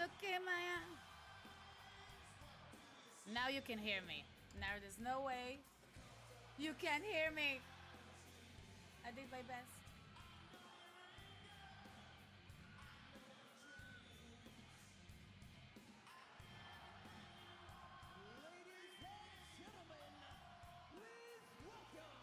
Okay, Maya. Now you can hear me. Now there's no way you can hear me. I did my best. Ladies and gentlemen, please welcome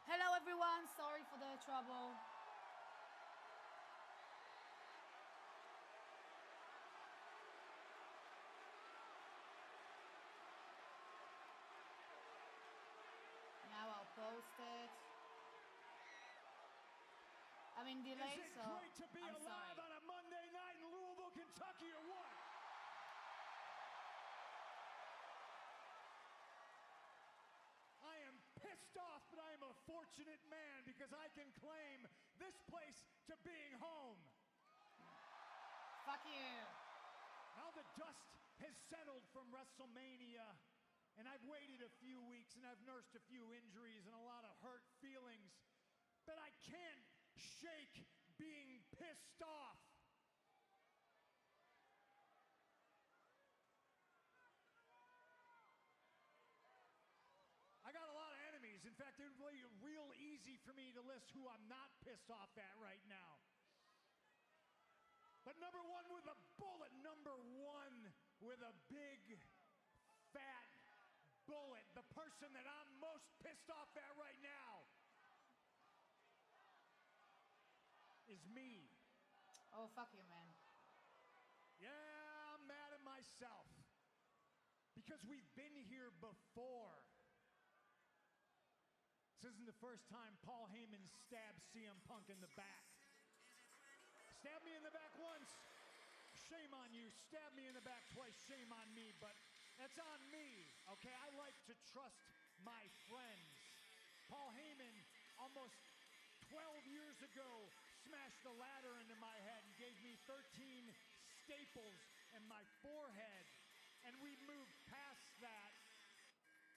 Hello, everyone. Sorry for the trouble. Now I'll post it. I'm in delay, Is it so great to be I'm alive sorry. on a Monday night in Louisville, Kentucky, or what? I am pissed off, but I am a fortunate man because I can claim this place to being home. Fuck you. Now the dust has settled from WrestleMania, and I've waited a few weeks, and I've nursed a few injuries and a lot of hurt feelings, but I can't shake being pissed off. I got a lot of enemies. In fact, it would be real easy for me to list who I'm not pissed off at right now. But number one with a bullet, number one with a big, fat bullet, the person that I'm most pissed off at right now is me. Oh, fuck you, man. Yeah, I'm mad at myself because we've been here before. This isn't the first time Paul Heyman stabbed CM Punk in the back. Stab me in the back once, shame on you. Stab me in the back twice, shame on me. But that's on me, okay? I like to trust my friends. Paul Heyman, almost 12 years ago, smashed a ladder into my head and gave me 13 staples in my forehead. And we moved past that.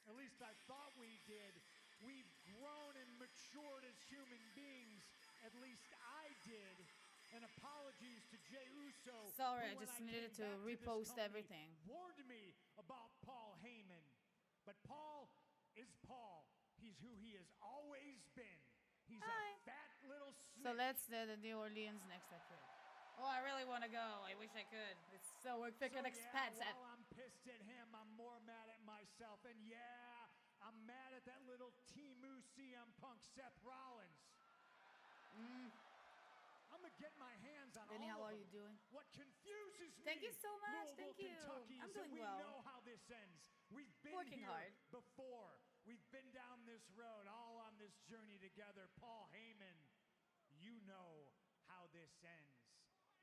At least I thought we did. We've grown and matured as human beings. At least I did. And apologies to Jey Uso. Sorry, who, I when just came needed to back this repost company, everything. warned me about Paul Heyman. But Paul is Paul. He's who he has always been. He's Hi. a fat little snitch. So let's do the New Orleans next episode. Oh, I really want to go. I wish I could. It's so freaking expensive. Yeah, while I'm pissed at him, I'm more mad at myself. And yeah, I'm mad at that little Timu CM Punk Seth Rollins. I'm gonna get my hands on Danny, all how of are them. you doing? What confuses me, Thank you so much. Louisville, Thank you. Kentucky, I'm is that doing we well. know how this ends. We've been Working here hard. before. We've been down this road, all on this journey together. Paul Heyman, you know how this ends.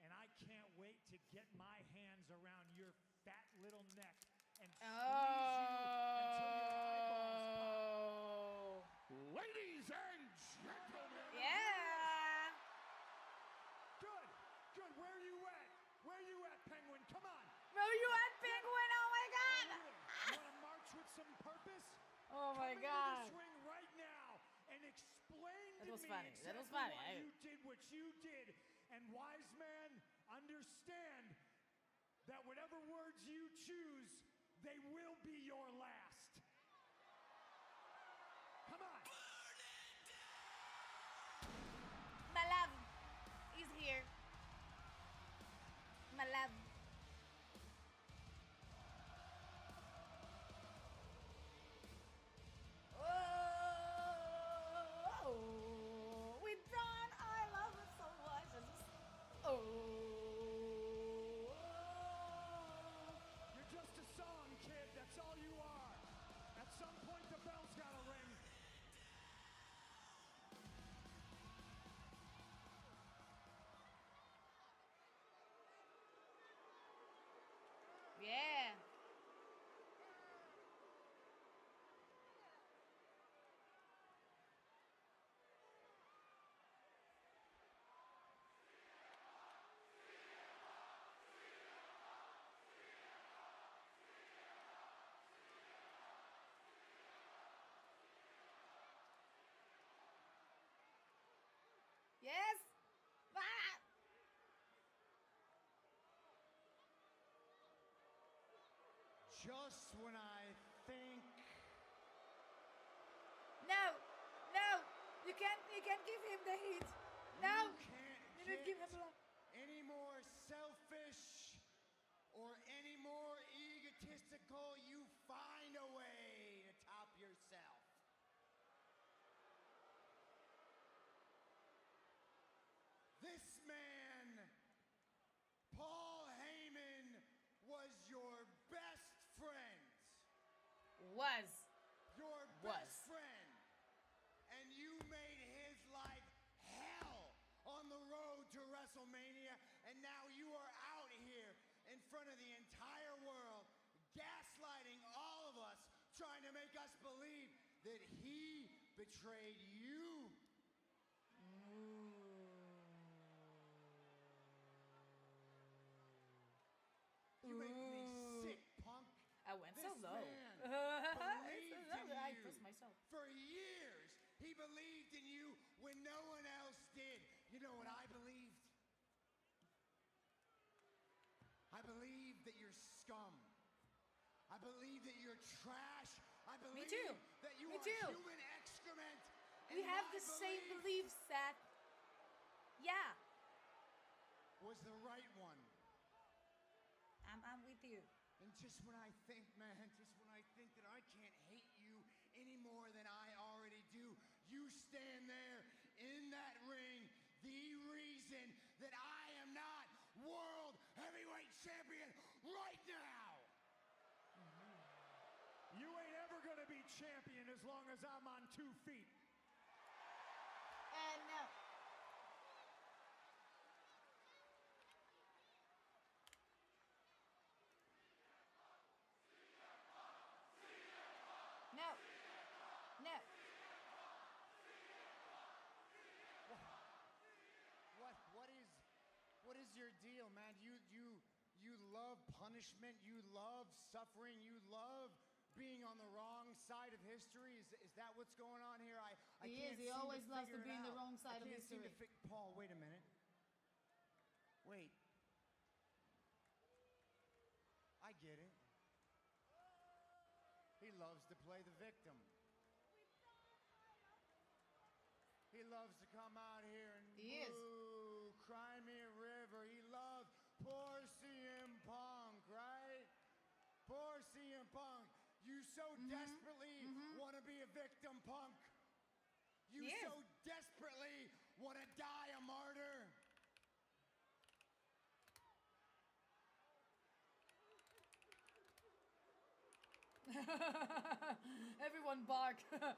And I can't wait to get my hands around your fat little neck and squeeze you until your eyeballs pop. Oh. Ladies and gentlemen. Yeah. Good, good. Where you at? Where you at, Penguin? Come on. Where you at, Penguin? Oh my God. You want to march with some purpose? Oh my Come God. into this ring right now and explain That to was me funny. exactly That was funny. why you did what you did. And wise man, understand that whatever words you choose, they will be your last. Come on. My love is here. My love. Oh, we done. I love it so Yes. Ah! Just when I think No, no, you can't give him the heat. No, you can't you don't give him get love. any more selfish or any more egotistical, you find a way to top yourself. This man, Paul Heyman, was your best friend. Was. Your best friend. And you made his life hell on the road to WrestleMania, and now you are out here in front of the entire world, gaslighting all of us, trying to make us believe that he betrayed you. You make me sick, punk. I went so This low. man believed in I you pressed myself. for years. He believed in you when no one else did. You know what I believed? I believe that you're scum. I believe that you're trash. I believe too. that you Me are too. human excrement. We And have my the same belief beliefs, Seth. Yeah, was the right one. I'm with you. And just when I think, man, just when I think that I can't hate you any more than I already do, you stand there in that ring, the reason that I am not World Heavyweight Champion right now. You ain't ever gonna be champion as long as I'm on 2 feet. And no. No. No. What is your deal, man? You love punishment, you love suffering, you love being on the wrong side of history. Is that what's going on here? I He can't is. He seem always loves to figure be it in the out. wrong side of I can't seem to history. Paul, wait a minute. Wait. I get it. He loves to play the victim. He loves to come out here and He is. boo, cry me a river. He loves poor CM Punk, right? Poor CM Punk. You so desperately want to be a victim, Punk. You He is. so desperately want to die a martyr. Everyone bark. Well,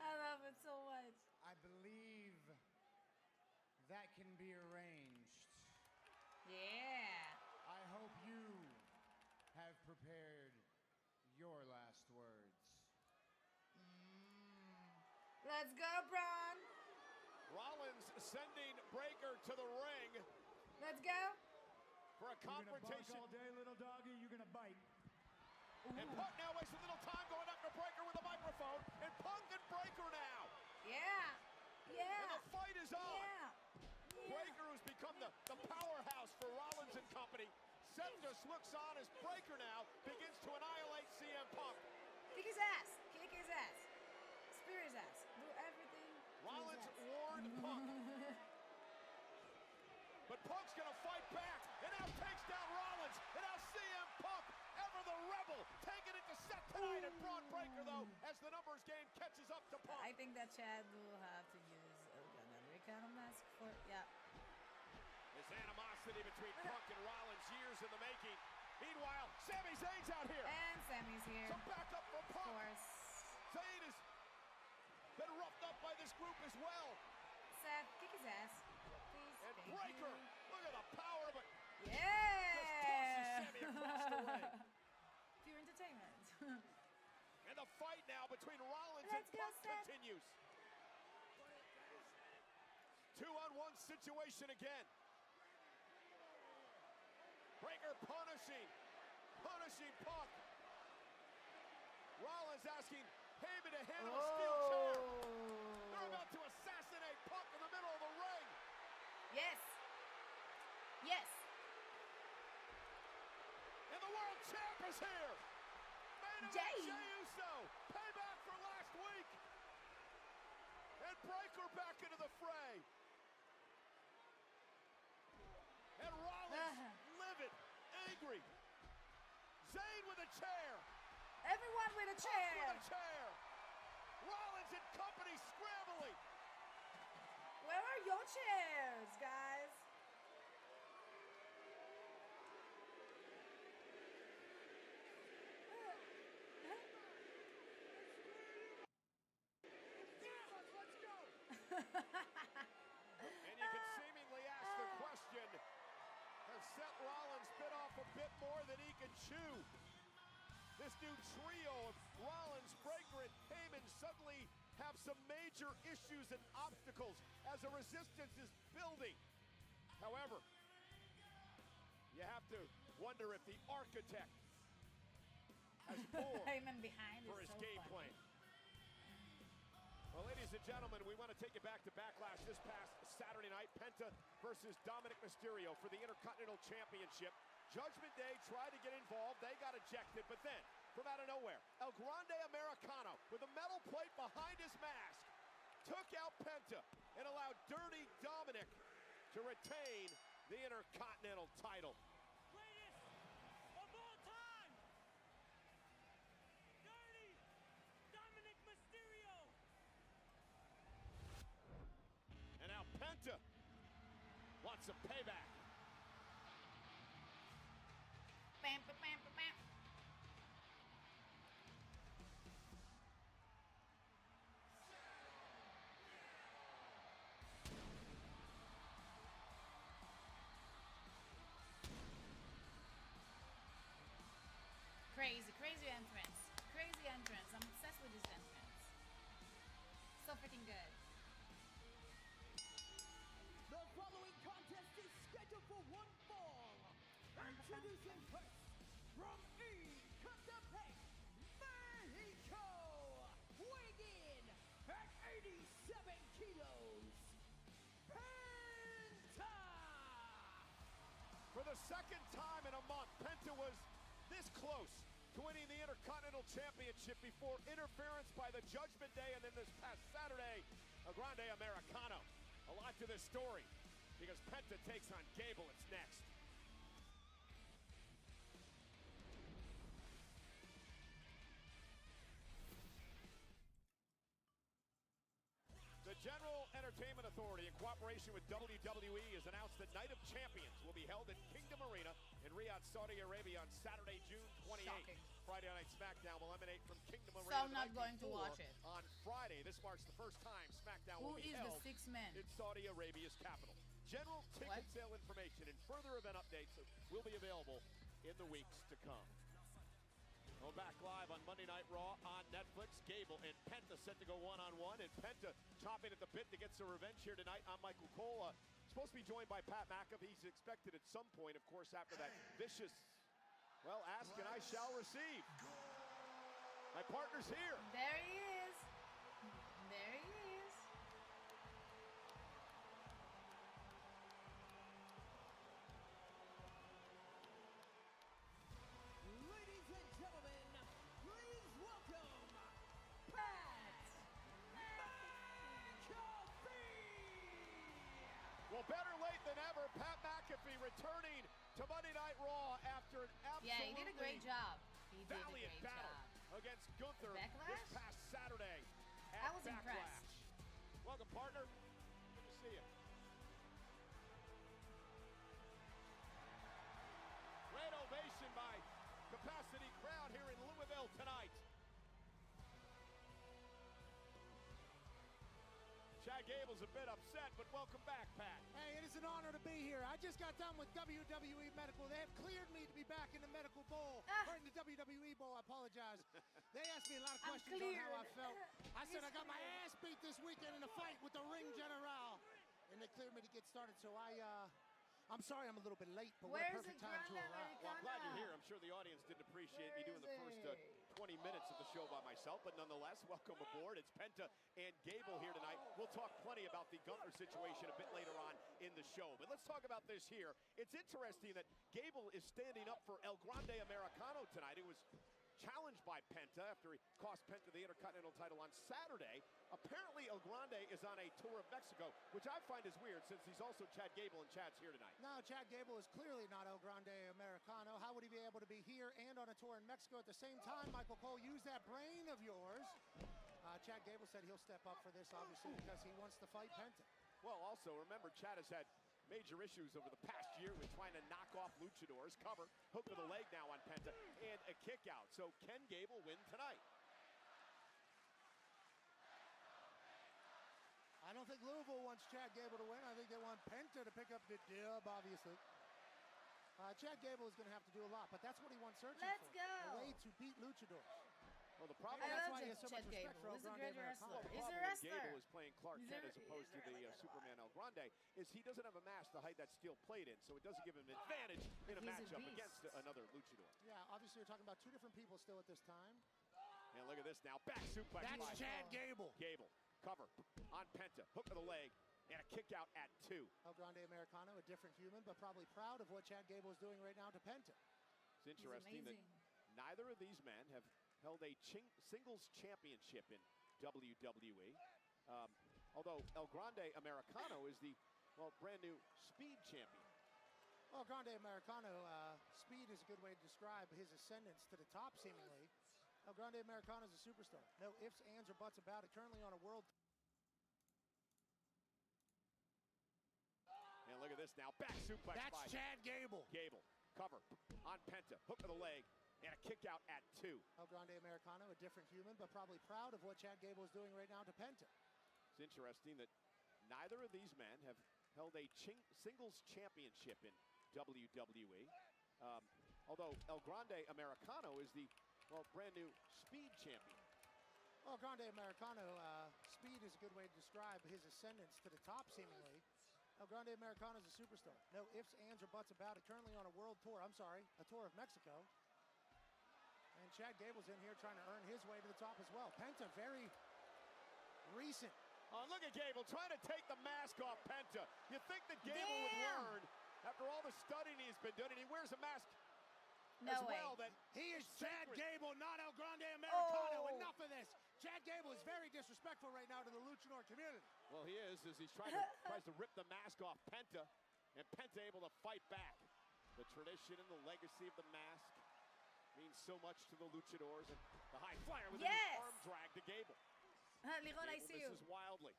I love it so much. I believe that can be arranged. Yeah. I hope you have prepared your last words. Let's go, Braun. Rollins sending Breakker to the ring Let's go. for a You're gonna bark confrontation. all day, little doggy. You're gonna bite. And Punk now wastes a little time going after Breakker with a microphone. And Punk and Breakker now. Yeah. And Yeah. the fight is on. Yeah. Breakker has become the powerhouse for Rollins and company. Seth just looks on as Breakker now begins to annihilate CM Punk. Kick his ass. Kick his ass. Spear his ass. Do everything. to his Rollins ass. warned Punk. But Punk's gonna fight back and now takes down Rollins. And now CM Punk, ever the rebel, taking it to Seth tonight. And Braun Breakker, though, as the numbers game catches up to Punk. I think that Chad will have to use another kind of mask for, yeah. This animosity between Punk and Rollins, years in the making. Meanwhile, Sami Zayn's out here. And Sammy's here. Some backup for Of Punk. course. Zayn has been roughed up by this group as well. Seth, kick his ass. Please. And Thank Breakker, you. look at the power of it. Yeah. Just tosses Sami across the ring. Pure entertainment. And the fight now between Rollins Let's and go, Punk Seth. continues. 2-on-1 situation again. Breakker punishing Punk. Rollins asking Heyman to handle a steel chair. They're about to assassinate Yes. And the world champ is here. Main event Jay. Jey Uso. Payback for last week. And Breakker back into the fray. And Rollins livid, angry. Zayn with a chair. Everyone with a chair. With a chair. Rollins and company scrambling. Where are your chairs, guys? And you can seemingly ask the question, has Seth Rollins bit off a bit more than he can chew? This new trio of Rollins, Breakker, and Heyman suddenly have some major issues and obstacles as a resistance is building. However, you have to wonder if the architect has more Heyman behind for is his so game funny. plan. Well, ladies and gentlemen, we want to take it back to Backlash this past Saturday night. Penta versus Dominic Mysterio for the Intercontinental Championship. Judgment Day tried to get involved. They got ejected, but then, from out of nowhere, El Grande Americano, with a metal plate behind his mask, took out Penta and allowed Dirty Dominic to retain the Intercontinental title. Greatest of all time. Dirty Dominic Mysterio. And now Penta wants a payback. Bam, bam, bam, bam, bam. Crazy, crazy entrance. Crazy entrance. I'm obsessed with this entrance. So freaking good. The following contest is scheduled for one fall. Introducing first, from Ecatepec, Mexico, weighing in at 87 kilos, Penta! For the second time in a month, Penta was this close to winning the Intercontinental Championship before interference by the Judgment Day, and then this past Saturday, a Grande Americano. A lot to this story, because Penta takes on Gable. It's next. The General Entertainment Authority, in cooperation with WWE, has announced the Night of Champions will be held at Kingdom Arena in Riyadh, Saudi Arabia on Saturday, June 28th. Shocking. Friday Night SmackDown will emanate from Kingdom So Arena. I'm not going to watch it. On Friday, this marks the first time SmackDown Who will be is the held sixth man? in Saudi Arabia's capital. General ticket What? sale information and further event updates will be available in the weeks to come. Going back live on Monday Night Raw on Netflix. Gable and Penta set to go one-on-one, and Penta chopping at the bit to get some revenge here tonight. I'm Michael Cole. Supposed to be joined by Pat McAfee. He's expected at some point, of course, after that vicious, well, ask and I shall receive. My partner's here. There he is. There he is. Ladies and gentlemen, please welcome Pat McAfee! Well, better late than ever. Pat McAfee returning to Monday Night Raw after an absolutely Yeah, he did a great job. He did a valiant great battle job. against Gunther Backlash? this past Saturday at I was Backlash. impressed. Welcome, partner. Good to see you. Great ovation by capacity crowd here in Louisville tonight. Chad Gable's a bit upset, but welcome back, Pat. Hey, it is an honor to be here. I just got done with WWE Medical. They have cleared me to be back in the medical bowl, or in the WWE bowl. I apologize. They asked me a lot of I'm questions on how I cleared. felt. I said I got my cleared. ass beat this weekend in a fight with the Ring General, and they cleared me to get started. So I'm sorry I'm a little bit late, but what a Where's perfect the time to Grande arrive. Well, I'm glad you're Americana? here. I'm sure the audience didn't appreciate Where me doing the is first he? 20 minutes of the show by myself, but nonetheless, welcome aboard. It's Penta and Gable here tonight. We'll talk plenty about the Gunther situation a bit later on in the show. But let's talk about this here. It's interesting that Gable is standing up for El Grande Americano tonight. It was challenged by Penta after he cost Penta the Intercontinental title on Saturday. Apparently, El Grande is on a tour of Mexico, which I find is weird since he's also Chad Gable, and Chad's here tonight. No, Chad Gable is clearly not El Grande Americano. How would he be able to be here and on a tour in Mexico at the same time? Michael Cole, use that brain of yours. Chad Gable said he'll step up for this, obviously, because he wants to fight Penta. Well, also, remember, Chad has had major issues over the past year with trying to knock off luchadors. Cover, hook of the leg now on Penta, and a kick out. So can Gable win tonight? I don't think Louisville wants Chad Gable to win. I think they want Penta to pick up the dub, obviously. Chad Gable is going to have to do a lot, but that's what he wants searching Let's for. go. A way to beat luchadors. Well, the problem I that's love why he has so much Chad respect Gable. for He's a El great Grande wrestler. Americano. He's a when wrestler. Gable is playing Clark He's Kent a- as opposed to the Superman El Grande is he doesn't have a mask to hide that steel plate in, so it doesn't give him an advantage in a He's a matchup beast. against another luchador. Yeah, obviously you're talking about two different people still at this time. And look at this now, back suplex by That's Chad Gable. Gable. Cover on Penta, hook of the leg, and a kick out at 2. El Grande Americano, a different human, but probably proud of what Chad Gable is doing right now to Penta. It's interesting that neither of these men have held a singles championship in WWE. Although El Grande Americano is the, brand new speed champion. El Grande Americano, speed is a good way to describe his ascendance to the top, seemingly. El Grande Americano is a superstar. No ifs, ands, or buts about it. Currently on a world. And look at this now, back suplex That's by Chad Gable. Gable. Cover on Penta, hook of the leg, and a kick out at 2. El Grande Americano, a different human, but probably proud of what Chad Gable is doing right now to Penta. It's interesting that neither of these men have held a singles championship in WWE. Although El Grande Americano is the, brand new speed champion. El Grande Americano, speed is a good way to describe his ascendance to the top, seemingly. El Grande Americano is a superstar. No ifs, ands, or buts about it. Currently on a world tour. A tour of Mexico. And Chad Gable's in here trying to earn his way to the top as well. Penta, very recent. Oh, look at Gable trying to take the mask off Penta. You think that Gable would learn after all the studying he's been doing, and he wears a mask as well. That he is Chad Gable, not El Grande Americano. Enough of this. Chad Gable is very disrespectful right now to the luchador community. Well, he is, as he's tries to rip the mask off Penta, and Penta able to fight back. The tradition and the legacy of the mask means so much to the luchadors, and the high flyer with an arm drag to Gable. Liron, I see you. Misses wildly.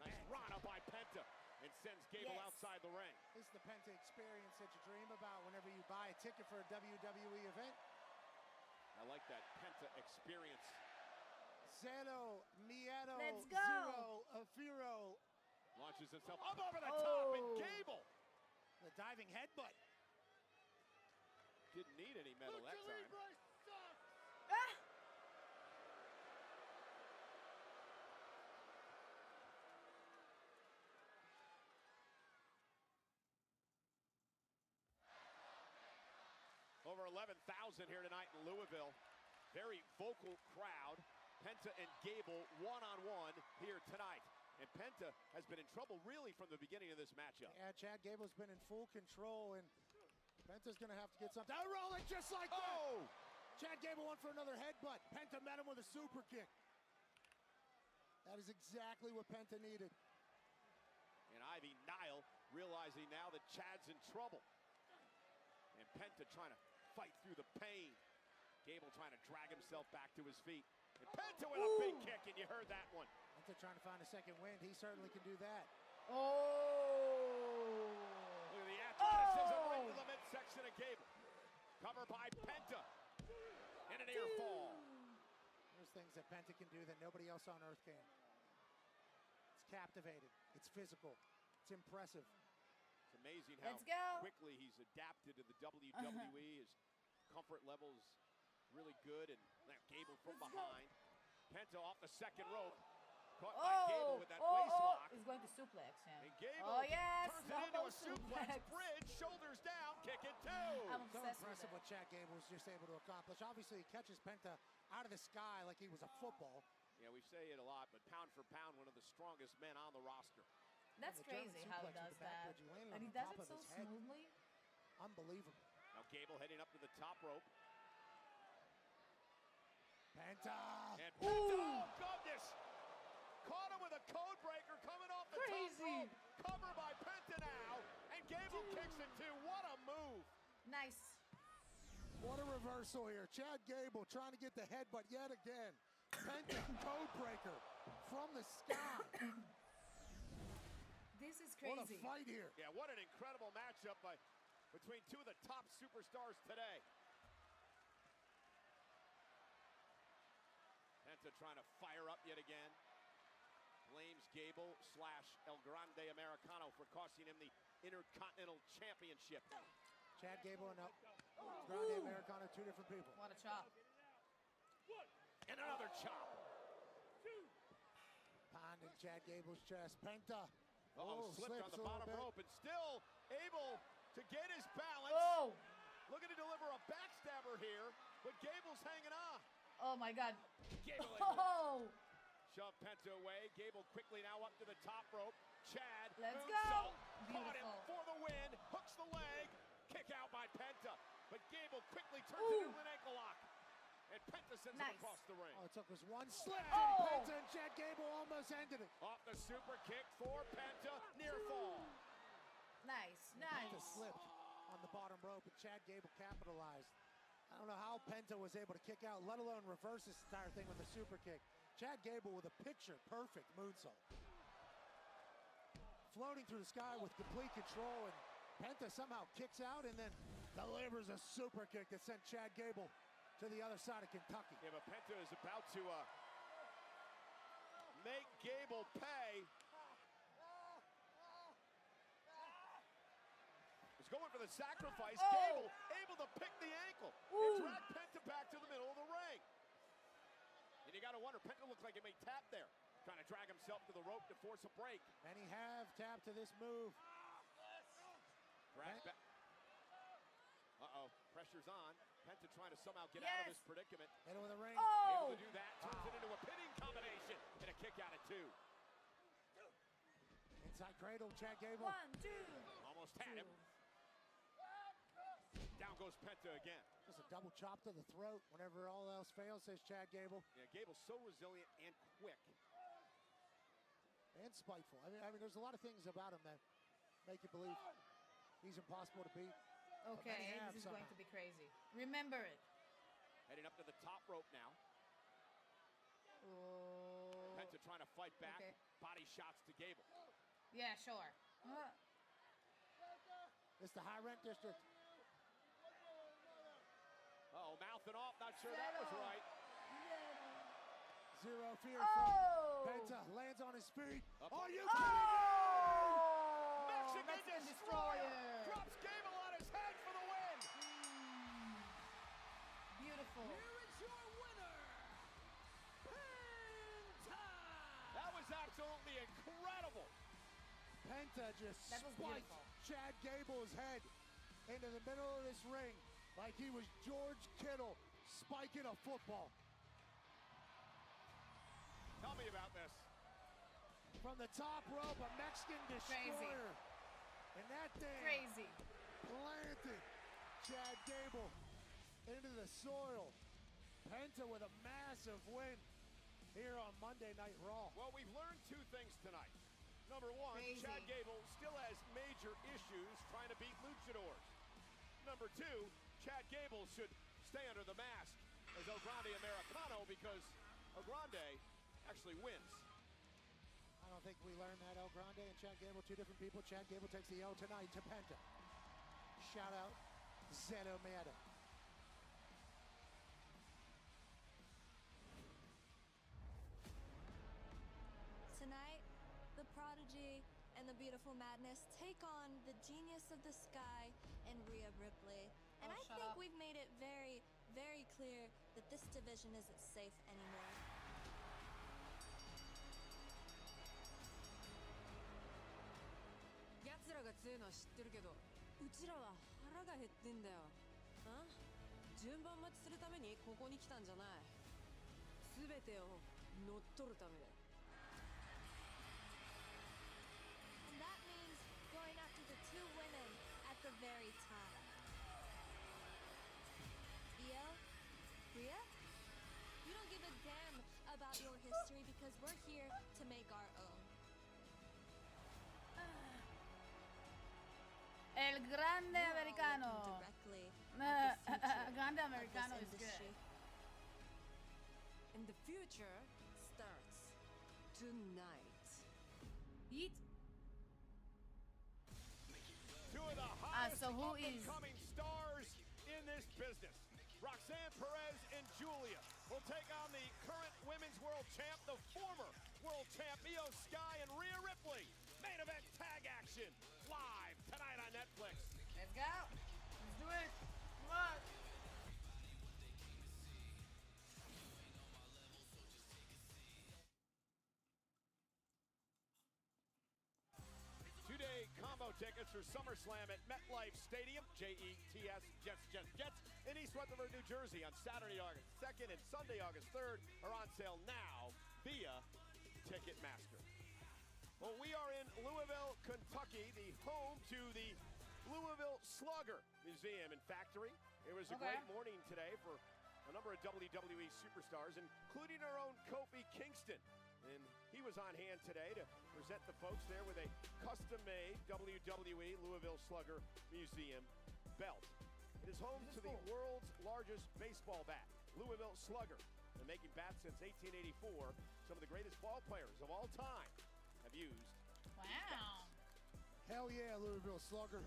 Nice rana by Penta, and sends Gable outside the ring. This is the Penta experience that you dream about whenever you buy a ticket for a WWE event. I like that Penta experience. Zero, miedo, Let's go. zero, Afiro. Launches himself up over the top, and Gable. The diving headbutt. Didn't need any metal that time. Ah! Over 11,000 here tonight in Louisville. Very vocal crowd. Penta and Gable one-on-one here tonight. And Penta has been in trouble really from the beginning of this matchup. Yeah, Chad Gable's been in full control, and Penta's going to have to get something. Oh, roll it just like that! Oh! Chad Gable went for another headbutt. Penta met him with a super kick. That is exactly what Penta needed. And Ivy Nile realizing now that Chad's in trouble. And Penta trying to fight through the pain. Gable trying to drag himself back to his feet. And Penta with a big kick, and you heard that one. Penta trying to find a second wind. He certainly can do that. Oh! Look at the athleticism right to the midsection of Gable. Cover by Penta. And an ear fall. There's things that Penta can do that nobody else on earth can. It's captivating. It's physical. It's impressive. It's amazing how quickly he's adapted to the WWE. His comfort level is really good. And now Gable from behind. Penta off the second rope. Caught by Gable with that waist lock. He's going to suplex him. And Gable turns it into a suplex. Bridge, shoulders down, kick it two. I'm So obsessed impressive with what Chad Gable was just able to accomplish. Obviously, he catches Penta out of the sky like he was a football. Yeah, we say it a lot, but pound for pound, one of the strongest men on the roster. That's The German crazy how he suplex with does the back that. He does top it of so his head. smoothly. Unbelievable. Now Gable heading up to the top rope. Penta. And Penta, oh goodness! Caught him with a code breaker coming off the Crazy. top rope. Covered by Penta now. And Gable kicks it too. What a move! Nice. What a reversal here. Chad Gable trying to get the headbutt yet again. Penta code breaker from the sky. This is What a crazy. fight here. Yeah, what an incredible matchup between two of the top superstars today. Penta trying to fire up yet again. Blames Gable / El Grande Americano for costing him the Intercontinental Championship. Chad Gable and Grande Americano, two different people. What a chop. And another chop. Pounding Chad Gable's chest. Penta. Slipped on the bottom rope and still able to get his balance. Oh. Looking to deliver a backstabber here, but Gable's hanging on. Oh my God. Gable Oh. shove Penta away. Gable quickly now up to the top rope. Chad Let's moonsault. go. Caught him Beautiful. for the win. Hooks the leg. Kick out by Penta. But Gable quickly turns Ooh. it into an ankle lock. And Penta sends Nice. him across the ring. Oh, it took us one slip. Oh. Penta and Chad Gable almost ended it. Off the super kick for Penta. Near fall. Nice. Penta Nice. slipped on the bottom rope, and Chad Gable capitalized. I don't know how Penta was able to kick out, let alone reverse this entire thing with a super kick. Chad Gable with a picture-perfect moonsault. Floating through the sky with complete control, and Penta somehow kicks out and then delivers a super kick that sent Chad Gable to the other side of Kentucky. Yeah, but Penta is about to make Gable pay. He's going for the sacrifice. Oh. Gable able to pick the ankle. Ooh. And drag Penta back to the middle of the ring. And you got to wonder, Penta looks like he may tap there. Trying to drag himself to the rope to force a break. Many have tapped to this move. Drag back. Uh-oh, pressure's on. Penta trying to somehow get out of this predicament. Hit it with a ring. Oh. Able to do that, turns it into a pinning combination. And a kick out at 2. Inside cradle, Chad Gable. 1, 2. Almost had him. Down goes Penta again. Just a double chop to the throat whenever all else fails, says Chad Gable. Yeah, Gable's so resilient and quick. And spiteful. I mean, there's a lot of things about him that make you believe he's impossible to beat. Okay, many have this is going somehow. to be crazy. Remember it. Heading up to the top rope now. Oh. Penta trying to fight back. Okay. Body shots to Gable. Yeah, sure. It's the high rent district. Uh-oh, mouthing off. Not sure that was right. Zero fear Oh. from Penta. Lands on his feet. Up. Are you Oh. kidding me? Mexican Destroyer. Drops Gable on his head for the win. Beautiful. Here is your winner, Penta! That was absolutely incredible. Penta just That was spiked beautiful. Chad Gable's head into the middle of this ring like he was George Kittle spiking a football. Tell me about this. From the top rope, a Mexican Destroyer. And that thing Crazy. planted Chad Gable into the soil. Penta with a massive win here on Monday Night Raw. Well, we've learned 2 things tonight. Number 1, Crazy. Chad Gable still has major issues trying to beat luchadors. Number 2, Chad Gable should stay under the mask as El Grande Americano because El Grande actually wins. I don't think we learned that. El Grande and Chad Gable, two different people. Chad Gable takes the L tonight to Penta. Shout out Zeno Mata. Tonight, the Prodigy and the Beautiful Madness take on the Genius of the Sky and Rhea Ripley. And Oh, I shut think up. we've made it very, very clear that this division isn't safe anymore. 奴らが強いのは知ってるけど、うちらは腹が減ってんだよ。あ？順番待ちするためにここに来たんじゃない。全てを乗っ取るためで。And that means going after the 2 wins damn about your history because we're here to make our own. El Grande We're all Americano. looking directly at the future Grande of Americano this is good. industry. And the future starts tonight. Yeet. Two of the hottest so who is- up-and-coming stars in this business. Roxanne Perez and Julia will take on the current women's world champ, the former world champ Io Sky and Rhea Ripley. Main event tag action live tonight on Netflix. Let's go. Let's do it. Come on. Two-day combo tickets for SummerSlam at MetLife Stadium, Jets, Jets, in East Rutherford, New Jersey on Saturday, August 2nd and Sunday, August 3rd are on sale now via Ticketmaster. Well, we are in Louisville, Kentucky, the home to the Louisville Slugger Museum and Factory. It was a Okay. great morning today for a number of WWE superstars, including our own Kofi Kingston. And he was on hand today to present the folks there with a custom-made WWE Louisville Slugger Museum belt. It is home to the world's largest baseball bat, Louisville Slugger. Been making bats since 1884. Some of the greatest ball players of all time have used. Wow. Hell yeah, Louisville Slugger.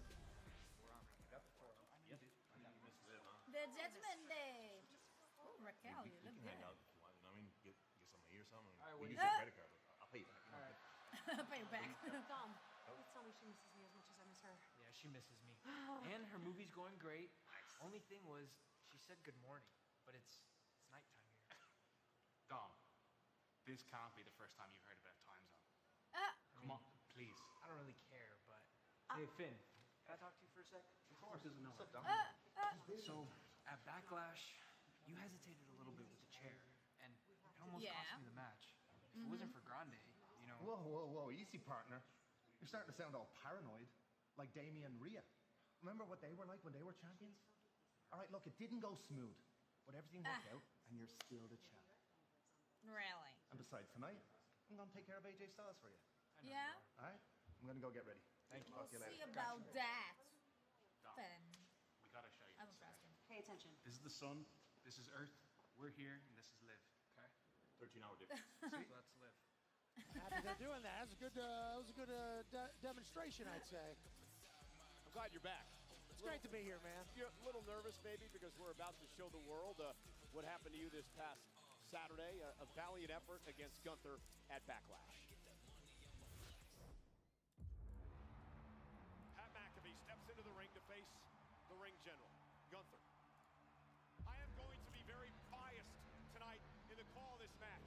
The Judgment Day. Oh, Raquel, you look good. Hang out if you want. You know what I mean? Get something to eat or something. All right, We well, use you- your credit card. I'll pay you back. All right. Pay it back. Dom, please tell me she misses me as much as I miss her. Yeah, she misses me. And her movie's going great. Only thing was, she said good morning, but it's nighttime here. Dom, this can't be the first time you've heard about time zone. Come on, please. I don't really care, but hey, Finn, can I talk to you for a sec? Of course, isn't no. What's up, Dom? So at Backlash, you hesitated a little bit with the chair, and it almost Yeah. cost me the match. If it wasn't for Grande, you know. Whoa, easy, partner. You're starting to sound all paranoid, like Damien and Rhea. Remember what they were like when they were champions? All right, look, it didn't go smooth, but everything worked out, and you're still the champ. Really? And besides, tonight, I'm gonna take care of AJ Styles for you. Yeah? All right? I'm gonna go get ready. Thank you. We'll Talk to you see later. about that. Dom, Then we gotta show you I don't this. trust him. Pay attention. This is the sun. This is Earth. We're here, and this is Liv. Okay? 13-hour difference. So that's Liv. Happy they're doing that. That was a good demonstration, I'd say. I'm glad you're back. It's great to be here, man. You're a little nervous maybe because we're about to show the world what happened to you this past Saturday, a valiant effort against Gunther at Backlash. Pat McAfee steps into the ring to face the ring general, Gunther. I am going to be very biased tonight in the call of this match.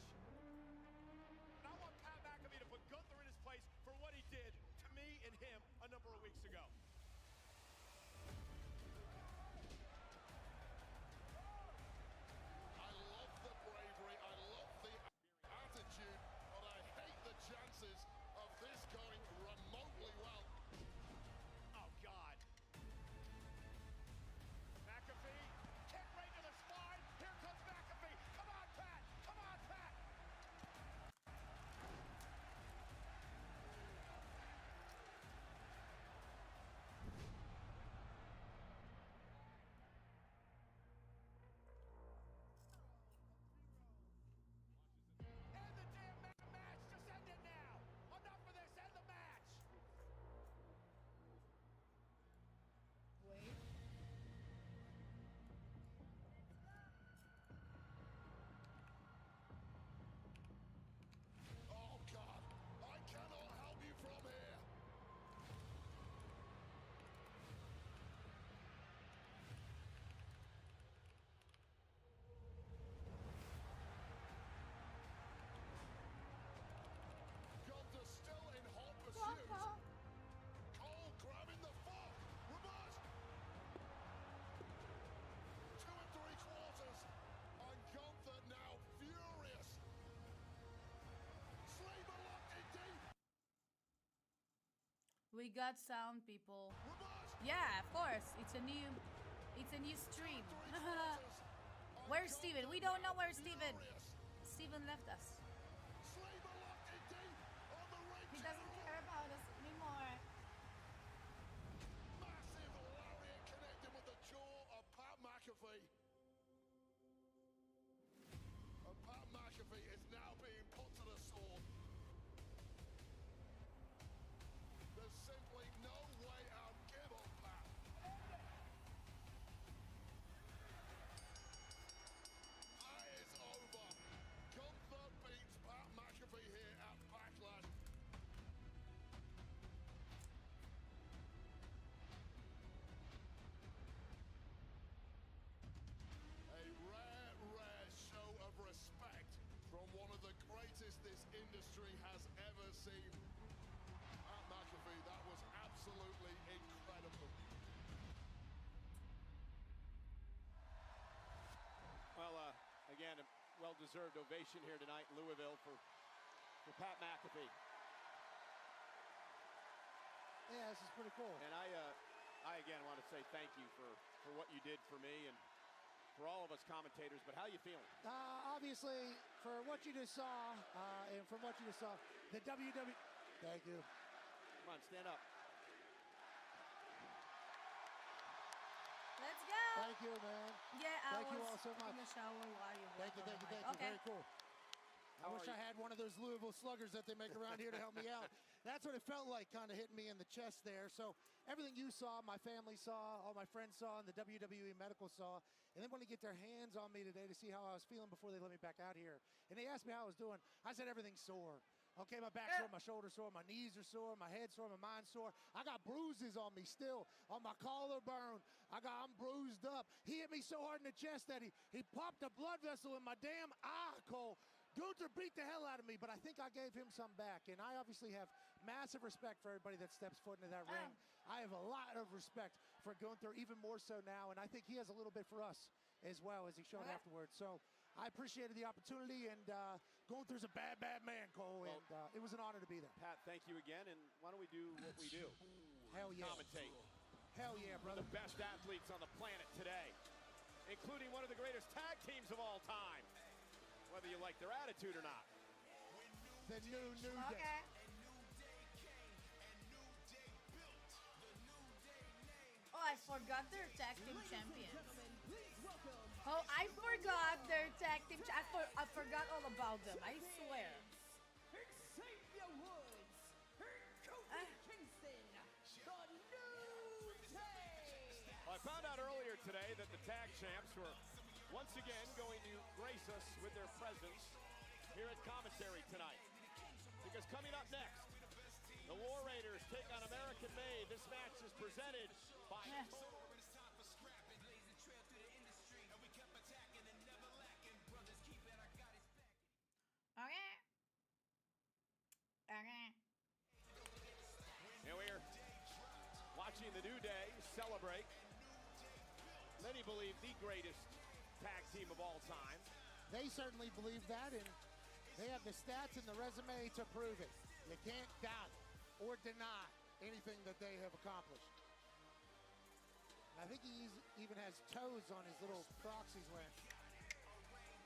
And I want Pat McAfee to put Gunther in his place for what he did to me and him a number of weeks ago. I love the bravery, I love the attitude, but I hate the chances of this going remotely well. Oh, God. McAfee, kick right to the spine. Here comes McAfee. Come on, Pat. Come on, Pat. End the damn match. Just end it now. Enough of this. End the match. Wait. Oh God, I cannot help you from here. Gunther still in hot pursuit. Cole grabbing the fuck. Reverse. 2 3/4. And Gunther now furious. Sleeper locked in deep. We got sound, people. Reverse. Yeah, of course. It's a new stream. Where's Steven? We don't know where's Steven. Steven left us. Sleeper locked in deep on the ring. He doesn't care about us anymore. Massive lariat connecting with the jaw of Pat McAfee. And Pat McAfee is now being put to the sword. There's simply no way out. Give up, Pat. That is over. Gunther beats Pat McAfee here at Backlash. A rare show of respect from one of the greatest this industry has ever seen. Pat McAfee, that was absolutely incredible. Well, again, a well-deserved ovation here tonight in Louisville for Pat McAfee. Yeah, this is pretty cool. And I again want to say thank you for what you did for me and for all of us commentators. But how you feeling? Obviously, for what you just saw, and from what you just saw, the WWE. Thank you. Come on, stand up. Let's go. Thank you, man. Yeah, I Thank you was all so much. in the shower while you were Thank you, thank you, thank Okay. you. Very cool. I wish I had one of those Louisville sluggers that they make around here to help me out. That's what it felt like, kind of hitting me in the chest there. So everything you saw, my family saw, all my friends saw, and the WWE medical saw. And they wanted to get their hands on me today to see how I was feeling before they let me back out here. And they asked me how I was doing. I said everything's sore. Okay, my back's sore, my shoulder's sore, my knees are sore, my head's sore, my mind's sore. I got bruises on me still, on my collarbone. I'm bruised up. He hit me so hard in the chest that he popped a blood vessel in my damn eye, Cole. Gunther beat the hell out of me, but I think I gave him some back. And I obviously have massive respect for everybody that steps foot into that ring. I have a lot of respect for Gunther, even more so now. And I think he has a little bit for us as well, as he showed afterwards. So I appreciated the opportunity, and Gunther's a bad, bad man, Cole, and it was an honor to be there. Pat, thank you again, and why don't we do what we do? Hell yeah. Commentate. Hell yeah, brother. The best athletes on the planet today, including one of the greatest tag teams of all time, whether you like their attitude or not. The New Day. Okay. Oh, I forgot they're tag team champions. Oh, I forgot their tag team. I forgot all about them. I swear. Xavier Woods, Kofi Kingston, the New Day. Well, I found out earlier today that the tag champs were once again going to grace us with their presence here at commentary tonight. Because coming up next, the War Raiders take on American Made. This match is presented by Okay. Okay. Here we are watching the New Day celebrate. Many believe the greatest tag team of all time. They certainly believe that, and they have the stats and the resume to prove it. You can't doubt or deny anything that they have accomplished. And I think he even has toes on his little Crocs he's wearing.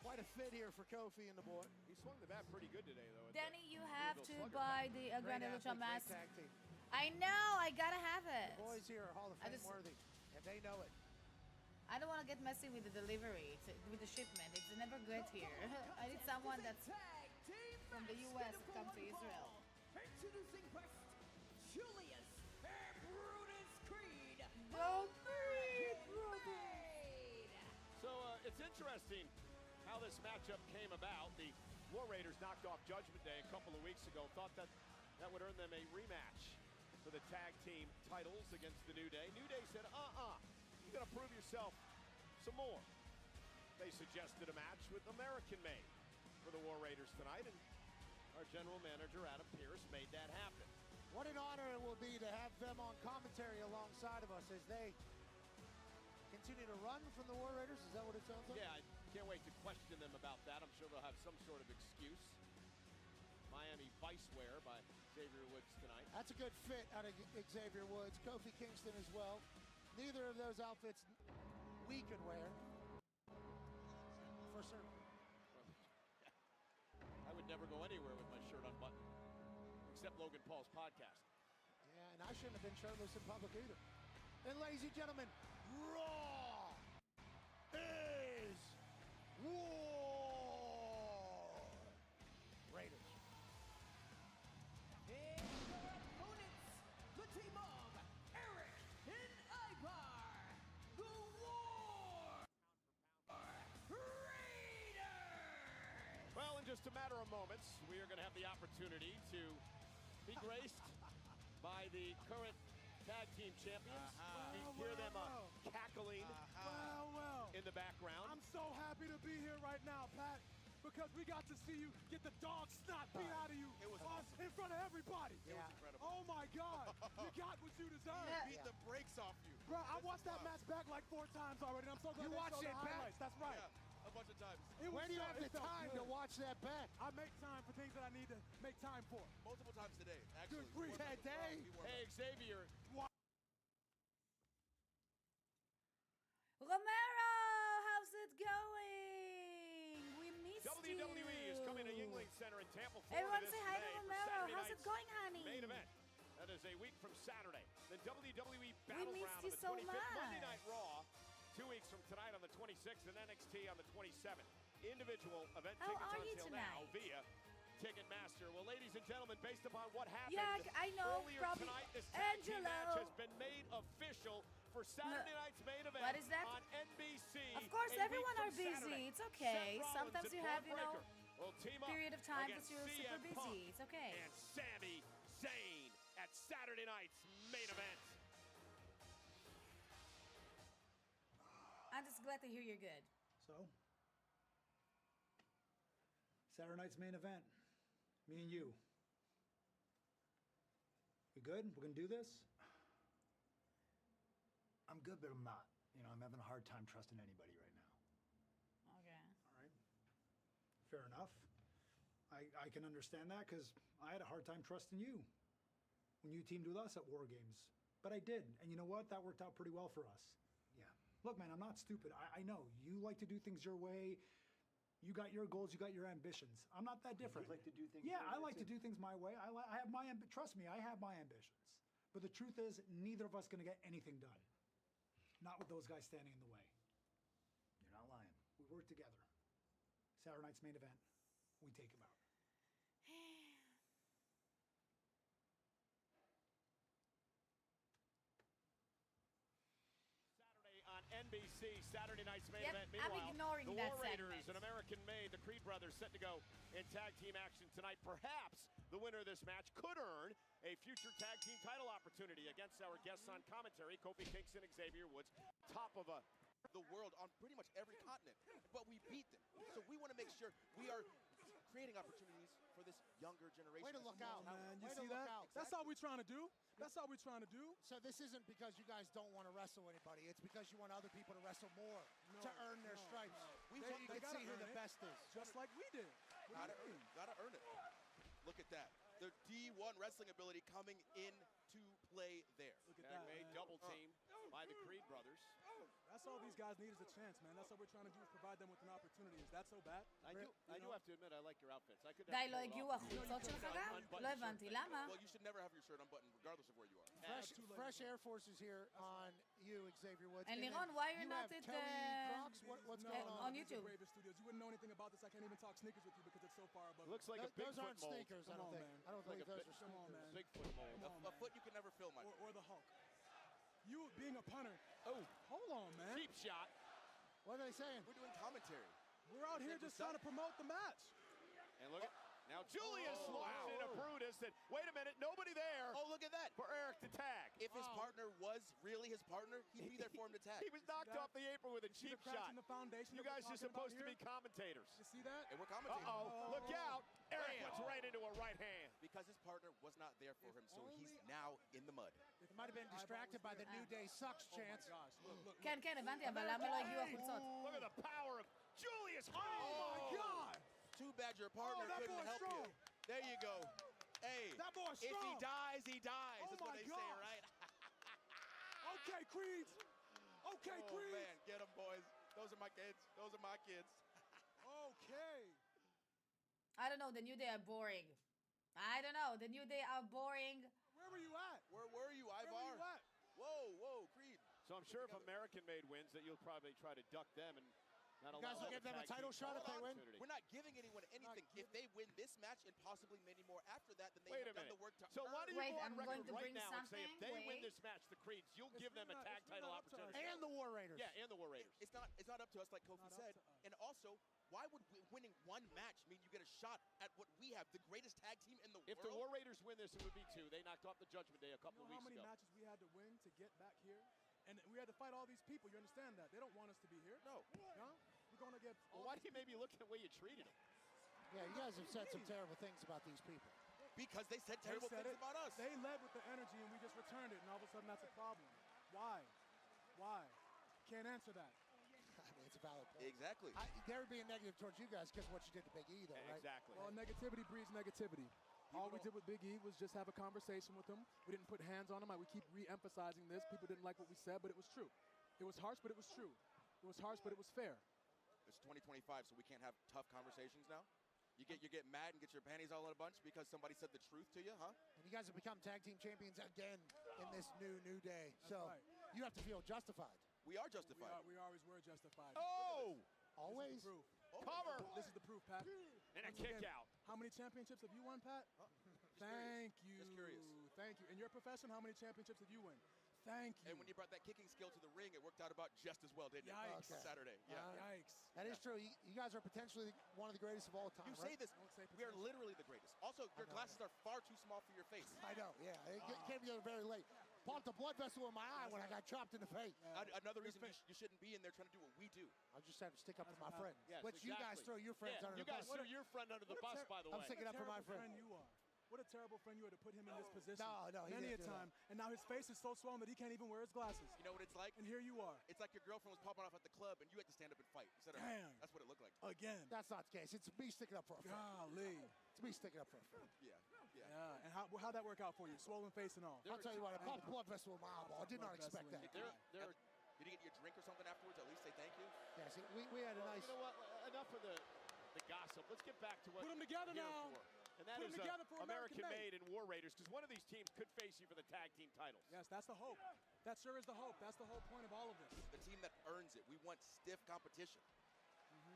Quite a fit here for Kofi and the boy. He swung the bat pretty good today, though. Danny, you have to buy the Grande Lucha mask. Tag team. I know, I gotta have it. The boys here are Hall of Fame worthy, and they know it. I don't want to get messy with the delivery, with the shipment. It's never good here. I need someone that's from the U.S. to come to Israel. Introducing first, Julius Brutus Creed. Go Creed, So it's interesting how this matchup came about. The War Raiders knocked off Judgment Day a couple of weeks ago. Thought that would earn them a rematch for the tag team titles against the New Day. New Day said, you got to prove yourself some more. They suggested a match with American Made for the War Raiders tonight, and our general manager, Adam Pearce, made that happen. What an honor it will be to have them on commentary alongside of us as they continue to run from the War Raiders. Is that what it sounds like? Yeah, I can't wait to question them about that. I'm sure they'll have some sort of excuse. Miami Vice wear by Xavier Woods tonight. That's a good fit out of Xavier Woods. Kofi Kingston as well. Neither of those outfits we could wear. For certain. never go anywhere with my shirt unbuttoned, except Logan Paul's podcast. Yeah, and I shouldn't have been shirtless in public either. And ladies and gentlemen, Raw is war. Raiders. And their opponents, the team of Eric and Ivar, the War Raiders. Well, in just a matter of moments, we are going to have the opportunity to be graced by the current tag team champions. You hear them cackling in the background. I'm so happy to be here right now, Pat, because we got to see you get the dog snot beat out of you in front of everybody. It was incredible. Oh my God, you got what you deserve. Beat the brakes off you. Bro, I watched that match back like 4 times already, and I'm so glad You they watched showed it the back? highlights. That's right. Yeah, a bunch of times. Where do you have the time to watch that back? I make time for things that I need to make time for. Multiple times today, actually. Good grief. Today? Hey, Xavier. Romero, how's it going? We missed you. WWE is coming to Yuengling Center in Tampa, Florida. Everyone this say hi to May for Romero. Saturday How's it night's going, honey? Main event. That is a week from Saturday. The WWE We Battleground missed on you the so 25th, Monday much. Night Raw, 2 weeks from tonight on the 26th, and NXT on the 27th. Individual event How tickets are you until now tonight? via Ticketmaster. Well, ladies and gentlemen, based upon what happened Yeah, I know, earlier probably tonight, this tag team match Angelo. has been made official for Saturday night's main event What is that? on NBC. Of course, a week everyone from are busy. Saturday. It's okay. Seth Rollins Sometimes and you Braun have, you know, Breaker will team up period of time against because you're super CM Punk busy. It's okay. and Sami Zayn at Saturday night's main event. I'm just glad to hear you're good. So, Saturday night's main event. Me and you. We good? We're gonna do this? I'm good, but I'm not. You know, I'm having a hard time trusting anybody right now. Okay. All right. Fair enough. I can understand that because I had a hard time trusting you when you teamed with us at War Games. But I did. And you know what? That worked out pretty well for us. Yeah. Look, man, I'm not stupid. I know. You like to do things your way. You got your goals. You got your ambitions. I'm not that different. You like to do things Yeah, your I way, like to too. do things my way. I have my trust me, I have my ambitions. But the truth is, neither of us going to get anything done. Not with those guys standing in the way. You're not lying. We work together. Saturday night's main event. We take him out. Saturday on NBC, Saturday night's main Yep, event. I'm Meanwhile, ignoring the that War Raiders, segment. an American-made, the Creed brothers, set to go in tag team action tonight. Perhaps the winner of this match could earn a future tag team title opportunity against our guests on commentary, Kofi Kingston, Xavier Woods, top of the world on pretty much every continent, but we beat them. So we want to make sure we are creating opportunities for this younger generation. Way to look out. Man, you Way see to look that? out. That's all we're trying to do. That's all we're trying to do. So this isn't because you guys don't want to wrestle anybody. It's because you want other people to wrestle more to earn their stripes. They So you can gotta see who earn the it, best is. just like we did. What do you mean? Gotta earn it. Look at that. The D1 wrestling ability coming into play there. Look at tag that, made, man. double team by the Creed brothers. That's all these guys need is a chance, man. That's all we're trying to do is provide them with an opportunity. Is that so bad? I Rick, do you know? have to admit, I like your outfits. I could די, לא הגיעו החולצות שלך גם? לא הבנתי, למה? Well, you should never have your shirt unbuttoned regardless of where you are. Fresh Air Force is here on you, Xavier Woods. And then Liron, why you're you not have at Kelly Crocs? What's going on? on these are YouTube? Bravest Studios. You wouldn't know anything about this. I can't even talk sneakers with you because it's so far above. Looks like a Those Bigfoot aren't mold. sneakers, I Come don't on, think. man. I don't Like believe a those big- are Come on, sneakers. man. Bigfoot mold. Come on, A man. foot you can never fill, my Or the Hulk. You being a punter. Oh, Hold on, man. cheap shot. What are they saying? We're doing commentary. We're out here just trying to promote the match. And look at now Julius Oh, launched wow. into Brutus. And wait a minute, nobody there Oh, look at that. for Eric to tag. If his partner was really his partner, he'd be there for him to tag. He was knocked that? off the apron with a You see cheap the cracks shot. in the foundation You that we're guys are talking about supposed to be here? commentators. You see that? And we're commentating. Uh-oh, look out. Eric Bam. puts right into a right hand. Because his partner was not there for him, so he's only- now in the mud. They might have been distracted by the New Day Sucks Oh my chance. gosh. Look. כן, כן, הבנתי, אבל למה לא הגיעו החולצות? Look at the power of Julius. Oh my God. Too bad your partner that couldn't boy's help strong. you. There you go. Hey, That boy's if he strong. dies, he dies. Oh That's what my they say, gosh. right? Okay, Creeds. Okay, Oh, Creeds. man, get them, boys. Those are my kids. Those are my kids. Okay. I don't know. The New Day are boring. I don't know. The New Day are boring. Where were you at? Where were you, Ivar? Where were you at? Whoa, Creed. So I'm sure if American Made wins that you'll probably try to duck them and not You guys will give them a title shot if they win? We're not giving anyone anything. If they win this match and possibly many more after that, then they Wait have a done minute. the work to So why earn. do you go on I'm record going to right bring now and say if something. they win Wait. this match, the Creeds, you'll give them a tag title opportunity? And the War Raiders. Yeah, and the War Raiders. It's not up to us, like Kofi said. And also, why would winning one match mean you get a shot at what we have, the greatest tag team in the If world? the War Raiders win this, it would be 2. They knocked off the Judgment Day a couple of How weeks many ago. matches we had to win to get back here? And we had to fight all these people. You understand that? They don't want us to be here. No. Huh? We're going to get... Well, why do you maybe look at the way you treated them? Yeah, you guys have said some terrible things about these people. Because they said terrible things about us. They led with the energy and we just returned it, and all of a sudden that's a problem. Why? Can't answer that. I mean, it's a valid point. Exactly. They're being negative towards you guys because what you did to Big E, though, right? Exactly. Well, negativity breeds negativity. All we did with Big E was just have a conversation with him. We didn't put hands on him. We keep re-emphasizing this. People didn't like what we said, but it was true. It was harsh, but it was true. It was harsh, but it was fair. It's 2025, so we can't have tough conversations now? You get mad and get your panties all in a bunch because somebody said the truth to you, huh? And you guys have become tag team champions again in this new day. That's So right. you have to feel justified. We are justified. We always were justified. Oh! Always. This is the proof. Cover! This is the proof, Pat. And a Once kick again, out. How many championships have you won, Pat? Thank you. Just curious. Thank you. In your profession, how many championships have you won? Thank you. And when you brought that kicking skill to the ring, it worked out about just as well, didn't it? Yikes. On Saturday. Yeah. Yikes. That is true. You guys are potentially one of the greatest of all time, You right? say this. We are literally the greatest. Also, your glasses are far too small for your face. I know, yeah. It came together very late. Popped a blood vessel in my eye when I got chopped in the face. Another reason you shouldn't be in there trying to do what we do. I just have to stick up for my friend. Yes, Which you guys exactly. throw your friends under you the guys bus. threw your friend under the bus, by the way. I'm sticking up for my What a friend. terrible friend you are. What a terrible friend you are to put him in this position. No, he Many a didn't do time. And now his face is so swollen that he can't even wear his glasses. You know what it's like? And here you are. It's like your girlfriend was popping off at the club and you had to stand up and fight instead of her. Damn. That's what it looked like. Again. That's not the case. It's me sticking up for a friend. Golly. It's me sticking up for a friend. Yeah. Yeah. And how'd that work out for you? Swollen face and all. I'll tell you what, I popped a blood vessel in my eyeball. I did not expect that. Did he get you a drink or something afterwards? At least say thank you? Yeah, see, we had a nice... You know what? Enough of the gossip. Let's get back to what Put them together we're here now. for. And that Put is 'em together for American American Made and War Raiders, because one of these teams could face you for the tag team titles. Yes, that's the hope. That sure is the hope. That's the whole point of all of this. The team that earns it. We want stiff competition.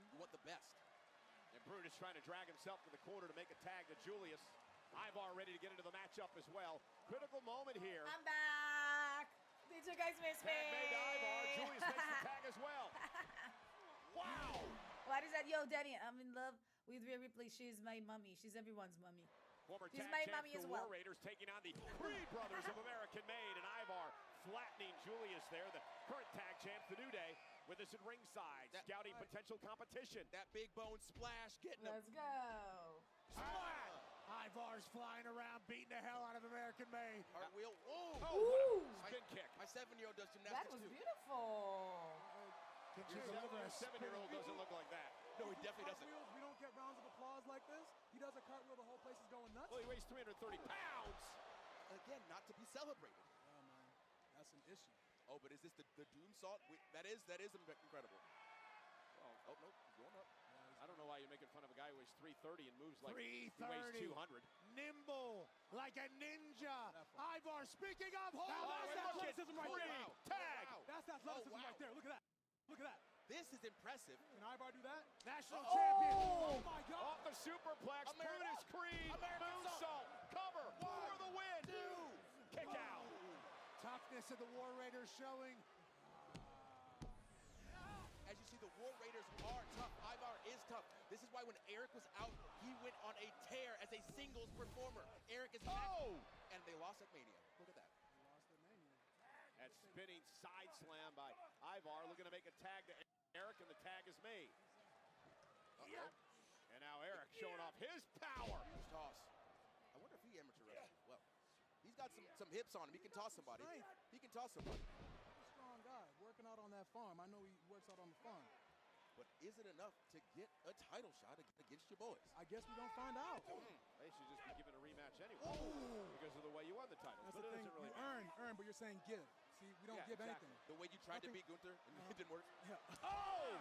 We want the best. And Brutus trying to drag himself to the corner to make a tag to Julius. Ivar ready to get into the matchup as well. Critical moment here. I'm back. Did you guys miss me? Tag made to Ivar. Julius makes the tag as well. Wow. What is that? Yo, Danny, I'm in love with Rhea Ripley. She's my mommy. She's everyone's mommy. Former She's tag my champs, mommy the as War well. Raiders taking on the Creed brothers of American Made, and Ivar flattening Julius there, the current tag champs, the New Day, with us at ringside, scouting potential competition. That big bone splash getting him. Let's go. Ivar's flying around, beating the hell out of American Made. Cartwheel. Whoa. Ooh. Spin kick. My 7-year-old does That gymnastics was too. beautiful. Can you Your deliver a 7-year-old doesn't look like that. No, he definitely doesn't. Cartwheels, we don't get rounds of applause like this. He does a cartwheel, the whole place is going nuts. Well, he weighs 330 pounds. Again, not to be celebrated. Yeah, man. That's an issue. Oh, but is this the doom salt? That is incredible. Oh, no, he's going up. I don't know why you're making fun of a guy who weighs 330 and moves like he 330. weighs 200. Nimble, like a ninja. Ivar, speaking of Now hold that's on. athleticism right there. Wow. Tag. Wow. That's athleticism wow. right there. Look at that. Look at that. This is impressive. Can Ivar do that? National champion. Oh my God. Off the superplex, Brutus Creed, moonsault, cover for the win. Kick out. Toughness of the War Raiders showing. As you see, the War Raiders are tough. Ivar is tough. This is why when Eric was out, he went on a tear as a singles performer. Eric is back, and they lost at Mania. Look at that. That spinning side slam by Ivar, looking to make a tag to Eric, and the tag is made. And now Eric showing off his power. Huge toss. I wonder if he amateur wrestles as well. He's got some hips on him. He can toss somebody. He can toss somebody. Strong guy, working out on that farm. I know he works out on the farm. But is it enough to get a title shot against your boys? I guess we're going to find out. They should just be given a rematch anyway because of the way you won the title. That's But the it thing. doesn't really You matter. earn, but you're saying give. See, we don't give exactly. anything. The way you tried to beat Gunther and it didn't work? Yeah. Oh!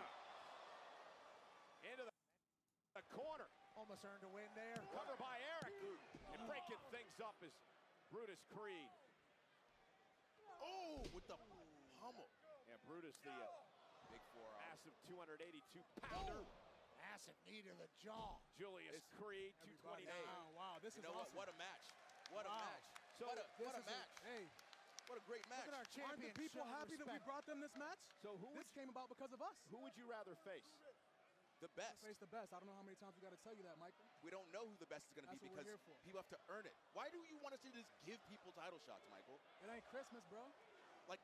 Into the corner. Almost earned a win there. Cover by Eric. And breaking things up is Brutus Creed. Oh, with the pummel. Yeah, Brutus, the big forearm. massive 282-pounder. Massive knee to the jaw. Julius Creed, 229. Oh, wow, this is awesome. What a match. What a match. So what a match. Hey. What a great match. Look at our Aren't champion. the people happy that we brought them this match? So this came about because of us. Who would you rather face? The best. Face the best. I don't know how many times we got to tell you that, Michael. We don't know who the best is going to be because people have to earn it. Why do you want us to just give people title shots, Michael? It ain't Christmas, bro. Like,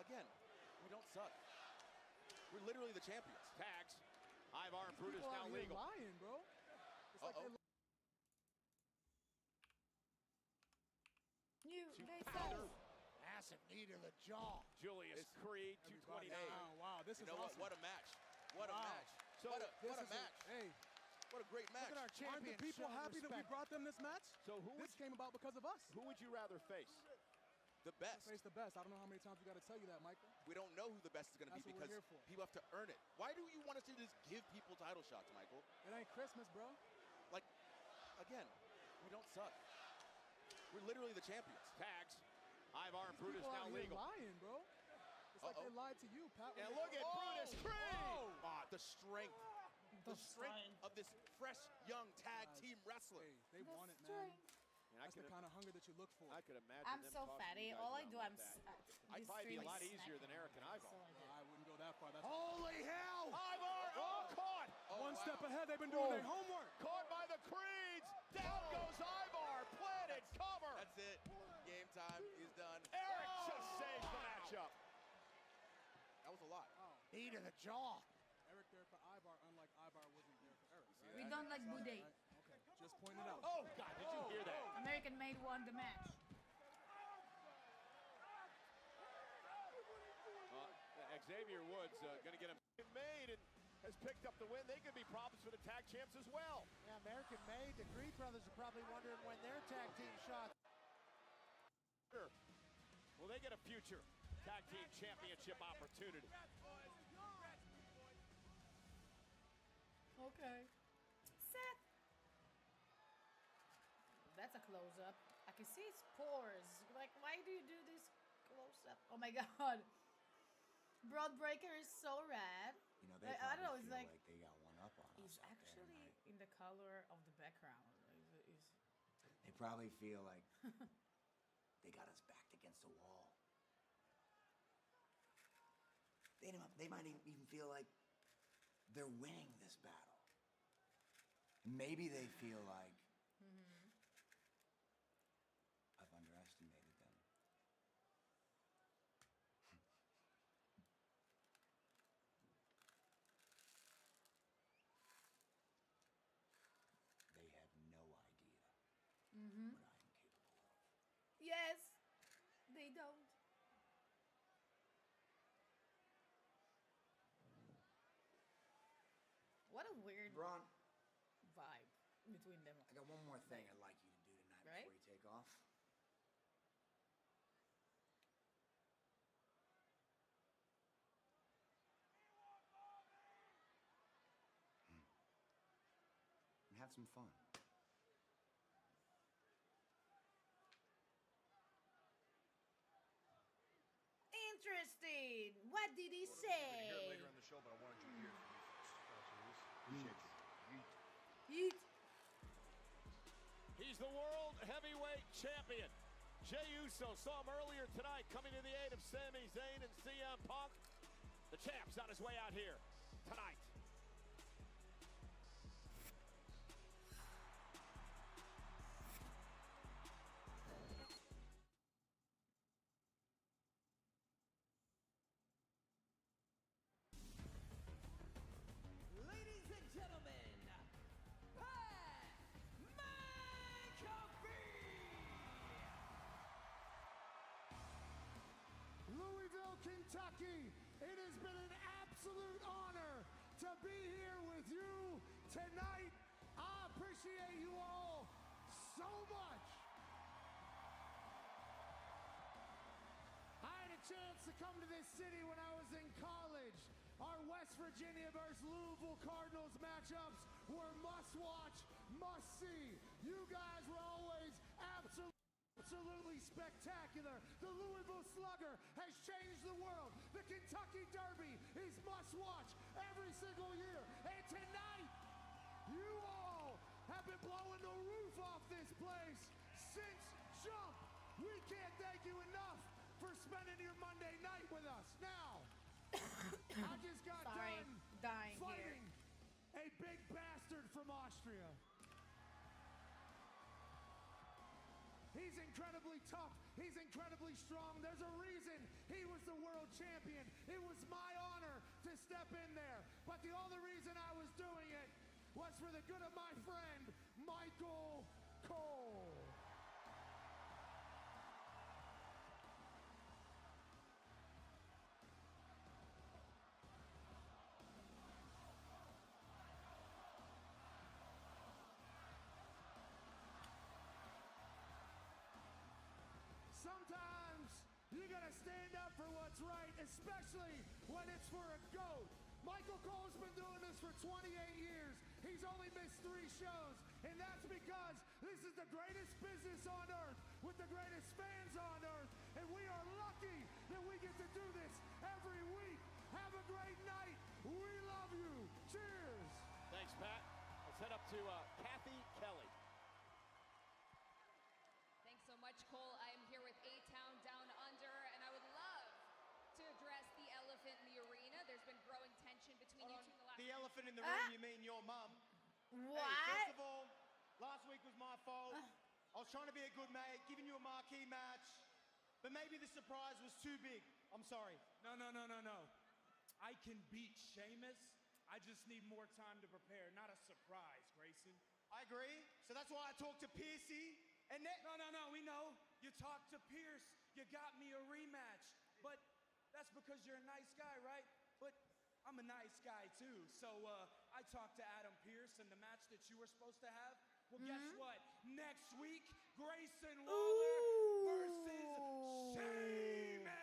again, we don't suck. We're literally the champions. Tags. Ivar and Brutus people now out here legal. Lying, bro. It's like they're they said. Massive knee to the jaw. Julius Creed, 229. Oh, wow, this is awesome. What a match. What a match. So what a match. Hey. What a great match. Look at our champion. Aren't the people happy that we brought them this match? So this came about because of us. Who would you rather face? The best. Face the best. I don't know how many times we got to tell you that, Michael. We don't know who the best is going to be because people have to earn it. Why do you want us to just give people title shots, Michael? It ain't Christmas, bro. Like, again, we don't suck. We're literally the champions. Tags. Ivar and Brutus now legal. Lying, bro. It's like they lied to you, Pat. And look at Brutus Creed. The strength. The strength of this fresh, young tag team wrestling. Hey, they want it, man. And That's the kind of hunger that you look for. I could imagine I'm them so talking fatty. to you guys All I about do, I'm. that. I'd probably be a lot easier than Eric and Ivar. I wouldn't go that far. That's Holy hell! Ivar, caught. One step ahead. They've been doing their homework. Caught by the Creeds. Down goes Ivar. Planted cover. That's it. Game time. He's done. Eric just saves the matchup. That was a lot. Knee to the jaw. Eric there for Ivar, unlike Ivar wasn't there for Eric. Right? We don't like Boudet. Okay, just point it out. Oh, God, did you hear that? American Made won the match. Xavier Woods going to get him made and has picked up the win. They could be problems for the tag champs as well. Yeah, American Made. The Creed brothers are probably wondering when their tag team shots. Will they get a future tag team championship opportunity? Okay. Seth. That's a close-up. I can see his pores. Like, why do you do this close-up? Oh my God. Broadbreaker is so rad. You know, they I don't know. It's feel like they got one up on he's us out actually there, in the color of the background. They probably feel like they got us backed against the wall. They might even feel like they're winning this battle. Maybe they feel like I've underestimated them. They have no idea what I am capable of. Yes, they don't. What a weird Braun, vibe between them. I got one more thing I'd like you to do tonight before you take off. And have some fun. Interesting. What did he say? Later in the show, but I wanted you to hear from you first. Appreciate you. Yeet. He's the world heavyweight champion. Jey Uso saw him earlier tonight coming to the aid of Sami Zayn and CM Punk. The champ's on his way out here tonight. Ladies and gentlemen, Pat McAfee! Louisville, Kentucky, it has been an absolute honor to be here with you tonight. I appreciate you all so much. I had a chance to come to this city when I was in college. Our West Virginia versus Louisville Cardinals matchups were must watch, must see. You guys were always absolutely spectacular. The Louisville Slugger has changed the world. The Kentucky Derby is must watch every single year. And tonight, you all have been blowing the roof off this place since jump. We can't thank you enough for spending your Monday night with us. Now, I just got done fighting a big bastard from Austria. He's incredibly tough. He's incredibly strong. There's a reason he was the world champion. It was my honor to step in there. But the only reason I was doing it was for the good of my friend, Michael Cole. Sometimes you gotta stand up for what's right, especially when it's for a GOAT. Michael Cole's been doing this for 28 years. He's only missed 3 shows, and that's because this is the greatest business on earth with the greatest fans on earth, and we are lucky that we get to do this every week. Have a great night. We love you. Cheers. Thanks, Pat. Let's head up to Kathy Kelly. Thanks so much, Cole. I am here with A-Town Down Under, and I would love to address the elephant in the arena. There's been growing tension between you two in the last... The elephant in the room, you mean your mum? What? Hey, first of all, last week was my fault. I was trying to be a good mate, giving you a marquee match, but maybe the surprise was too big. I'm sorry. No. I can beat Sheamus. I just need more time to prepare, not a surprise, Grayson. I agree. So that's why I talked to Piercy. And then... No, we know. You talked to Pierce. You got me a rematch. But that's because you're a nice guy, right? But I'm a nice guy, too. So I talked to Adam Pierce and the match that you were supposed to have. Well, guess what? Next week, Grayson Waller versus Sheamus.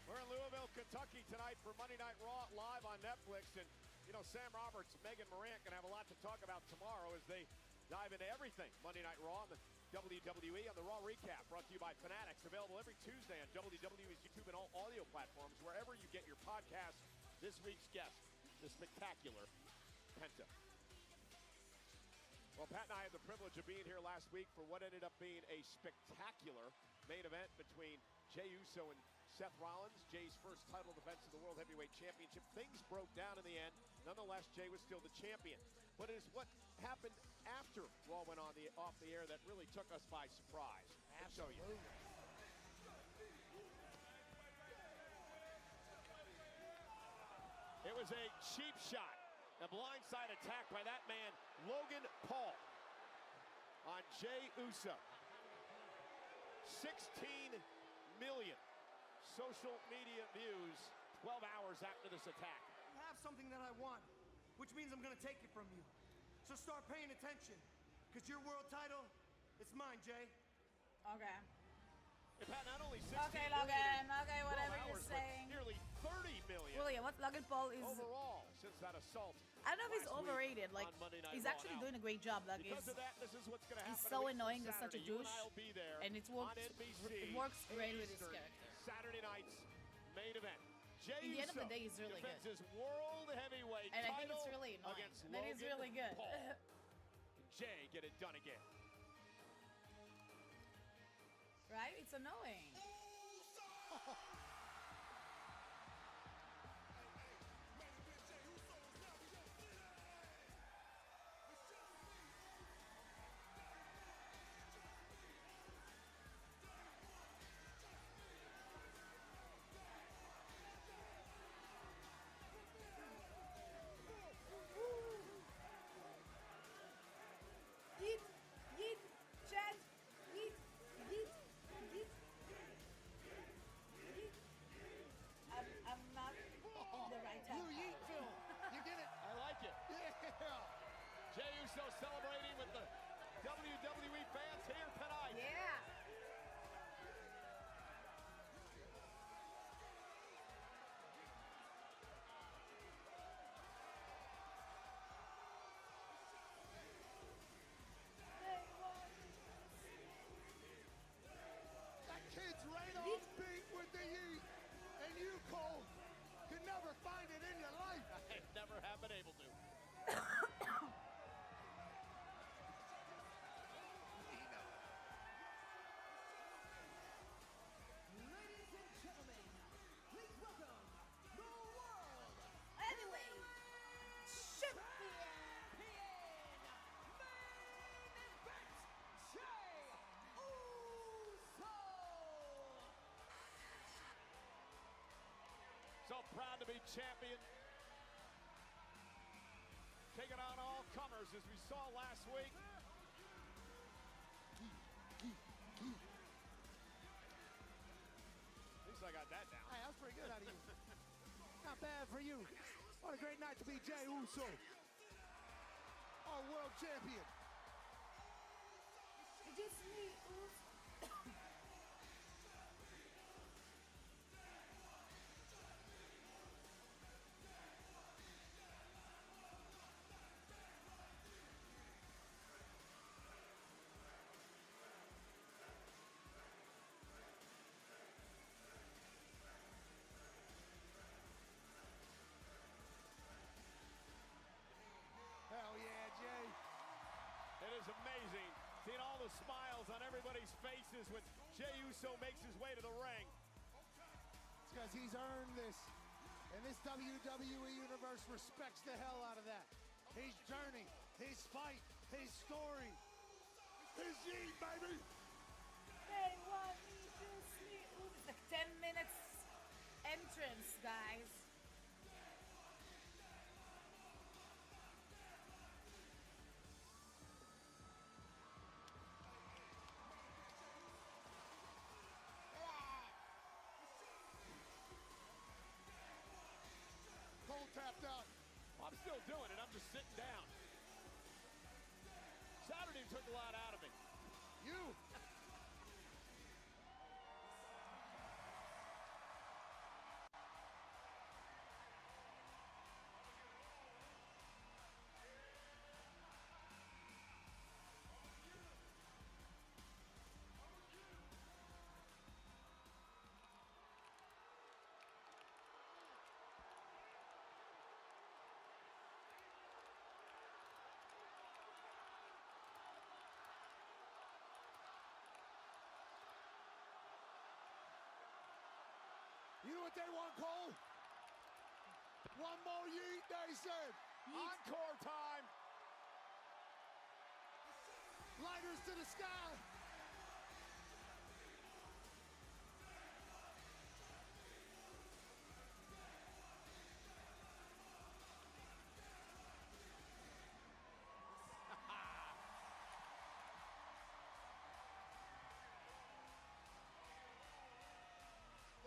We're in Louisville, Kentucky tonight for Monday Night Raw live on Netflix. And, you know, Sam Roberts, Megan Morant going to have a lot to talk about tomorrow as they dive into everything Monday Night Raw on the WWE on the Raw Recap, brought to you by Fanatics, available every Tuesday on WWE's YouTube and all audio platforms, wherever you get your podcasts. This week's guest, the spectacular Penta. Well, Pat and I had the privilege of being here last week for what ended up being a spectacular main event between Jey Uso and Seth Rollins, Jey's first title defense of the World Heavyweight Championship. Things broke down in the end. Nonetheless, Jey was still the champion. But it is what happened after Raw went on off the air that really took us by surprise. I'll show you. It was a cheap shot, a blindside attack by that man, Logan Paul, on Jey Uso. 16 million social media views 12 hours after this attack. You have something that I want, which means I'm going to take it from you. So start paying attention, because your world title, it's mine, Jey. Okay. In fact, not only 16 Okay, million Logan. in Okay, whatever 12 you're hours, saying. But nearly 30 million. William, what Logan Paul is overall since that assault. I don't know if he's last week overrated. Like, on Monday Night he's Raw. actually Now, doing a great job. Like, because of that, this is what's going to happen. he's so a week from annoying as such a Saturday. You douche, and I will be there and it works. on NBC, It works great with his Eastern, character. Saturday night's main event. Jey In the end of the Uso day, he's really defends good. his world heavyweight And I title think it's really annoying. against And then he's Logan really good. Paul. Jey get it done again. Right? It's annoying. Yeet, yeet, chat, yeet, yeet, yeet, yeet. champion. Taking on all comers as we saw last week. At least I got that down. Hey, that was pretty good out of you. Not bad for you. What a great night to be Jey Uso, our world champion. It's me, Uso. Hell yeah, Jay. It is amazing seeing all the smiles on everybody's faces when Jey Uso makes his way to the ring. It's because he's earned this. And this WWE Universe respects the hell out of that. His journey, his fight, his story. His yeet, baby! They want me to sleep. Ooh, it's like 10 minutes entrance, guys. Cole tapped out. I'm still doing it. I'm just sitting down. Saturday took a lot out of me. You! You know what they want, Cole? One more yeet, they said. Encore time. Lighters to the sky.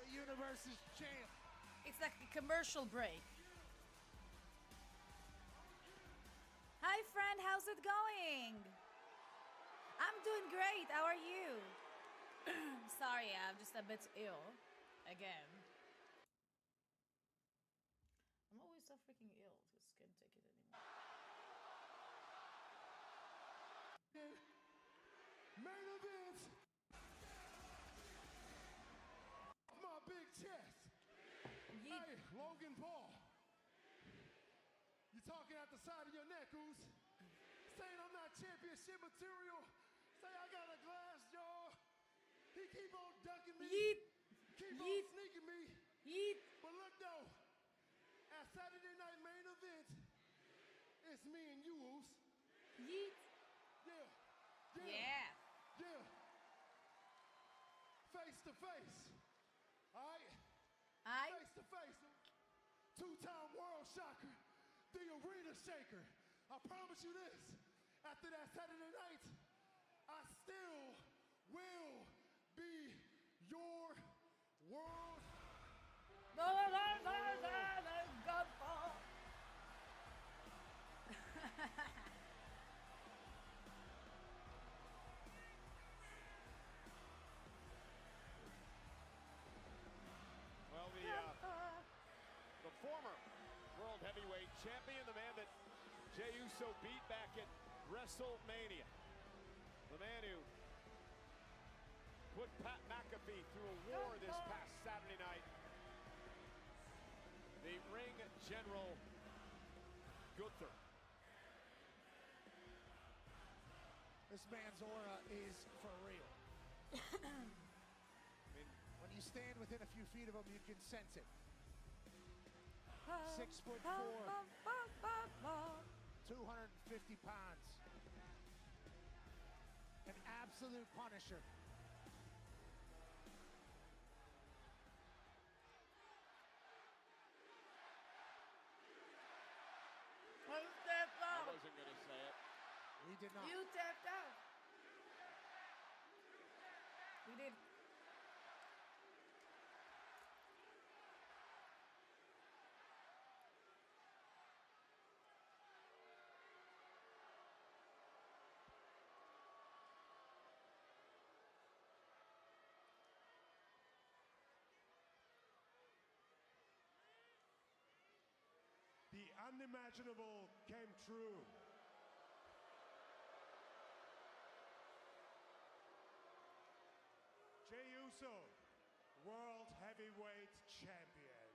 The universe's champ. It's like a commercial break. Hi, friend. How's it going? I'm doing great. How are you? Sorry, I'm just a bit ill. Again. I'm always so freaking ill. Just can't take it anymore. Main event. My big chest. Hey, Logan Paul. You talking out the side of your neck, Oos? Saying I'm not championship material. Say I got a glass jaw. He keep on ducking me. Yeet. Keep Yeet. on sneaking me. Yeet. But look though, at Saturday night main event, it's me and you, Oos. Yeet. Yeah. Yeah. Yeah. Face to face. All right? Face to face. Two-time world shocker. The arena shaker. I promise you this. After that Saturday night, I still will be your world. Well, the former world heavyweight champion, the man that Jey Uso beat back at WrestleMania. The man who put Pat McAfee through a war this past Saturday night. The ring general, Gunther. This man's aura is for real. I mean, when you stand within a few feet of him, you can sense it. 6'4", 250 pounds. An absolute punisher. unimaginable came true. Jey Uso, World Heavyweight Champion.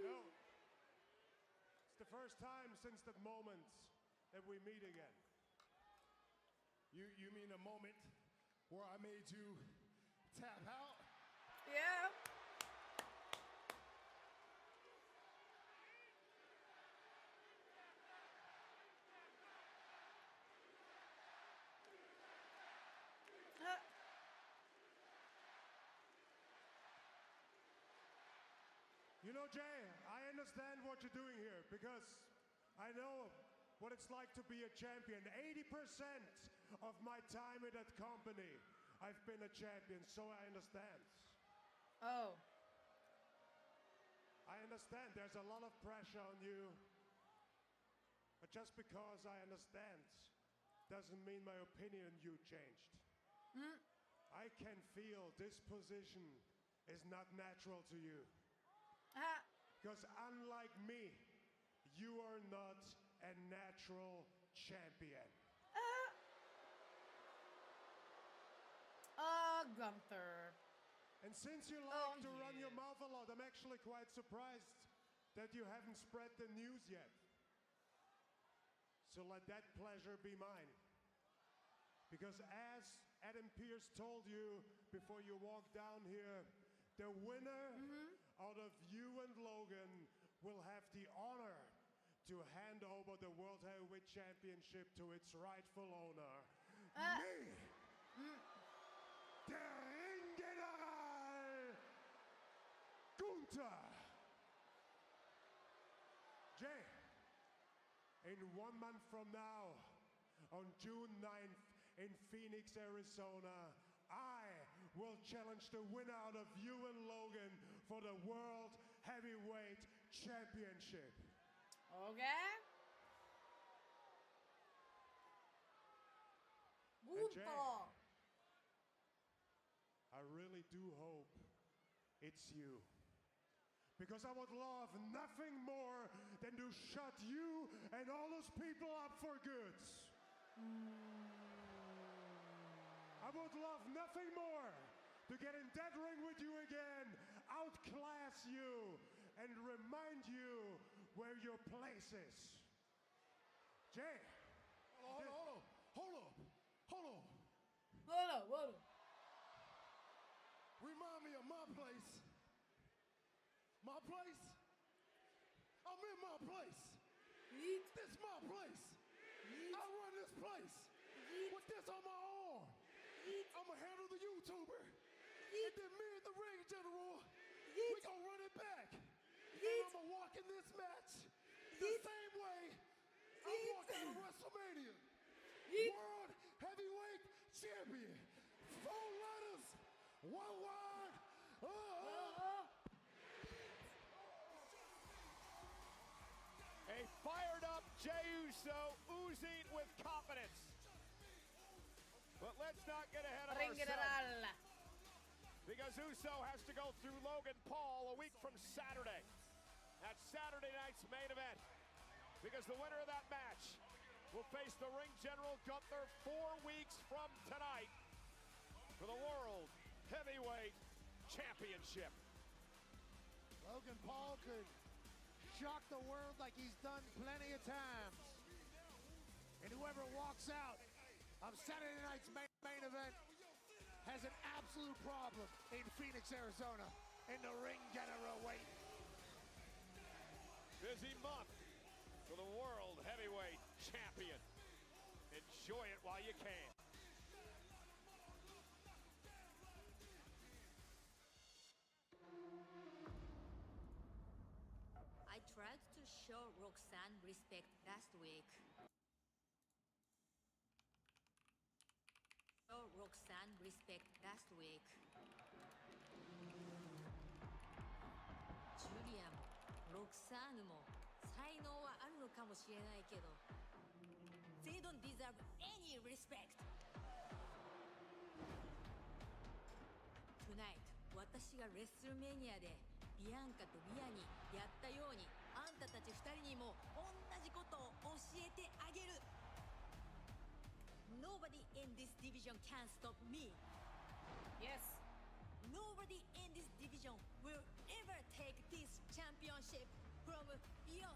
No, it's the first time since that moment that we meet again. You mean a moment where I made you tap out? Yeah. You know, Jay, I understand what you're doing here because I know what it's like to be a champion. 80% of my time in that company, I've been a champion, so I understand. Oh. I understand there's a lot of pressure on you. But just because I understand doesn't mean my opinion on you changed. I can feel this position is not natural to you. Because unlike me, you are not a natural champion. Gunther. And since you like to run your mouth a lot, I'm actually quite surprised that you haven't spread the news yet. So let that pleasure be mine. Because as Adam Pearce told you before you walked down here, the winner out of you and Logan will have the honor to hand over the World Heavyweight Championship to its rightful owner, me, der Ringgeneral Gunther. Jay, in 1 month from now, on June 9th in Phoenix, Arizona, I will challenge the winner out of you and Logan for the World Heavyweight Championship. Okay. Gunther. I really do hope it's you. Because I would love nothing more than to shut you and all those people up for good. I would love nothing more to get in that ring with you again, outclass you, and remind you where your place is. Jay. Hold on. Remind me of my place. My place? I'm in my place. This my place. I run this place. With this on my arm. I'ma handle the YouTuber. And then me and the ring general, we gonna run it back. And I'ma walk in this match the same way I walked into WrestleMania. World Heavyweight Champion. 4 letters, 1 word. A fired up Jey Uso oozing with confidence. But let's not get ahead of ourselves. Because Uso has to go through Logan Paul a week from Saturday. That's Saturday night's main event. Because the winner of that match will face the ring general Gunther 4 weeks from tonight for the World Heavyweight Championship. Logan Paul could shock the world like he's done plenty of times. And whoever walks out of Saturday night's main event has an absolute problem in Phoenix, Arizona, in the ring general waiting. Busy month for the World Heavyweight Champion. Enjoy it while you can. I tried to show Roxanne respect last week. Roxanne respect last week. Julia もロクサーヌも才能はあるのかもしれないけど They don't deserve any respect. Tonight 私がレッスルメニアでビアンカとリアにやったようにあんたたち2人にも同じことを教えてあげる Nobody in this division can stop me. Yes. Nobody in this division will ever take this championship from your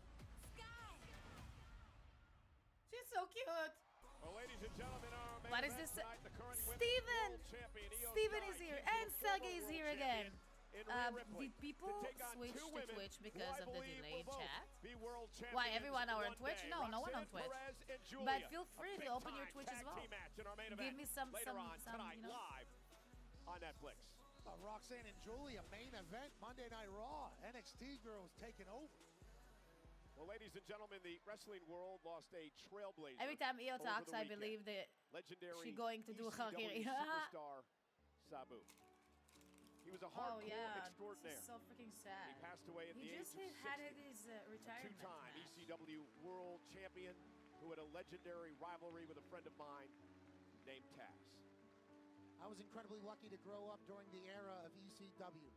sky. She's so cute. Well, ladies and gentlemen, our main What is event this? tonight, the current Steven! women's world champion, Io Steven Sky, is here, keeps and the Sergey is former here world again. champion in Rhea Ripley Did people to take on switch two to women Twitch who because I of the believe delayed will both chat? be world Why, champions everyone are on one Twitch? day. No, no one on Roxanne Twitch. Perez and Julia, But feel a free to open your big-time Twitch as tag well. team match in our main Give event me some, later on tonight, you know. live on Netflix. Roxanne and Julia, main event, Monday Night Raw. NXT girls taking over. Well, ladies and gentlemen, the wrestling world lost a trailblazer. Every time Io over talks, the I weekend. believe that Legendary she's going to do ECW Harakiri. superstar Sabu. He was a Oh hardcore yeah, extraordinaire. this is so freaking sad. He passed away at He the just age of 60. had his retirement Two-time match. ECW world champion who had a legendary rivalry with a friend of mine named Taz. I was incredibly lucky to grow up during the era of ECW.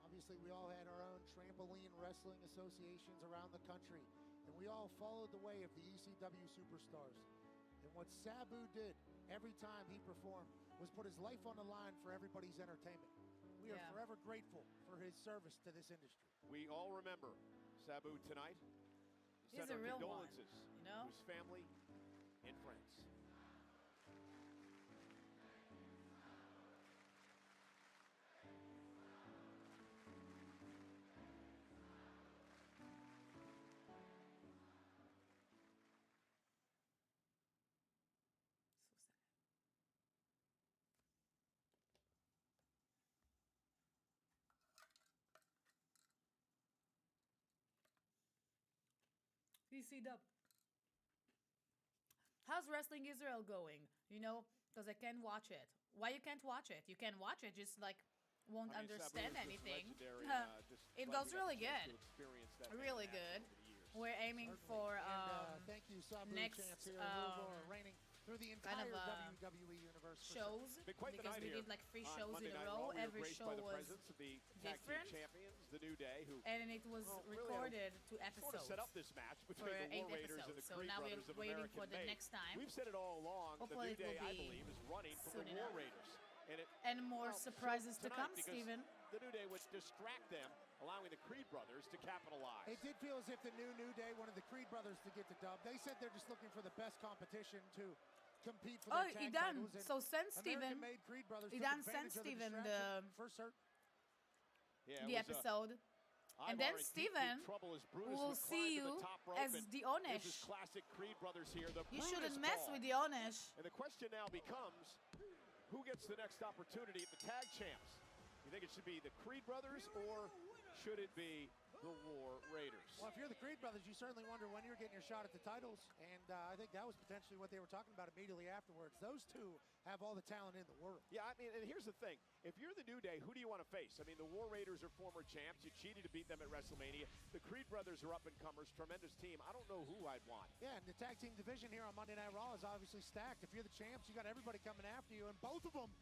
Obviously, we all had our own trampoline wrestling associations around the country, and we all followed the way of the ECW superstars. And what Sabu did every time he performed was put his life on the line for everybody's entertainment. We are forever grateful for his service to this industry. We all remember Sabu tonight. He's Send a our real one, condolences you know? to his family and friends. ECW. How's Wrestling Israel going? You know, because I can't watch it. Why you can't watch it? You can watch it, just like won't I mean, understand Sabu is just anything. legendary, just It glad goes we got really the chance good. to experience that Really man good. over the years. We're aiming for Thank you, Sabu next Chance here. Louisville, reigning through the kind entire of WWE universe. for shows sure. Been quite the because night we here did like 3 on shows Monday in a Night row. Raw. We were Every graced show by the was presence of the tag team different, champions, the New Day, who and it was really recorded to sort episodes. of set up this match for between the 8 War Raiders and the episodes. So Creed now we're Brothers of waiting American for the Made. next time. We've said it all along. Hopefully the New it Day, will I be believe, is running from soon the War enough. Raiders. And more well, surprises so to come, tonight, because Steven. The New Day would distract them, allowing the Creed Brothers to capitalize. It did feel as if the New Day wanted the Creed brothers to get the dub. They said they're just looking for the best competition to compete for their tag Idan. titles. And So send Steven. American-made Creed brothers took Idan, advantage send of the Steven distraction for certain. Yeah, the episode. And then Steven will see you as the Onish. This is classic Creed Brothers here. The You Brutus shouldn't mess Ball. with the Onish. And the question now becomes, who gets the next opportunity at the tag champs? You think it should be the Creed Brothers or should it be the War Raiders? Well, if you're the Creed brothers, you certainly wonder when you're getting your shot at the titles. And I think that was potentially what they were talking about immediately afterwards. Those two have all the talent in the world. Yeah, I mean, and here's the thing. If you're the New Day, who do you want to face? I mean, the War Raiders are former champs. You cheated to beat them at WrestleMania. The Creed Brothers are up-and-comers, tremendous team. I don't know who I'd want. Yeah, and the tag team division here on Monday Night Raw is obviously stacked. If you're the champs, you got everybody coming after you, and both of them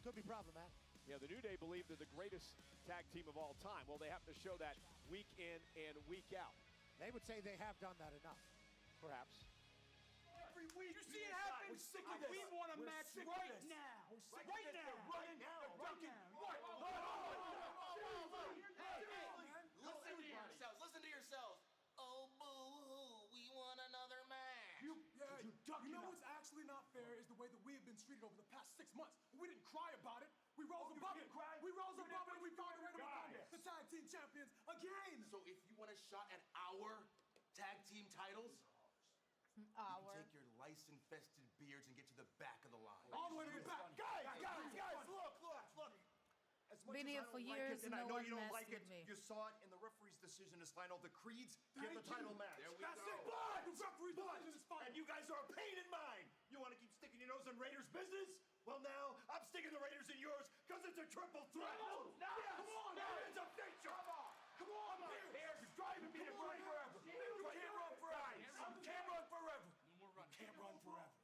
could be problematic. Yeah, the New Day believe they're the greatest tag team of all time. Well, they have to show that week in and week out. They would say they have done that enough. Perhaps. Every week. You see it happen? We're sick of this. We want a match right now. Right now. Right now. Right now. Listen to yourselves. Listen to yourselves. Oh, boo-hoo. We want another match. You know what's actually not fair is the way that we have been treated over the past 6 months. We didn't cry about it. We rose above it. We rose above it and we found a way to become the tag team champions again. So if you want a shot at our tag team titles, you can take your lice-infested beards and get to the back of the line. All the way to the back. Guys, look. As much Been as here I for don't years, like it, and no I know one you don't messed like it, with me. you saw it in the referee's decision is final. The Creeds get the title match. That's it. But the referee's decision is final. And you guys are a pain in mine. You want to keep sticking your nose in Raiders business? Well, now I'm sticking the Raiders in yours because it's a triple threat. No, come on, now man. it's a feature. Come on, Pierce, you're driving me to run forever. You can't run forever. I can't run forever. No more running. You can't run forever.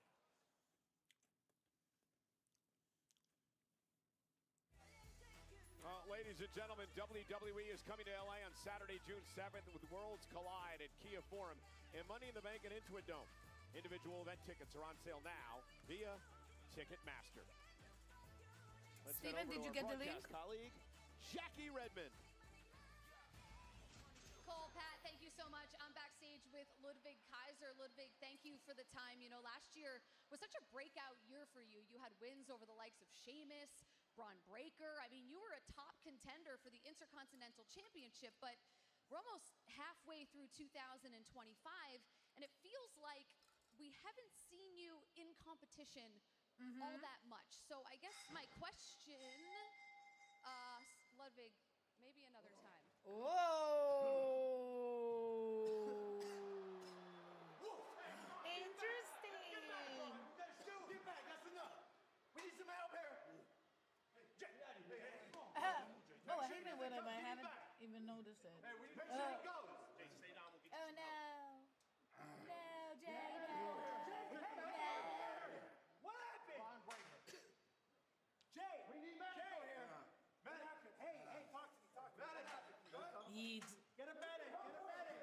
Ladies Ladies and gentlemen, WWE is coming to LA on Saturday, June 7th with Worlds Collide at Kia Forum and Money in the Bank at Intuit Dome. Individual event tickets are on sale now via Ticketmaster. Let's Steven, did you get the link? Colleague Jackie Redmond. Cole, Pat, thank you so much. I'm backstage with Ludwig Kaiser. Ludwig, thank you for the time. You know, last year was such a breakout year for you. You had wins over the likes of Sheamus, Braun Breaker. I mean, you were a top contender for the Intercontinental Championship, but we're almost halfway through 2025, and it feels like we haven't seen you in competition all that much. So I guess my question, Ludwig, maybe another time. Whoa! Interesting. Get back, that's enough. We need some help here. Oh, I hate it when I haven't even noticed it. Hey, we make sure he goes. Oh no. No, Jay, no. What happened? Jay, we need medical here. Medical. Hey, talk to me, Yeet. Get a medic, get a medic.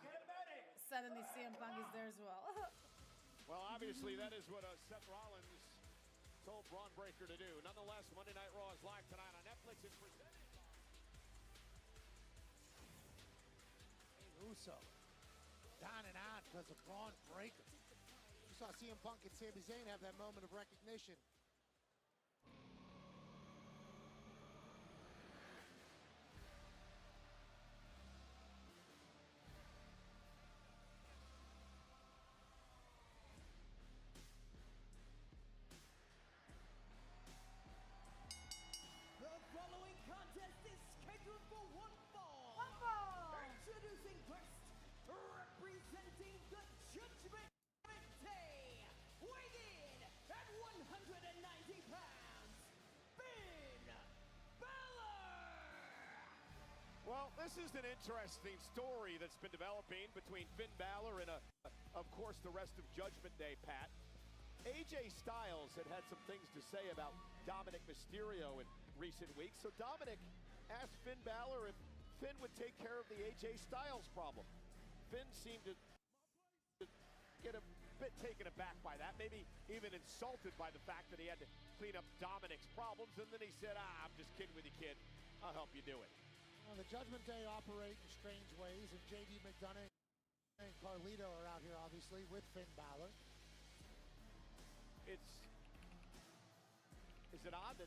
Get a medic. Suddenly CM Punk is there as well. Well, obviously that is what Seth Rollins told Braun Breaker to do. Nonetheless, Monday Night Raw is live tonight on Netflix. It's presented. Uso down and out because of Braun Breaker. You saw CM Punk and Sami Zayn have that moment of recognition. The following contest is scheduled for one fall. One fall. Introducing first, representing the Judgment Day, weighing in at 190 pounds, Finn Balor. Well, this is an interesting story that's been developing between Finn Balor and, of course, the rest of Judgment Day, Pat. AJ Styles had some things to say about Dominic Mysterio in recent weeks, so Dominic asked Finn Balor if Finn would take care of the AJ Styles problem. Finn seemed to get a bit taken aback by that, maybe even insulted by the fact that he had to clean up Dominic's problems, and then he said, I'm just kidding with you, kid. I'll help you do it. Well, the Judgment Day operate in strange ways, and JD McDonough and Carlito are out here, obviously, with Finn Balor. Is it odd that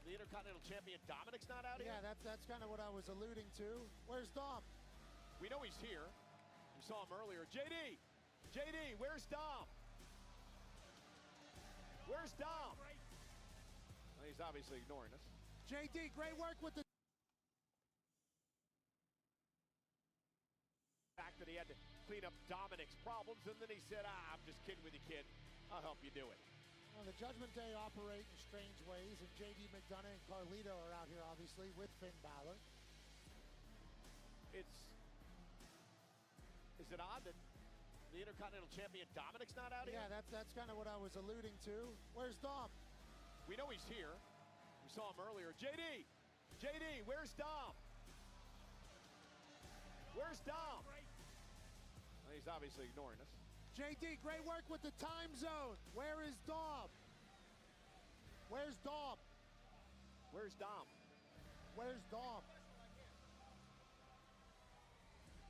the Intercontinental Champion Dominic's not out here? Yeah, that's kind of what I was alluding to. Where's Dom? We know he's here. We saw him earlier. JD, where's Dom? Where's Dom? Well, he's obviously ignoring us. JD, great work with the fact that he had to clean up Dominic's problems, and then he said, I'm just kidding with you, kid. I'll help you do it. Well, the Judgment Day operate in strange ways, and JD McDonough and Carlito are out here, obviously, with Finn Balor. Is it odd that the Intercontinental Champion Dominic's not out here? Yeah, that's kind of what I was alluding to. Where's Dom? We know he's here. We saw him earlier. JD, where's Dom? Where's Dom? Well, he's obviously ignoring us. JD, great work with the time zone. Where is Dom? Where's Dom? Where's Dom? Where's Dom?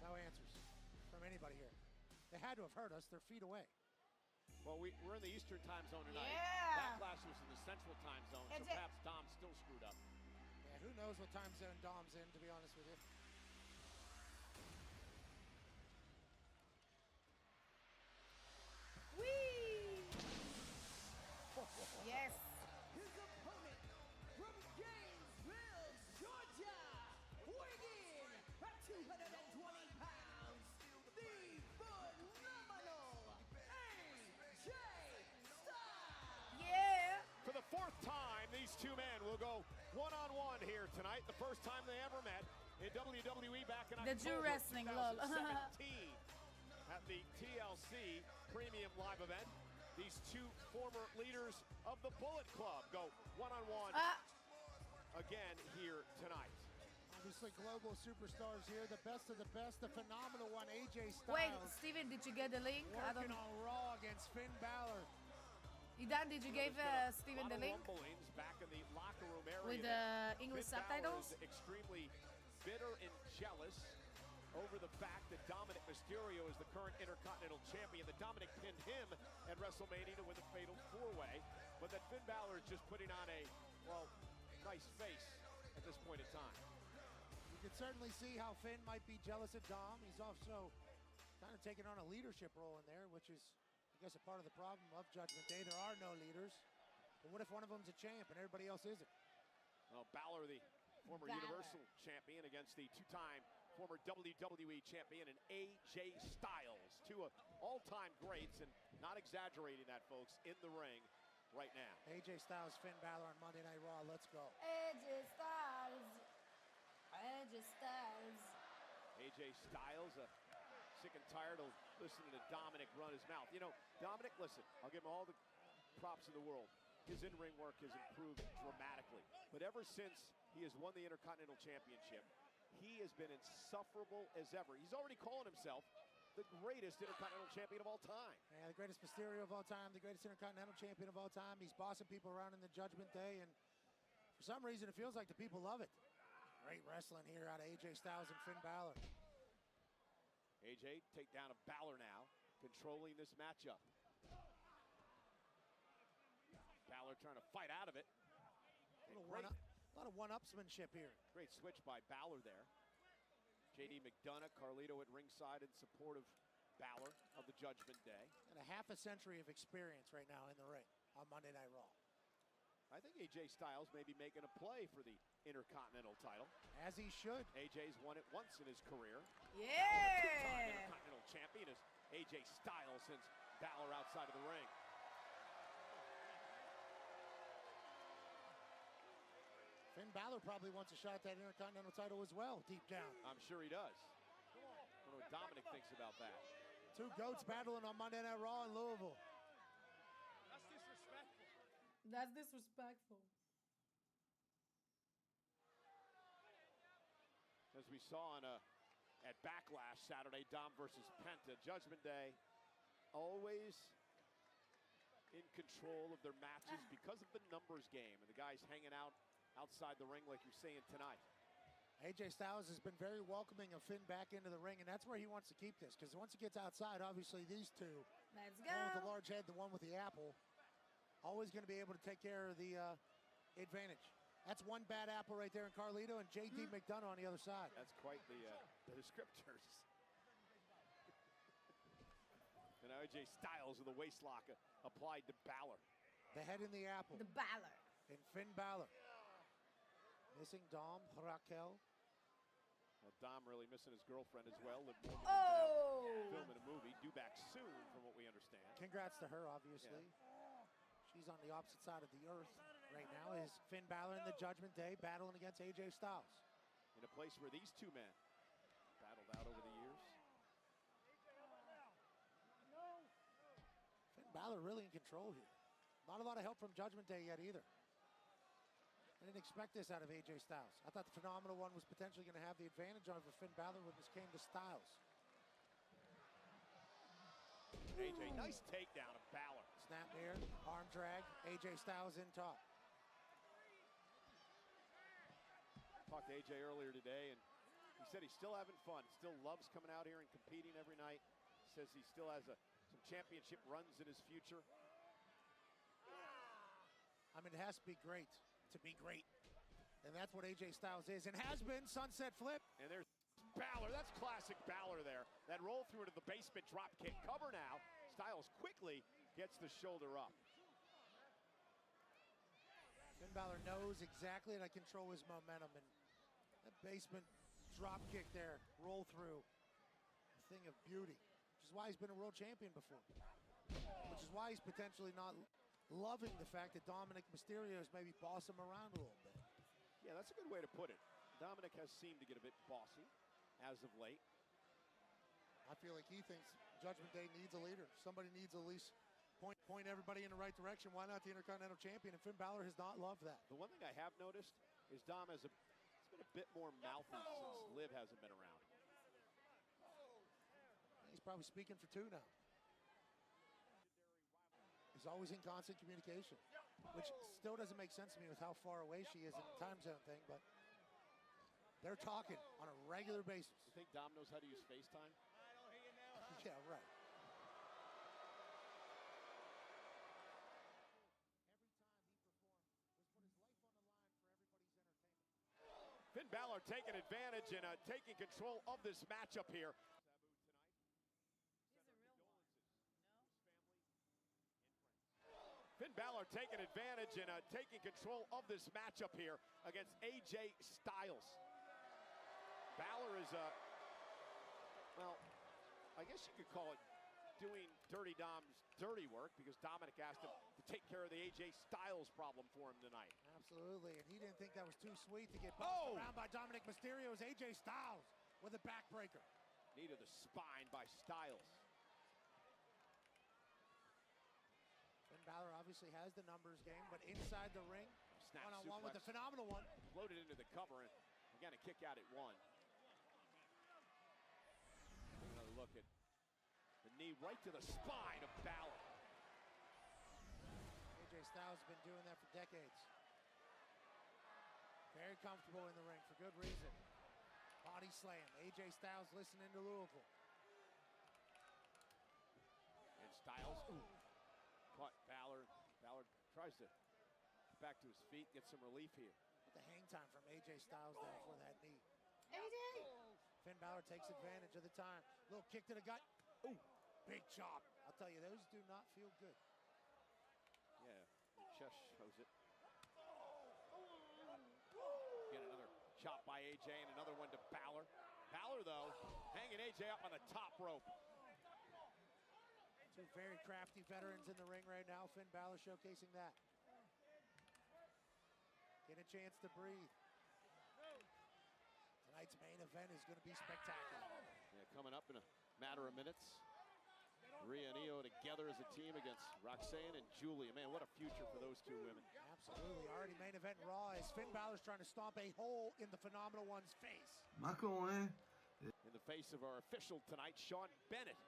No answers from anybody here. They had to have heard us. They're feet away. Well, we're in the Eastern time zone tonight. Yeah. Backlash was in the Central time zone, so perhaps Dom's still screwed up. Yeah, who knows what time zone Dom's in, to be honest with you. Yes. His opponent from Gainesville, Georgia, weighing in at 220 pounds, the phenomenal AJ Styles. Yeah. For the fourth time, these two men will go one-on-one here tonight. The first time they ever met in WWE back in The October Jew wrestling, lol. 2017 at the TLC Premium Live event. These two former leaders of the Bullet Club go one-on-one again here tonight. Obviously, global superstars here, the best of the best, the phenomenal one, AJ Styles. Wait, Steven, did you get the link? Working on Raw against Finn Balor. Idan, did you give Steven the link? Back in the locker room area with English Finn subtitles? Balor is extremely bitter and jealous over the fact that Dominic Mysterio is the current Intercontinental Champion, that Dominic pinned him at WrestleMania to win the Fatal 4-Way, but that Finn Balor is just putting on a, well, nice face at this point in time. You can certainly see how Finn might be jealous of Dom. He's also kind of taking on a leadership role in there, which is, I guess, a part of the problem of Judgment Day. There are no leaders. But what if one of them's a champ and everybody else isn't? Well, Balor, the former Universal Champion, against the two-time former WWE Champion and AJ Styles, two of all-time greats, and not exaggerating that, folks, in the ring right now. AJ Styles, Finn Balor on Monday Night Raw. Let's go. AJ Styles. AJ Styles. AJ Styles, sick and tired of listening to Dominic run his mouth. You know, Dominic, listen, I'll give him all the props in the world. His in-ring work has improved dramatically. But ever since he has won the Intercontinental Championship, he has been insufferable as ever. He's already calling himself the greatest Intercontinental Champion of all time. Yeah, the greatest Mysterio of all time, the greatest Intercontinental Champion of all time. He's bossing people around in the Judgment Day, and for some reason it feels like the people love it. Great wrestling here out of AJ Styles and Finn Balor. AJ, takedown of Balor now, controlling this matchup. Balor trying to fight out of it. A lot of one-upsmanship here. Great switch by Balor there. JD McDonough, Carlito at ringside in support of Balor of the Judgment Day. And a half a century of experience right now in the ring on Monday Night Raw. I think AJ Styles may be making a play for the Intercontinental title. As he should. AJ's won it once in his career. Yeah! Two-time Intercontinental Champion is AJ Styles since Balor outside of the ring. Finn Balor probably wants a shot at that Intercontinental title as well, deep down. I'm sure he does. I don't know what Dominic thinks about that. Two goats battling on Monday Night Raw in Louisville. That's disrespectful. That's disrespectful. As we saw at Backlash Saturday, Dom versus Penta, Judgment Day always in control of their matches because of the numbers game and the guys hanging out outside the ring like you're saying tonight. AJ Styles has been very welcoming of Finn back into the ring, and that's where he wants to keep this, because once he gets outside, obviously these two, let's go. The one with the large head, the one with the apple, always going to be able to take care of the advantage. That's one bad apple right there in Carlito, and JD McDonough on the other side. That's quite the descriptors. And AJ Styles with a waist lock applied to Balor. The head in the apple. The Balor. And Finn Balor. Missing Dom, Raquel. Well, Dom really missing his girlfriend as well. Filming a movie, due back soon from what we understand. Congrats to her, obviously. Yeah. She's on the opposite side of the earth right now. Is Finn Balor in the Judgment Day battling against AJ Styles. In a place where these two men battled out over the years. Finn Balor really in control here. Not a lot of help from Judgment Day yet either. I didn't expect this out of AJ Styles. I thought the Phenomenal One was potentially going to have the advantage over Finn Balor when this came to Styles. AJ, nice takedown of Balor. Snap here, arm drag, AJ Styles in top. Talked to AJ earlier today, and he said he's still having fun. Still loves coming out here and competing every night. Says he still has some championship runs in his future. I mean, it has to be great to be great. And that's what AJ Styles is and has been. Sunset flip. And there's Balor. That's classic Balor there. That roll through into the basement drop kick. Cover now. Styles quickly gets the shoulder up. Finn Balor knows exactly how to control his momentum. And that basement drop kick there, roll through, a thing of beauty. Which is why he's been a world champion before. Which is why he's potentially not loving the fact that Dominic Mysterio is maybe boss him around a little bit. Yeah, that's a good way to put it. Dominic has seemed to get a bit bossy as of late. I feel like he thinks Judgment Day needs a leader. Somebody needs at least point everybody in the right direction. Why not the Intercontinental Champion? And Finn Balor has not loved that. The one thing I have noticed is Dom has it's been a bit more mouthy since Liv hasn't been around. He's probably speaking for two now. He's always in constant communication, which still doesn't make sense to me with how far away she is in the time zone thing, but they're talking on a regular basis. You think Dom knows how to use FaceTime? Yeah, right. Finn Balor taking advantage and taking control of this matchup here. Finn Balor taking advantage and taking control of this matchup here against AJ Styles. Balor is, well, I guess you could call it doing Dirty Dom's dirty work because Dominic asked him to take care of the AJ Styles problem for him tonight. Absolutely, and he didn't think that was too sweet to get bossed around by Dominic Mysterio's AJ Styles with a backbreaker. Knee to the spine by Styles. Finn Balor obviously has the numbers game, but inside the ring, Snap one-on-one with the suplex. phenomenal one. Loaded into the cover, and again, a kick out at one. Another look at the knee right to the spine of Balor. AJ Styles has been doing that for decades. Very comfortable in the ring for good reason. Body slam. AJ Styles listening to Louisville. And Styles, caught Balor. Balor tries to get back to his feet, get some relief here. But the hang time from AJ Styles there for that knee. AJ! Finn Balor takes advantage of the time. Little kick to the gut. Ooh, big chop. I'll tell you, those do not feel good. Yeah, the chest shows it. Get another chop by AJ and another one to Balor. Balor, though, hanging AJ up on the top rope. Two very crafty veterans in the ring right now. Finn Balor showcasing that. Get a chance to breathe. Tonight's main event is going to be spectacular. Yeah, coming up in a matter of minutes. Rhea and Io together as a team against Roxanne and Julia. Man, what a future for those two women. Absolutely. Already main event Raw as Finn Balor's trying to stomp a hole in the Phenomenal One's face. In the face of our official tonight, Sean Bennett.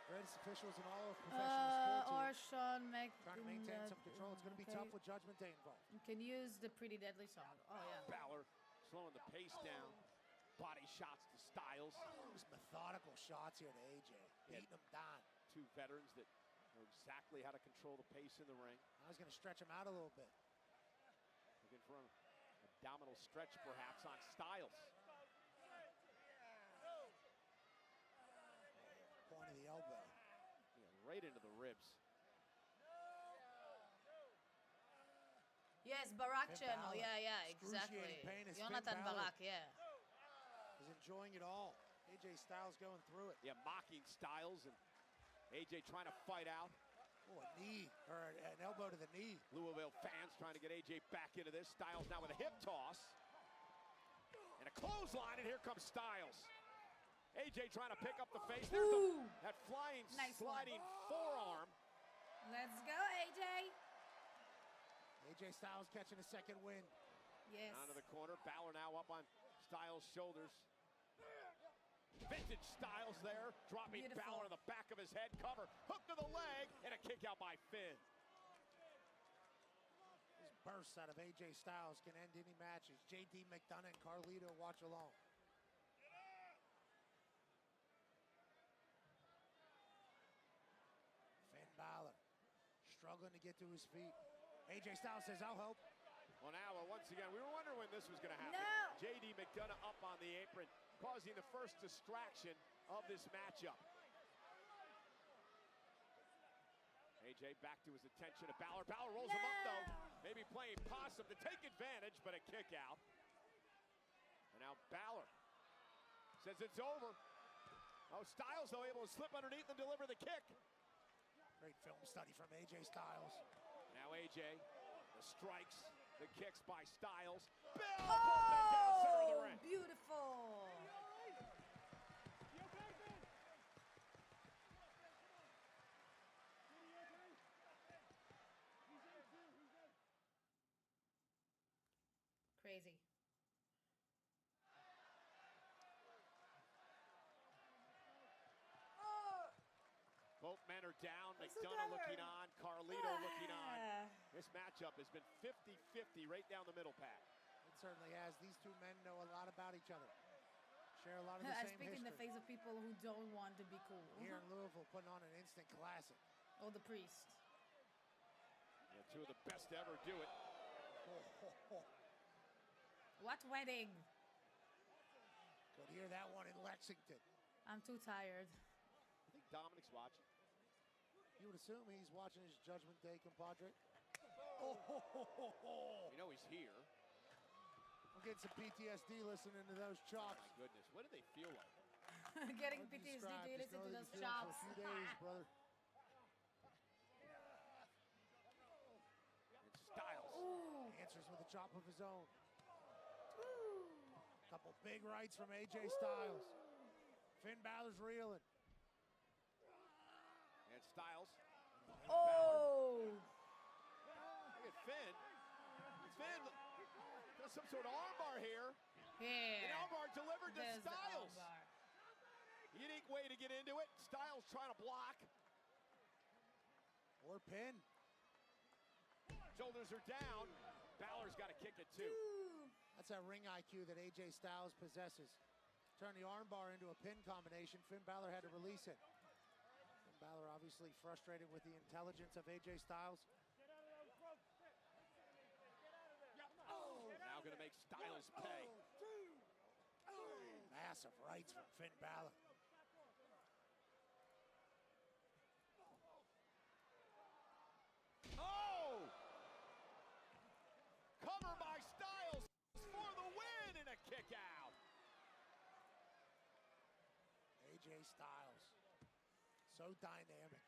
Greatest officials in all of professional sports. Or Sean Trying to maintain some control. It's going to be tough with Judgment Day involved. You can use the Pretty Deadly song. Oh, yeah. Balor slowing the pace down. Body shots to Styles. Just methodical shots here to AJ. Beating him down. Two veterans that know exactly how to control the pace in the ring. I was going to stretch him out a little bit. Looking for an abdominal stretch perhaps on Styles. Point of the elbow. Yeah, right into the ribs. Yes, Barak Finn channel. Balor. Yeah, exactly. Excruciating pain as Finn Jonathan Balor Barak, yeah. is enjoying it all. AJ Styles going through it. Yeah, mocking Styles and AJ trying to fight out. Oh, a knee, or an elbow to the knee. Louisville fans trying to get AJ back into this. Styles now with a hip toss. And a clothesline, and here comes Styles. AJ trying to pick up the face. There's that flying, sliding forearm. Let's go, AJ. AJ Styles catching a second win. Yes. Onto the corner. Balor now up on Styles' shoulders. Vintage Styles there, dropping Beautiful. Balor on the back of his head. Cover, hook to the leg, and a kick out by Finn. These bursts out of AJ Styles can end any matches. JD McDonough and Carlito watch along. Finn Balor struggling to get to his feet. AJ Styles says, I'll help. Well, now, once again, we were wondering when this was going to happen. No. JD McDonough up on the apron, causing the first distraction of this matchup. AJ back to his attention to Balor. Balor rolls him up, though. Maybe playing possum to take advantage, but a kick out. And now Balor says it's over. Oh, Styles, though, able to slip underneath and deliver the kick. Great film study from AJ Styles. Now AJ, the strikes, the kicks by Styles. Bill put them down center of the ring. Beautiful. are down. What's McDonough together? looking on. Carlito looking on. This matchup has been 50-50 right down the middle, Pat. It certainly has. These two men know a lot about each other. Share a lot of the I same speak in the history. face of people who don't want to be cool. Here in Louisville, putting on an instant classic. Oh, the priest. Yeah, two of the best to ever do it. What wedding? Could hear that one in Lexington. I'm too tired. I think Dominic's watching. You would assume he's watching his Judgment Day compadre. You know he's here. I'm getting some PTSD listening to those chops. My goodness, what do they feel like? Getting Hard to PTSD describe. to Just listen know to that those you feel it chops. for a few days, brother. And Styles answers with a chop of his own. Couple big rights from AJ Styles. Finn Balor's reeling. And Styles. Oh! Look at Finn. Finn does some sort of armbar here. Yeah. An armbar delivered to There's the Styles. armbar. Unique way to get into it. Styles trying to block. Or pin. Shoulders are down. Balor's got to kick it too. That's that ring IQ that AJ Styles possesses. Turn the armbar into a pin combination. Finn Balor had to release it. Finn Balor obviously frustrated with the intelligence of AJ Styles. Now going to make Styles pay. Massive rights from Finn Balor. Oh! Cover by Styles for the win and a kick out. AJ Styles. So dynamic.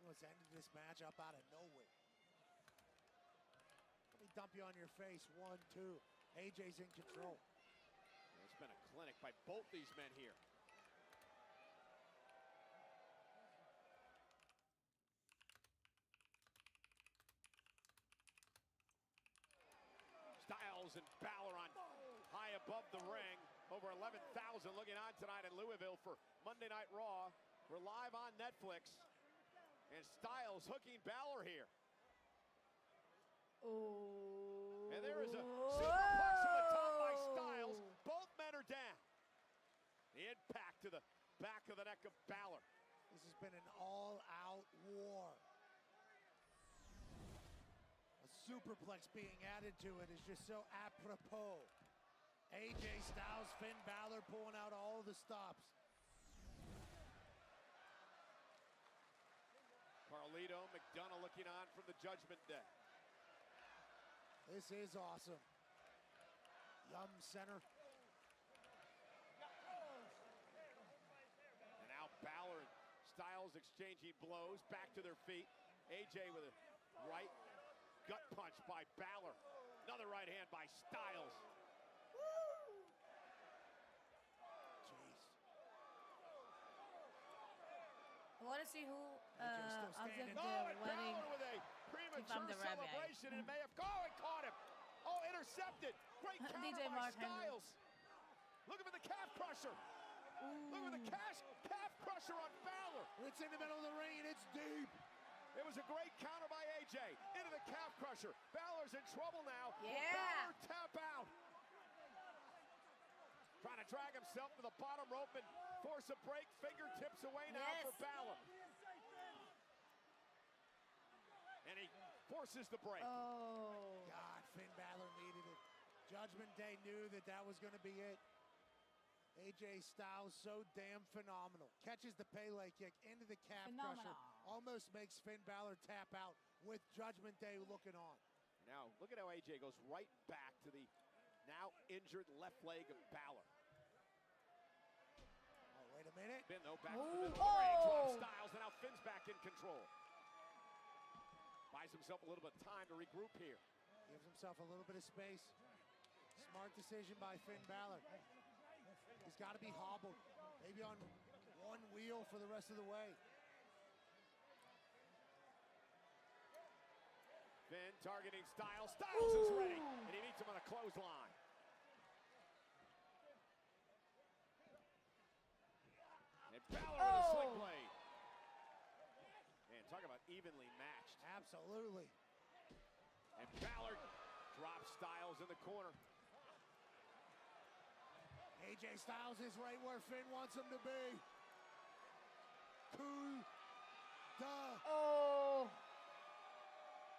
Almost ended this match up out of nowhere. Let me dump you on your face. 1, 2. AJ's in control. It's been a clinic by both these men here. Styles and Balor on high above the ring. Over 11,000 looking on tonight in Louisville for Monday Night Raw. We're live on Netflix. And Styles hooking Balor here. Oh. And there is a superplex from the top by Styles. Both men are down. The impact to the back of the neck of Balor. This has been an all-out war. A superplex being added to it is just so apropos. AJ Styles, Finn Balor pulling out all the stops. Carlito, McDonough looking on from the Judgment Day. This is awesome. Yum Center. And now Balor and Styles exchanging blows, back to their feet. AJ with a right gut punch by Balor. Another right hand by Styles. I want to see who still of standing. the And wedding. Balor with a premature the rabbi. celebration and may have and caught him. Oh, intercepted. Great counter DJ by Mark Henry. Styles. Looking for the calf crusher. Look at the calf crusher on Balor. It's in the middle of the ring and it's deep. It was a great counter by AJ. Into the calf crusher. Balor's in trouble now. Yeah. Balor tap out. Trying to drag himself to the bottom rope and force a break. Fingertips away now for Balor. And he forces the break. Oh. God, Finn Balor needed it. Judgment Day knew that that was going to be it. AJ Styles so damn phenomenal. Catches the Pele kick into the calf crusher. Almost makes Finn Balor tap out with Judgment Day looking on. Now, look at how AJ goes right back to the now injured left leg of Balor. Oh, wait a minute. Finn, though, back to the middle of the ring. Drops Styles, and now Finn's back in control. Buys himself a little bit of time to regroup here. Gives himself a little bit of space. Smart decision by Finn Balor. He's got to be hobbled. Maybe on one wheel for the rest of the way. Finn targeting Styles. Styles is ready, and he meets him on a clothesline. And Balor with a sling blade. Man, talk about evenly matched. Absolutely. And Balor drops Styles in the corner. AJ Styles is right where Finn wants him to be.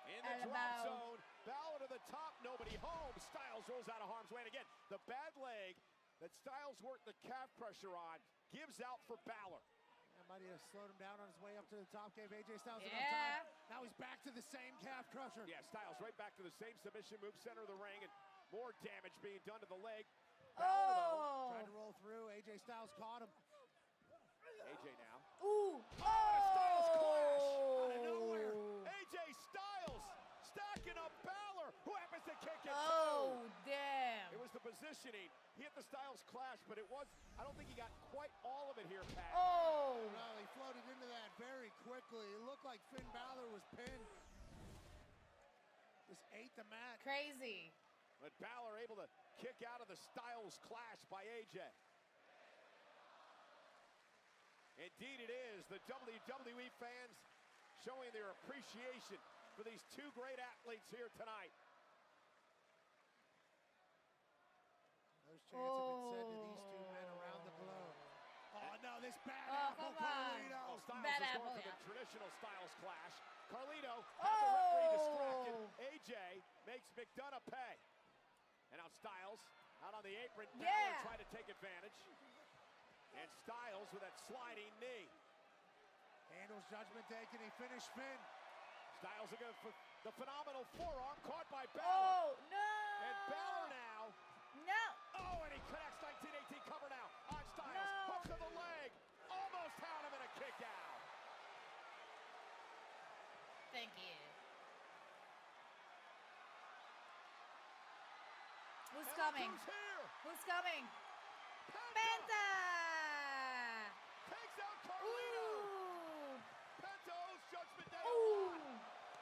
In the drop zone, Balor to the top, nobody home. Styles rolls out of harm's way. And again, the bad leg that Styles worked the calf pressure on gives out for Balor. Might have slowed him down on his way up to the top, gave AJ Styles enough time. Now he's back to the same calf crusher. Yeah, Styles right back to the same submission move, center of the ring, and more damage being done to the leg. Balor, though, trying to roll through. AJ Styles caught him. AJ now. Ooh. Styles clash out of nowhere. AJ Styles stacking up Balor, who happens to kick it too. Damn. It was the positioning. He hit the Styles clash, but I don't think he got quite all of it here, Pat. No, he floated into that very quickly. It looked like Finn Balor was pinned. Just ate the mat. Crazy. But Balor able to kick out of the Styles clash by AJ. Indeed it is. The WWE fans showing their appreciation for these two great athletes here tonight. Those chants have been said to these two men around the globe. Oh no, this bad apple Carlito. Oh, Styles is going for the traditional Styles clash. Carlito has the referee distracted. AJ makes McDonough pay. And now Styles out on the apron. Balor trying to take advantage. And Styles with that sliding knee. Handles Judgment Day. Can he finish Finn? Styles looking for the phenomenal forearm caught by Balor. Oh, no. And Balor now. No. Oh, and he connects 1918 cover now on Styles. Hook to the leg. Almost had him in a kick out. Thank you. Who's coming? Who's coming? Penta! Takes out Carlito. Penta owes Judgment Day.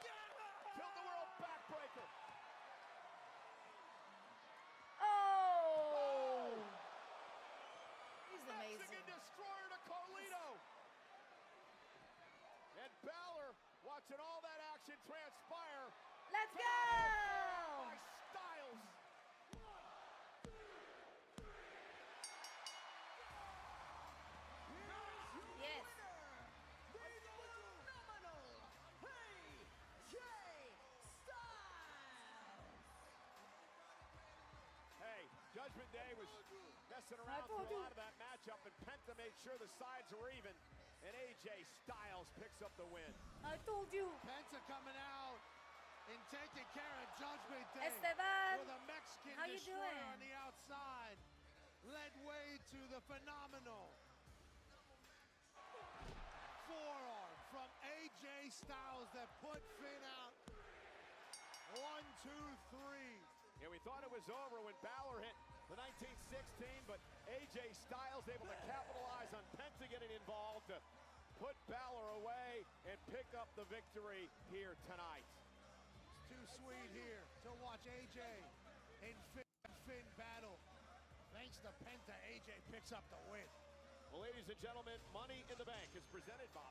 Killed the world backbreaker. He's amazing. Mexican destroyer to Carlito. And Balor watching all that action transpire. Let's go! By Styles. Yes. Hey, Judgment Day was messing around for a lot of that matchup, and Penta made sure the sides were even, and AJ Styles picks up the win. I told you. Penta coming out and taking care of Judgment Day. Esteban, with a Mexican how you destroyer doing? on the outside. Led way to the phenomenal forearm from AJ Styles that put Finn out. 1, 2, 3. And we thought it was over when Balor hit the 1916, but AJ Styles able to capitalize on Penta getting involved to put Balor away and pick up the victory here tonight. It's too sweet here to watch AJ and Finn battle. Thanks to Penta, AJ picks up the win. Well, ladies and gentlemen, Money in the Bank is presented by...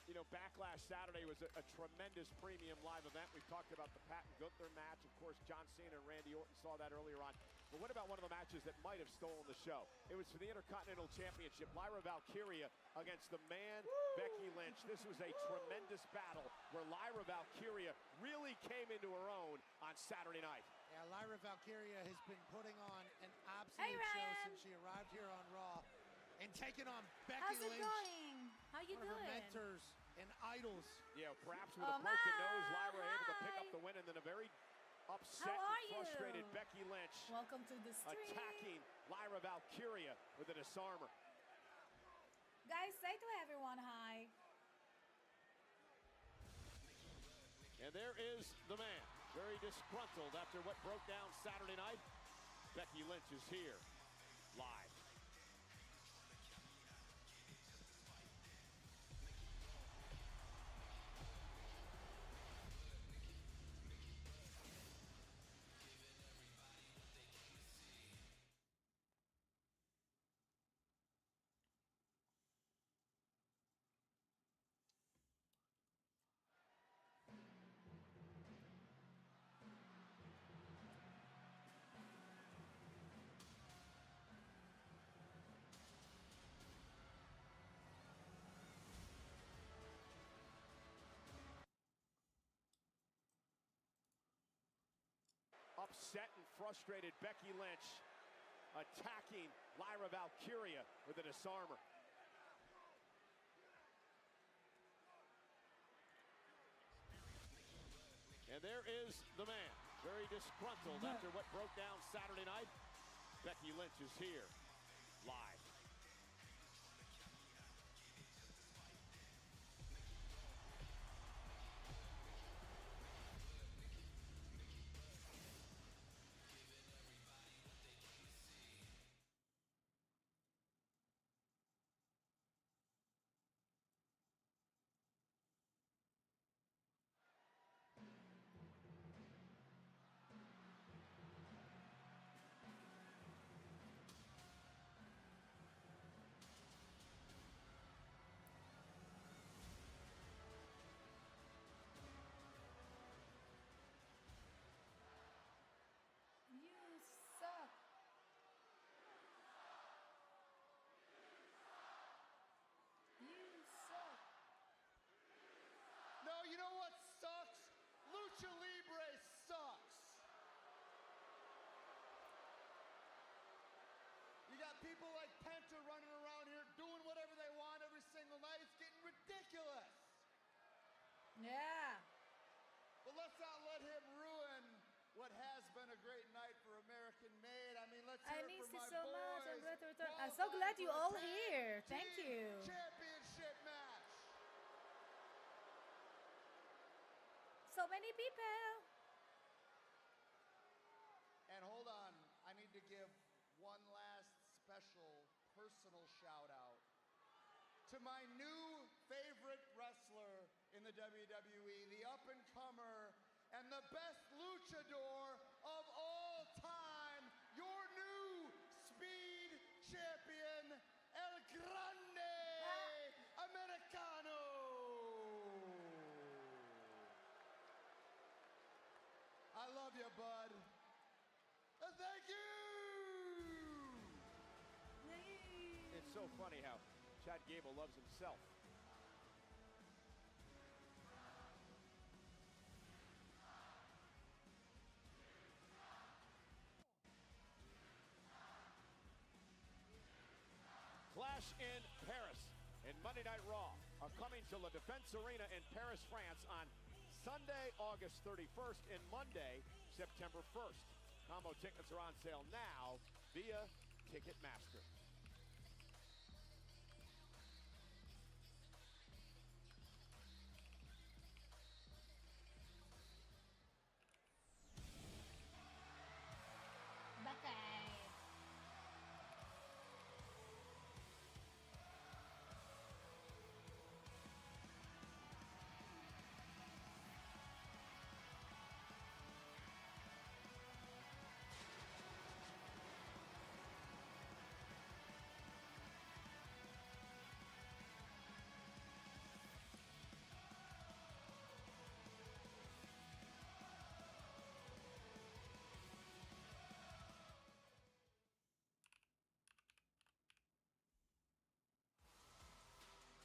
You know, Backlash Saturday was a tremendous premium live event. We've talked about the Patton Gunther match. Of course, John Cena and Randy Orton saw that earlier on. But what about one of the matches that might have stolen the show? It was for the Intercontinental Championship. Lyra Valkyria against the man, Becky Lynch. This was a tremendous battle where Lyra Valkyria really came into her own on Saturday night. Yeah, Lyra Valkyria has been putting on an absolute show since she arrived here on Raw. And taking on Becky How's it Lynch. going? How you one doing? Of her mentors and idols. Yeah, perhaps with a broken nose, Lyra able to pick up the win, and then a very upset and frustrated Becky Lynch. Welcome to the stream. Attacking Lyra Valkyria with a disarmer. Guys, say to everyone hi. And there is the man, very disgruntled after what broke down Saturday night. Becky Lynch is here, live. upset and frustrated Becky Lynch attacking Lyra Valkyria with a disarmer. And there is the man, very disgruntled after what broke down Saturday night. Becky Lynch is here, live. You suck. You suck. No, you know what sucks? Lucha Libre sucks. You got people like Penta running around here doing whatever they want every single night. It's getting ridiculous. Yeah. But let's not let him ruin what has been a great night for American Made. I mean, let's I hear it miss for you my so boys. much. I'm glad to return. I'm so glad you all here. Thank you. Championship match. So many people. And hold on, I need to give one last special personal shout out to my new favorite wrestler in the WWE, the up-and-comer and the best luchador of all time, your new Speed Champion, El Grande Americano. I love you, bud. Thank you! It's so funny how Chad Gable loves himself. Clash in Paris and Monday Night Raw are coming to La Défense Arena in Paris, France on Sunday, August 31st and Monday, September 1st. Combo tickets are on sale now via Ticketmaster.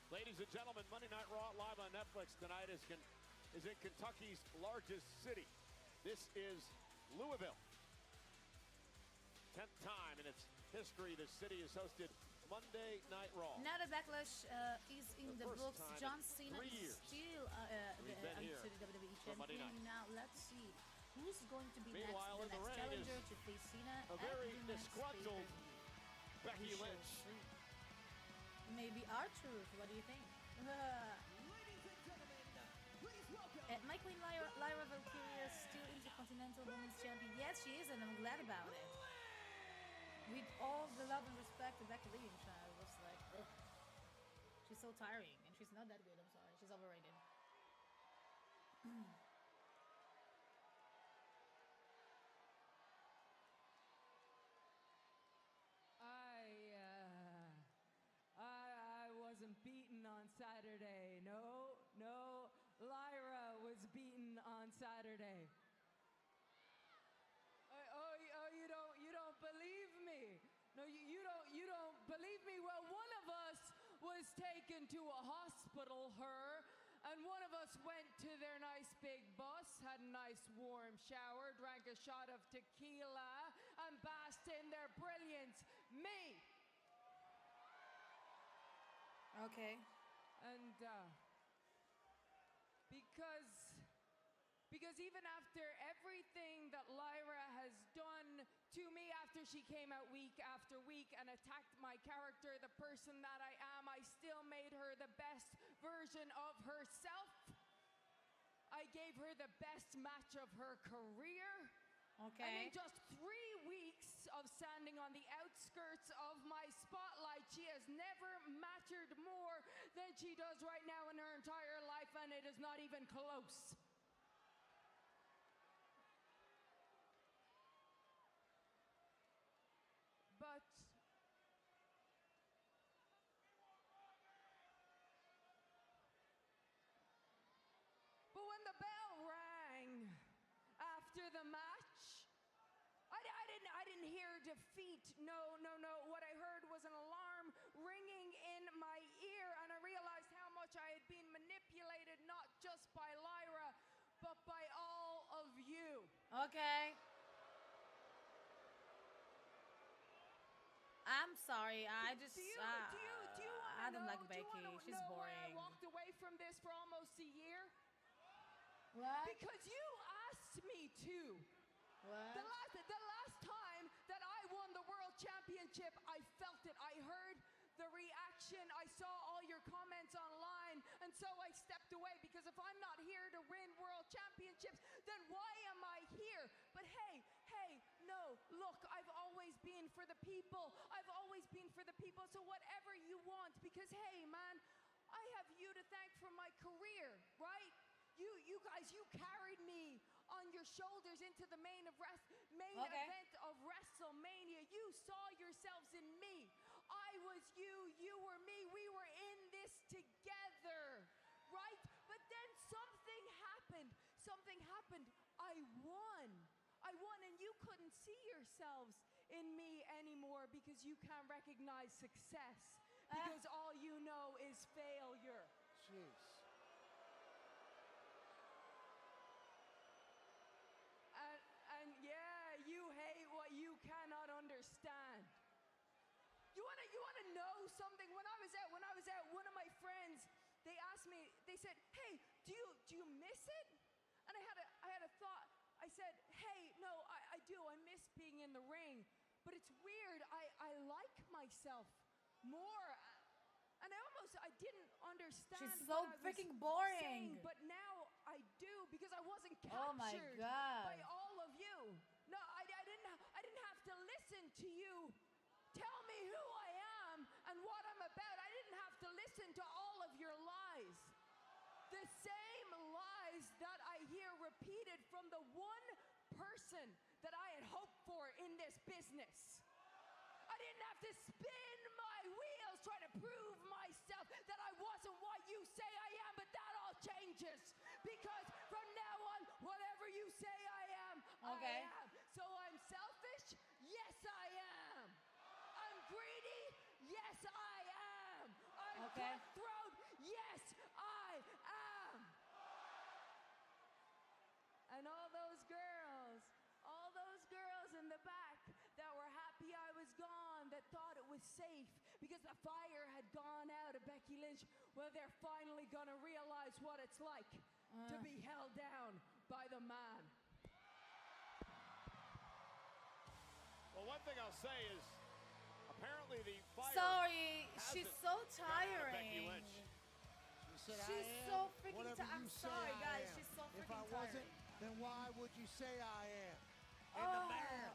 Ladies and gentlemen, Monday Night Raw live on Netflix tonight is in Kentucky's largest city. This is Louisville. 10th time in its history the city has hosted Monday Night Raw. Now the Backlash is in the first books. time in John Cena 3 is years still we've been here the WWE for Monday champion. night. Now let's see who's going to be Meanwhile, next, in the the next ring challenger is to face Cena a very at the next disgruntled pay-per-view. Becky We shall Lynch. see. Maybe R-Truth. What do you think? My Queen Lyra Valkyria is still Intercontinental Women's Champion. Yes, she is, and I'm glad about it. With all the love and respect to Becky Lynch, I was like, ugh. She's so tiring, and she's not that good. I'm sorry. She's overrated. I wasn't beaten on Saturday. No, Lyra was beaten on Saturday. You don't believe me? No, you don't believe me? Well, one of us was taken to a hospital, and one of us went to their nice big bus, had a nice warm shower, drank a shot of tequila, and basked in their brilliance. Me! Okay. And because even after everything that Lyra has done to me, after she came out week after week and attacked my character, the person that I am, I still made her the best version of herself. I gave her the best match of her career. Okay. And in just 3 weeks of standing on the outskirts of my spotlight, she has never mattered more than she does right now in her entire life, and it is not even close. But when the bell rang after the match, I didn't hear defeat. No. What I heard was an alarm ringing in my ear, and I realized how much I had been manipulated, not just by Lyra, but by all of you. Okay. I'm sorry. I just do you I don't like do you Becky. wanna She's know boring. why I walked away from this for almost a year? What? Because you asked me to. What? The last time that I won the world championship, I felt it. I heard the reaction. I saw all your comments online, and so I stepped away, because if I'm not here to win world championships, then why am I here? But hey, no, look, I've always been for the people. I've always been for the people, so whatever you want, because hey, man, I have you to thank for my career, right? You guys, you carried me on your shoulders into the main event of WrestleMania. You saw yourselves in me. I was you, you were me. We were in this together, right? But then something happened. I won, and you couldn't see yourselves in me anymore because you can't recognize success, because all you know is failure. Jeez. And yeah, you hate what you cannot understand. You wanna know something? When I was out, one of my friends, they asked me, they said, "Hey, do you miss it?" And I had a thought. I said, "Hey, no, I do. I miss being in the ring. But it's weird. I like myself more." And I didn't understand. She's so what I was freaking boring. saying, but now I do, because I wasn't captured Oh my God. by all of you. No, I didn't have to listen to you tell me who I am and what I'm about. I didn't have to listen to all of your lies. The same lies that I hear repeated from the one person that I had hoped for in this business. I didn't have to spin my wheels trying to prove myself that I wasn't what you say I am, but that all changes, because from now on, whatever you say I am, Okay. I am. So I'm selfish? Yes, I am. I'm greedy? Yes, I am. I'm Okay. cutthroat? Yes, I am. And all those girls in the back that were happy I was gone, that thought it was safe because the fire had gone out of Becky Lynch, well, they're finally gonna realize what it's like to be held down by the man. Well, one thing I'll say is, apparently the fire. Sorry, she's hasn't so gone out of Becky tiring. Lynch. She said, She's I so am freaking whatever I'm you say sorry, I guys. am. She's so If freaking I wasn't, tiring. then why would you say I am? And the man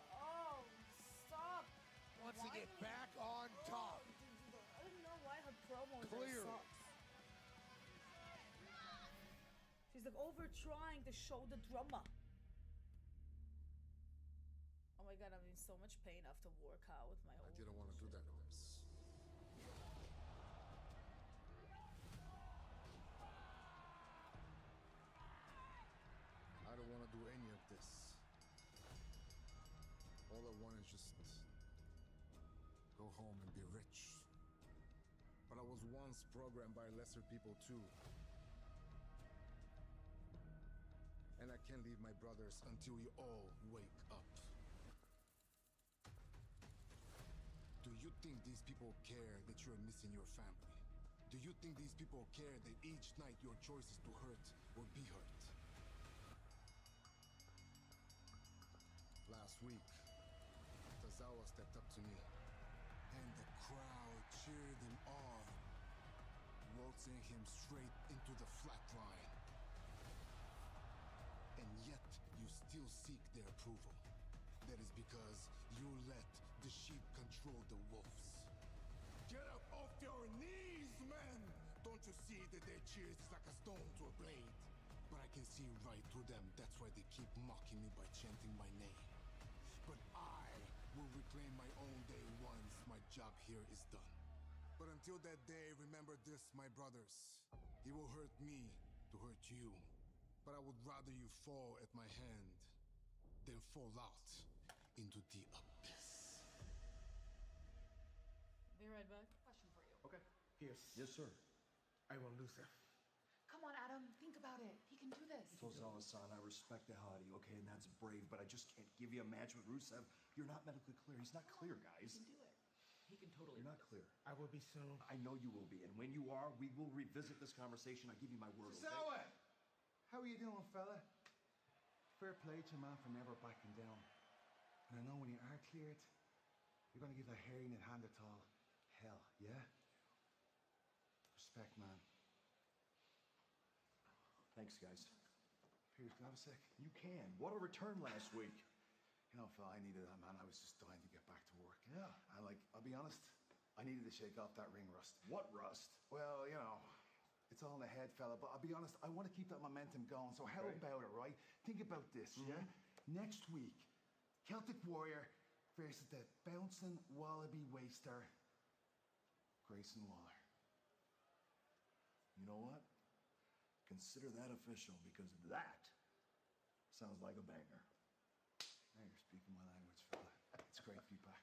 Stop. wants to get whining. back on top. I don't know why her promos Clearly. sucks. She's like over trying to show the drama. Oh my god, I'm in so much pain after workout with my I own. didn't want to do that, Miss. I don't want to do any of this. All I want is just go home and be rich. But I was once programmed by lesser people too. And I can't leave my brothers until you all wake up. Do you think these people care that you're missing your family? Do you think these people care that each night your choice is to hurt or be hurt? Last week, Tozawa stepped up to me, and the crowd cheered him on, waltzing him straight into the flat line. And yet, you still seek their approval. That is because you let the sheep control the wolves. Get up off your knees, man! Don't you see that their cheers is like a stone to a blade? But I can see right through them. That's why they keep mocking me by chanting my name. But I will reclaim my own day once my job here is done. But until that day, remember this, my brothers. It will hurt me to hurt you. But I would rather you fall at my hand than fall out into the abyss. Be right back. Question for you. Okay. Pierce. Yes, sir. I will lose him. Come on, Adam. Think about it. He can do this. Tozawa-san, I respect the hell out of you, okay, and that's brave, but I just can't give you a match with Rusev. You're not medically clear. He's not clear, guys. He can do it. He can totally. You're not clear. I will be soon. I know you will be, and when you are, we will revisit this conversation. I give you my word, okay? Tozawa! How are you doing, fella? Fair play to man for never backing down. And I know when you are cleared, you're gonna give that hairy Neanderthal hell, yeah? Respect, man. Thanks, guys. Pierce, can I have a sec? You can. What a return last week. You know, Phil, I needed that, man. I was just dying to get back to work. Yeah. I'll be honest, I needed to shake off that ring rust. What rust? Well, you know, it's all in the head, fella, but I'll be honest, I want to keep that momentum going. So how about it, right? Think about this, yeah? Next week, Celtic Warrior versus the bouncing wallaby waster, Grayson Waller. You know what? Consider that official, because that sounds like a banger. Now you're speaking my language, fella. It's great to be back.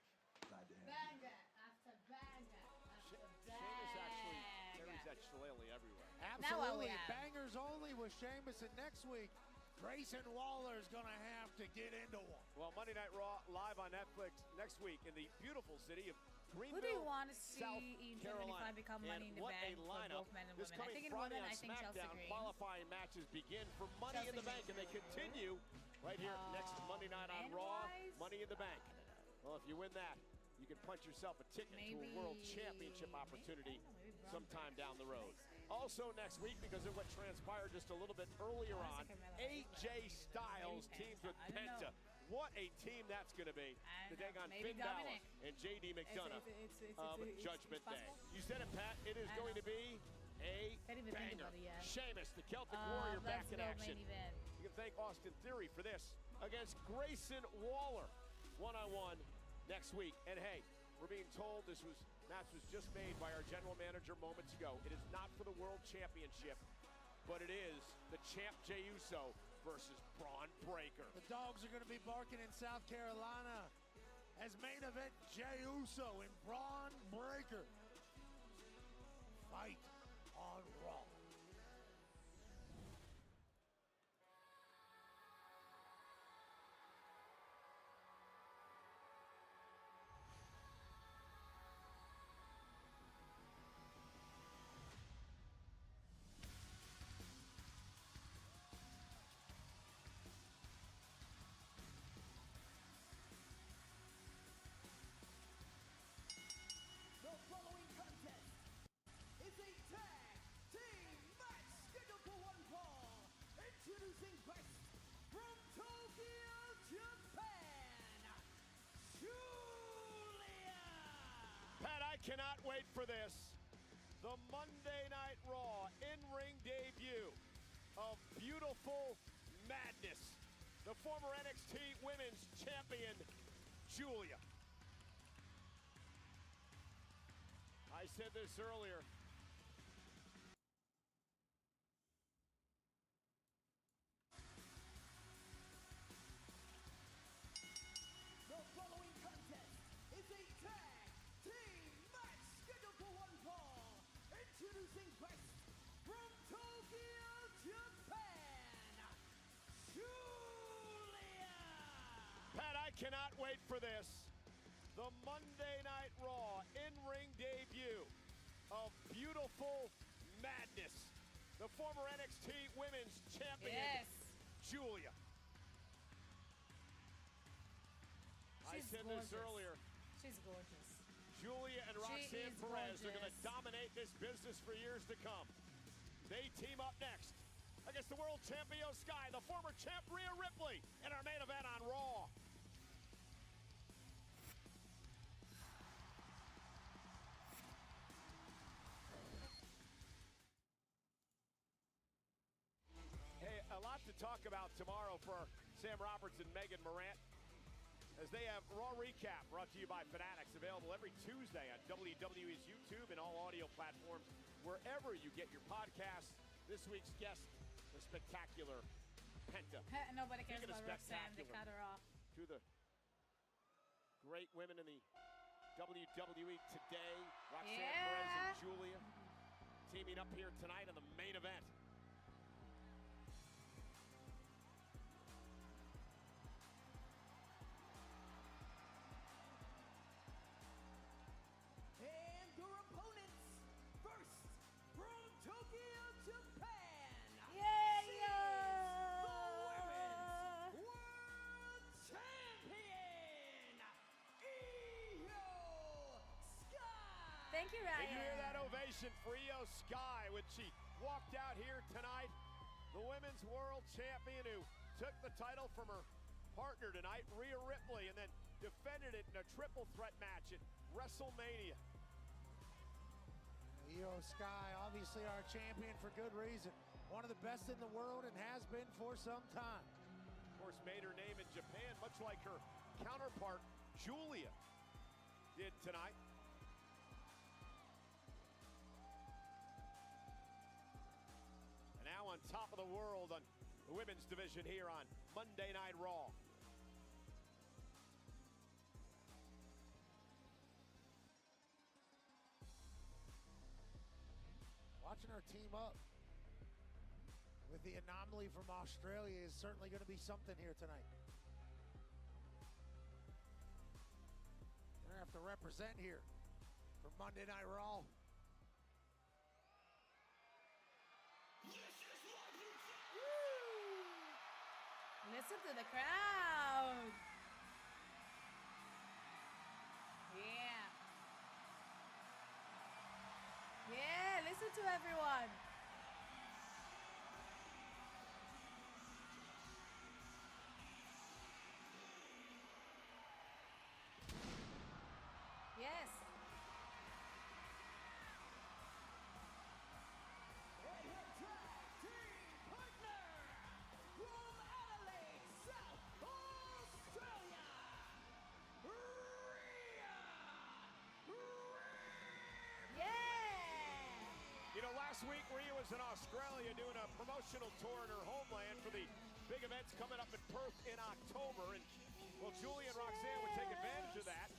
Glad to have you. Banger after banger after Sheamus actually banger. carries that shillelagh everywhere. Absolutely. have. Bangers only with Sheamus, and next week, Grayson Waller's going to have to get into one. Well, Monday Night Raw live on Netflix next week in the beautiful city of Greenville, Who do you want to see South in Carolina. 2025 become And Money in the what Bank a for lineup. both men and This women? I coming think in Friday women, on I think Chelsea SmackDown, Green. qualifying matches begin for Money in the Bank, and they continue right here next Monday night on Raw. men-wise? Money in the Bank. Well, if you win that, you can punch yourself a ticket to a World Championship opportunity sometime down the road. Also next week, because of what transpired just a little bit earlier on, AJ Styles teams with Penta. What a team that's going to be to take on Finn Balor and JD McDonough of Judgment Day. You said it, Pat. It is going to be a banger. Sheamus, the Celtic Warrior, back in action. You can thank Austin Theory for this against Grayson Waller. One-on-one next week. And hey, we're being told this match was just made by our general manager moments ago. It is not for the World Championship, but it is the champ Jey Uso versus Braun Breaker. The dogs are going to be barking in South Carolina as main event Jey Uso and Braun Breaker fight on Raw. The following contest is a tag team match scheduled for one fall. Introducing first from Tokyo, Japan, Julia. Pat, I cannot wait for this. The Monday Night Raw in-ring debut of Beautiful Madness. The former NXT Women's Champion, Julia. I said this earlier. The following contest is a tag team match scheduled for one fall. Introducing first from Tokyo, Japan, cannot wait for this. The Monday Night Raw in-ring debut of Beautiful Madness. The former NXT Women's Champion, Julia. I said this earlier. She's gorgeous. Julia and Roxanne Perez are going to dominate this business for years to come. They team up next against the world champion Sky, the former champ Rhea Ripley, in our main event on Raw. Hey, a lot to talk about tomorrow for Sam Roberts and Megan Morant, as they have Raw Recap brought to you by Fanatics, available every Tuesday on WWE's YouTube and all audio platforms, wherever you get your podcasts. This week's guest, the spectacular Penta. Nobody cares about Roxanne. They cut her off. To the great women in the WWE today, Roxanne Perez and Julia, teaming up here tonight in the main event. And your opponents, first from Tokyo, Japan. The Women's World Champion, Io Sky. Thank you, Ryan. Did you hear that ovation for Io Sky when she walked out here tonight? The Women's World Champion who took the title from her partner tonight, Rhea Ripley, and then defended it in a triple threat match at WrestleMania. Io Sky, obviously our champion for good reason. One of the best in the world and has been for some time. Of course, made her name in Japan, much like her counterpart, Julia, did tonight. And now on top of the world on the women's division here on Monday Night Raw. Watching her team up with the anomaly from Australia is certainly going to be something here tonight. They're going to have to represent here for Monday Night Raw. Listen to the crowd. Yeah. Yeah, listen to everyone. Yes. And her tag team partner from Adelaide, South Australia, Rhea Ripley. You know, last week Rhea was in Australia doing a promotional tour in her homeland for the big events coming up in Perth in October. And, well, Julia and Roxanne would take advantage of that,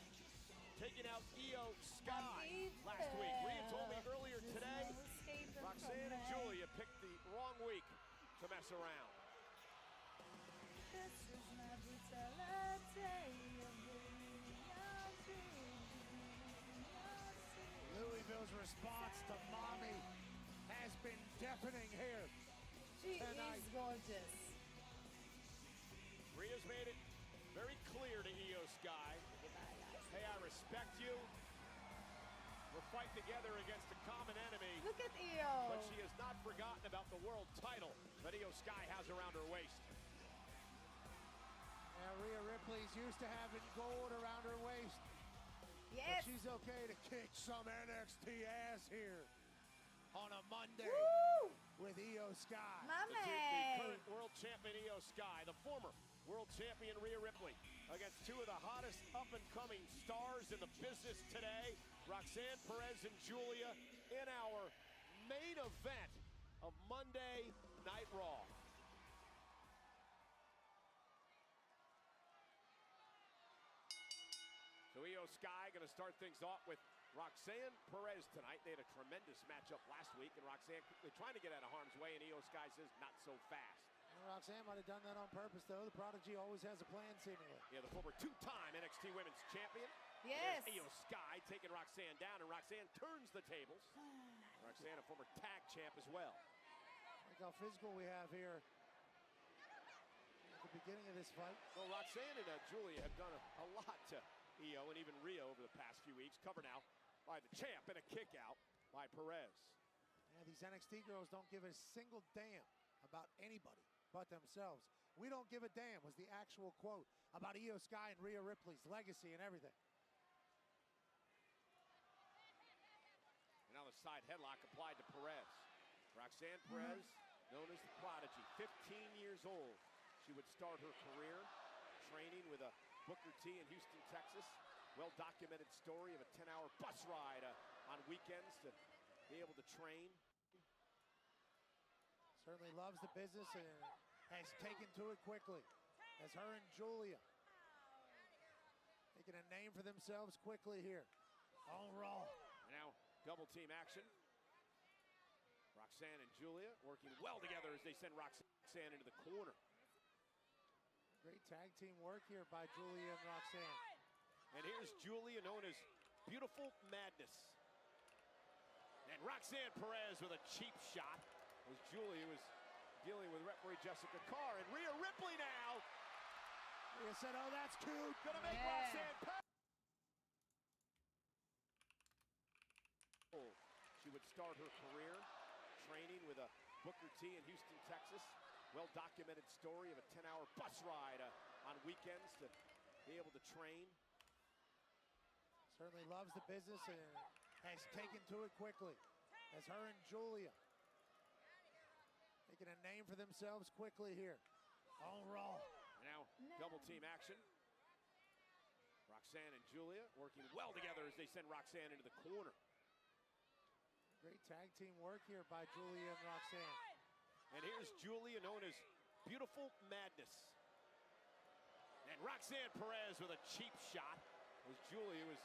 taking out Io Sky last week. Rhea told me earlier today, Roxanne and Julia picked the wrong week to mess around. This is my brutality. Louisville's response to Mommy has been deafening here She tonight. is gorgeous. Rhea's made it very clear to Io Sky, hey, I respect you. We're fighting together against a common enemy. Look at Io. But she has not forgotten about the world title that Io Sky has around her waist. Now, Rhea Ripley's used to having gold around her waist. Yes. But she's okay to kick some NXT ass here on a Monday with Io Sky. The current world champion Io Sky, the former world champion Rhea Ripley, against two of the hottest up-and-coming stars in the business today, Roxanne Perez and Julia, in our main event of Monday Night Raw. So Io Sky going to start things off with Roxanne Perez tonight. They had a tremendous matchup last week, and Roxanne quickly trying to get out of harm's way, and Io Sky says, not so fast. Roxanne might have done that on purpose, though. The Prodigy always has a plan, seemingly. Yeah, the former two-time NXT Women's Champion. Yes. There's Io Sky taking Roxanne down, and Roxanne turns the tables. Roxanne, a former tag champ as well. Look how physical we have here at the beginning of this fight. Well, Roxanne and Julia have done a lot to Io and even Rhea over the past few weeks. Covered now by the champ and a kick out by Perez. Yeah, these NXT girls don't give a single damn about anybody but themselves. We don't give a damn was the actual quote about Io Sky and Rhea Ripley's legacy and everything. And now the side headlock applied to Perez. Roxanne Perez, known as the Prodigy, 15 years old. She would start her career training with a Booker T in Houston, Texas. Well-documented story of a 10-hour bus ride on weekends to be able to train. Certainly loves the business and has taken to it quickly. As her and Julia making a name for themselves quickly here on Raw. And now double team action. Roxanne and Julia working well together as they send Roxanne into the corner. Great tag team work here by Julia and Roxanne. And here's Julia, known as Beautiful Madness. And Roxanne Perez with a cheap shot as Julia was dealing with referee Jessica Carr. And Rhea Ripley now. Rhea said, oh, that's cute. Gonna make Roxanne pay. She would start her career training with a Booker T in Houston, Texas. Well-documented story of a 10-hour bus ride on weekends to be able to train. Certainly loves the business and has taken to it quickly. As her and Julia making a name for themselves quickly here on Raw. And now double team action. Roxanne and Julia working well together as they send Roxanne into the corner. Great tag team work here by Julia and Roxanne. And here's Julia, known as Beautiful Madness. And Roxanne Perez with a cheap shot as Julia was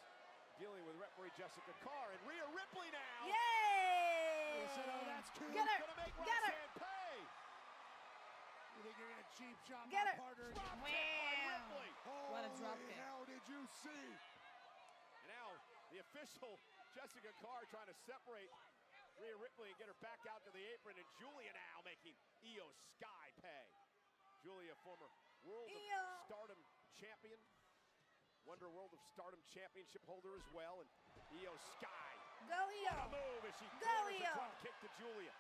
dealing with referee Jessica Carr. And Rhea Ripley now. Yay! Rhea said, oh, that's cute. Get her! Gonna make Get her! Roxanne pay. You think you're gonna cheap shot Get my her! partner? Drop kick by Ripley. What a drop kick. How did you see? And now the official Jessica Carr trying to separate Rhea Ripley and get her back out to the apron, and Julia now making Io Sky pay. Julia, former World of Stardom champion, Wonder World of Stardom championship holder as well, and Io Sky. Go Io! What a move as she Go delivers Io! a drop kick to Julia.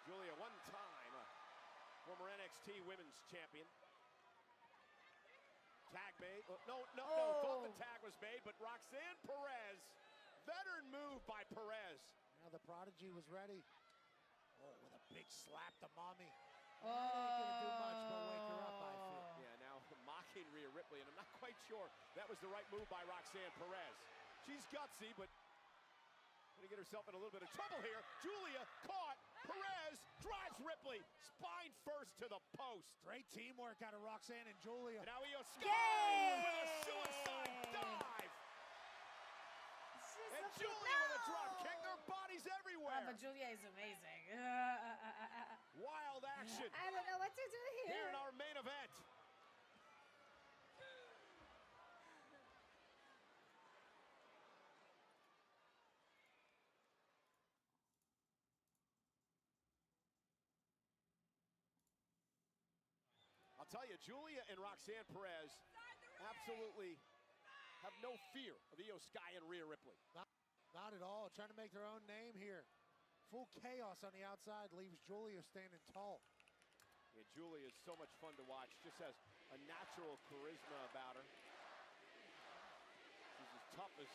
Julia, one time former NXT Women's Champion. Tag made. No, thought the tag was made, but Roxanne Perez, veteran move by Perez. Now the Prodigy was ready. Oh, with a big slap to mommy. Oh. That ain't gonna do much but wake her up, I feel. Yeah, now mocking Rhea Ripley, and I'm not quite sure that was the right move by Roxanne Perez. She's gutsy, but gonna get herself in a little bit of trouble here. Julia caught. Perez drives Ripley, spine first to the post. Great teamwork out of Roxanne and Julia. And now Io Sky with a suicide dive. And Julia with a drop kick. Their bodies everywhere. But Julia is amazing. Wild action. I don't know what to do here. Here in our main event. I'll tell you, Julia and Roxanne Perez absolutely have no fear of Io Sky and Rhea Ripley. Not at all. Trying to make their own name here. Full chaos on the outside leaves Julia standing tall. Yeah, Julia is so much fun to watch. Just has a natural charisma about her. She's as tough as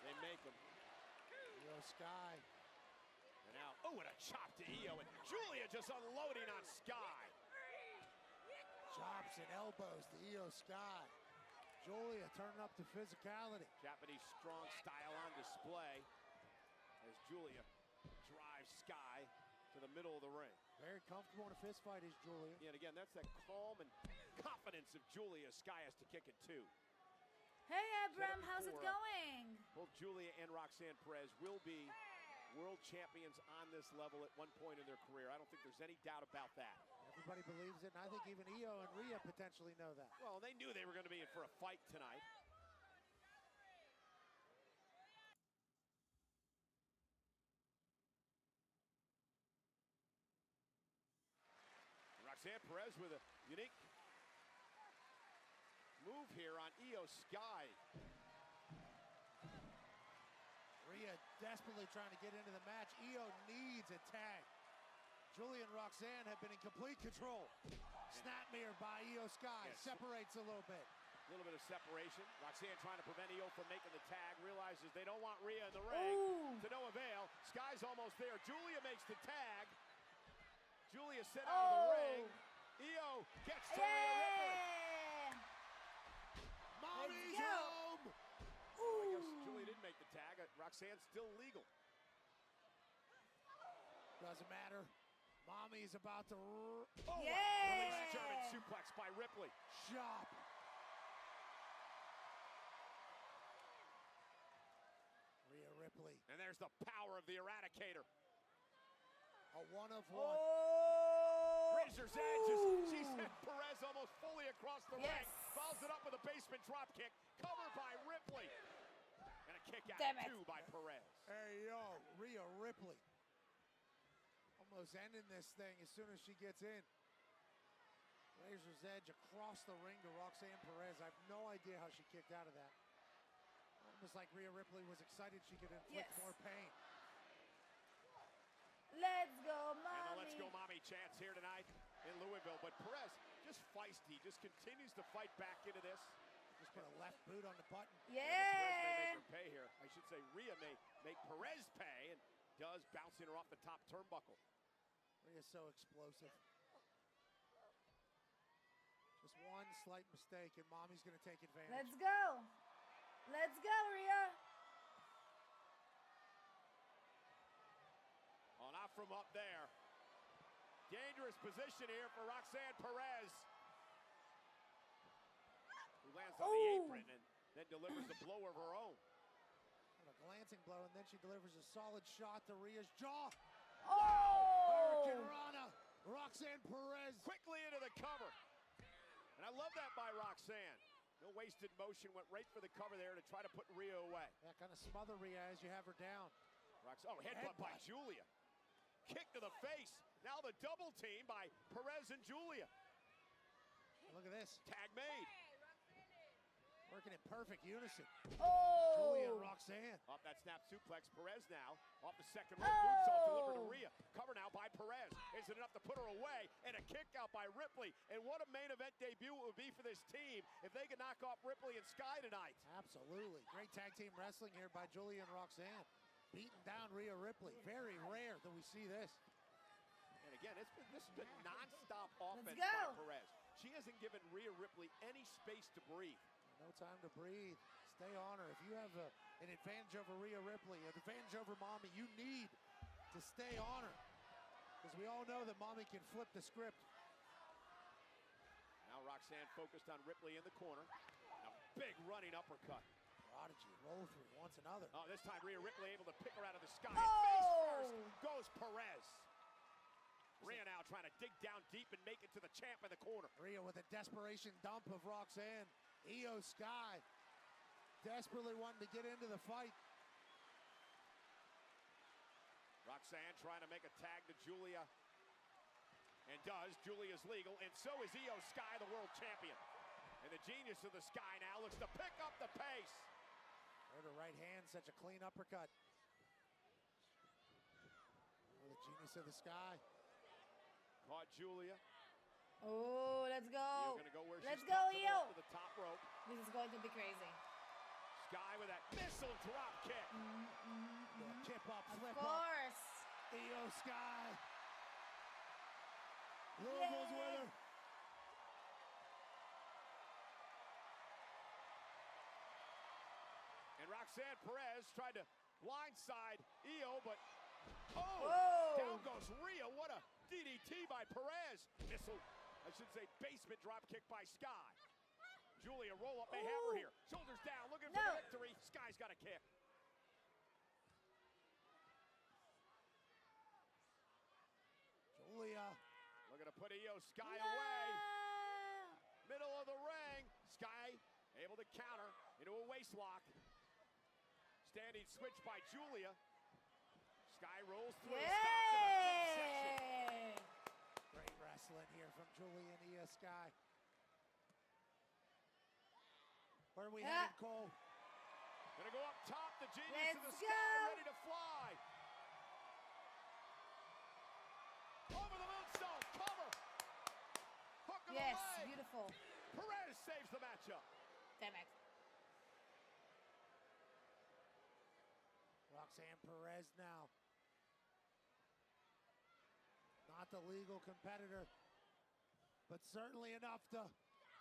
they make them. Io Sky. And now, oh, and a chop to Io, and Julia just unloading on Sky. Chops and elbows to Io Sky. Julia turning up the physicality. Japanese strong style on display as Julia drives Sky to the middle of the ring. Very comfortable in a fist fight is Julia. Yeah, and again, that's that calm and confidence of Julia. Sky has to kick it too. Hey, Abram, how's it going? Both Julia and Roxanne Perez will be world champions on this level at one point in their career. I don't think there's any doubt about that. Every Everybody believes it, and I think even Io and Rhea potentially know that. Well, they knew they were going to be in for a fight tonight. Roxanne Perez with a unique move here on Io Sky. Rhea desperately trying to get into the match. Io needs a tag. Julia and Roxanne have been in complete control. Snap mirror by Io Sky. Yes. Separates a little bit. A little bit of separation. Roxanne trying to prevent Io from making the tag. Realizes they don't want Rhea in the ring. Ooh. To no avail. Sky's almost there. Julia makes the tag. Julia sent out of the ring. Io gets to Rhea Ripley. Mommy's home. Well, I guess Julia didn't make the tag. Roxanne's still legal. Doesn't matter. Mommy's about to... Release German suplex by Ripley. Chop. Rhea Ripley. And there's the power of the Eradicator. A one-of-one. Razor's Edge as she sent Perez almost fully across the ring. Follows it up with a basement drop kick. Covered by Ripley. And a kick out two by Perez. Hey, yo, Rhea Ripley. Almost ending this thing as soon as she gets in. Razor's Edge across the ring to Roxanne Perez. I have no idea how she kicked out of that. Almost like Rhea Ripley was excited she could inflict more pain. Let's go, mommy. And the Let's Go Mommy chants here tonight in Louisville. But Perez, just feisty, just continues to fight back into this. Just put a left boot on the button. Perez may make her pay here. I should say Rhea may make Perez pay, and does, bouncing her off the top turnbuckle. Rhea's so explosive. Just one slight mistake, and Mommy's going to take advantage. Let's go. Let's go, Rhea. Oh, not from up there. Dangerous position here for Roxanne Perez. Who lands on the apron and then delivers the blow of her own. And a glancing blow, and then she delivers a solid shot to Rhea's jaw. Oh! Rana. Roxanne Perez. Quickly into the cover. And I love that by Roxanne. No wasted motion, went right for the cover there to try to put Rhea away. Yeah, kind of smother Rhea as you have her down. Headbutt by Julia. Kick to the face. Now the double team by Perez and Julia. Look at this. Tag made. Working in perfect unison. Oh! Julia and Roxanne. Off that snap suplex, Perez now. Off the second rope, moonsault delivered to Rhea. Cover now by Perez. Is it enough to put her away? And a kick out by Ripley. And what a main event debut it would be for this team if they could knock off Ripley and Sky tonight. Absolutely. Great tag team wrestling here by Julia and Roxanne. Beating down Rhea Ripley. Very rare that we see this. And again, this has been non-stop offense go. by Perez. She hasn't given Rhea Ripley any space to breathe. No time to breathe. Stay on her. If you have an advantage over Rhea Ripley, an advantage over Mommy, you need to stay on her. Because we all know that Mommy can flip the script. Now Roxanne focused on Ripley in the corner. A big running uppercut. Prodigy roll through once another. Oh, this time Rhea Ripley able to pick her out of the sky. Face first goes Perez. Rhea now trying to dig down deep and make it to the champ in the corner. Rhea with a desperation dump of Roxanne. Io Sky desperately wanting to get into the fight. Roxanne trying to make a tag to Julia. And does. Julia's legal, and so is Io Sky, the world champion. And the genius of the Sky now looks to pick up the pace. There's her right hand, such a clean uppercut. Oh, the genius of the Sky. Caught Julia. Oh, let's go. Gonna go where let's she's go, to Io. the top rope. This is going to be crazy. Sky with that missile drop kick. Tip up, flip Of up. course. Io Sky. Louisville's with her. And Roxanne Perez tried to blindside Io, but down goes Rhea. What a DDT by Perez. Missile, I should say basement drop kick by Sky. Julia roll up, they have her here. Shoulders down, looking for the victory. Sky's got a kick. Julia. Looking to put Io Sky away. Middle of the ring. Sky able to counter into a waist lock. Standing switch by Julia. Sky rolls through. Yeah! Great wrestling here from Julia and Io Sky. Where are we headed, Cole? Gonna go up top. The Genius of the Sky ready to fly. Over the moonsault. Cover. Hook of the leg. Beautiful. Perez saves the matchup. Damn it. Roxanne Perez now. Not the legal competitor, but certainly enough to...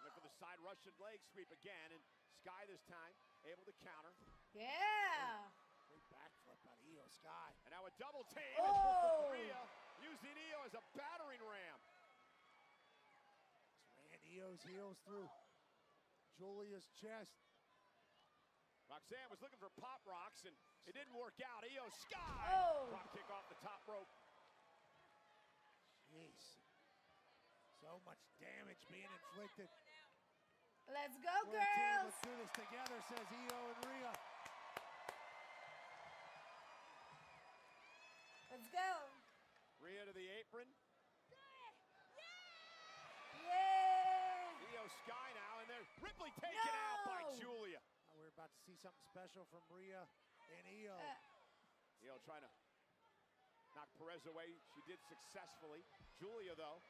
Went for the side Russian leg sweep again, and Sky this time able to counter. Yeah! Great backflip by Io Sky. And now a double team. Oh! Rhea using Io as a battering ram. Ran Io's heels through Julia's chest. Roxanne was looking for pop rocks, and it didn't work out. Io Sky! Drop kick off the top rope. Jeez. So much damage being inflicted. Let's go, We're girls! a team, let's do this together, says Io and Rhea. Let's go. Rhea to the apron. Yeah! Io Sky now, and then Ripley taken out by Julia. Now we're about to see something special from Rhea and Io. Io trying to knock Perez away. She did successfully. Julia, though,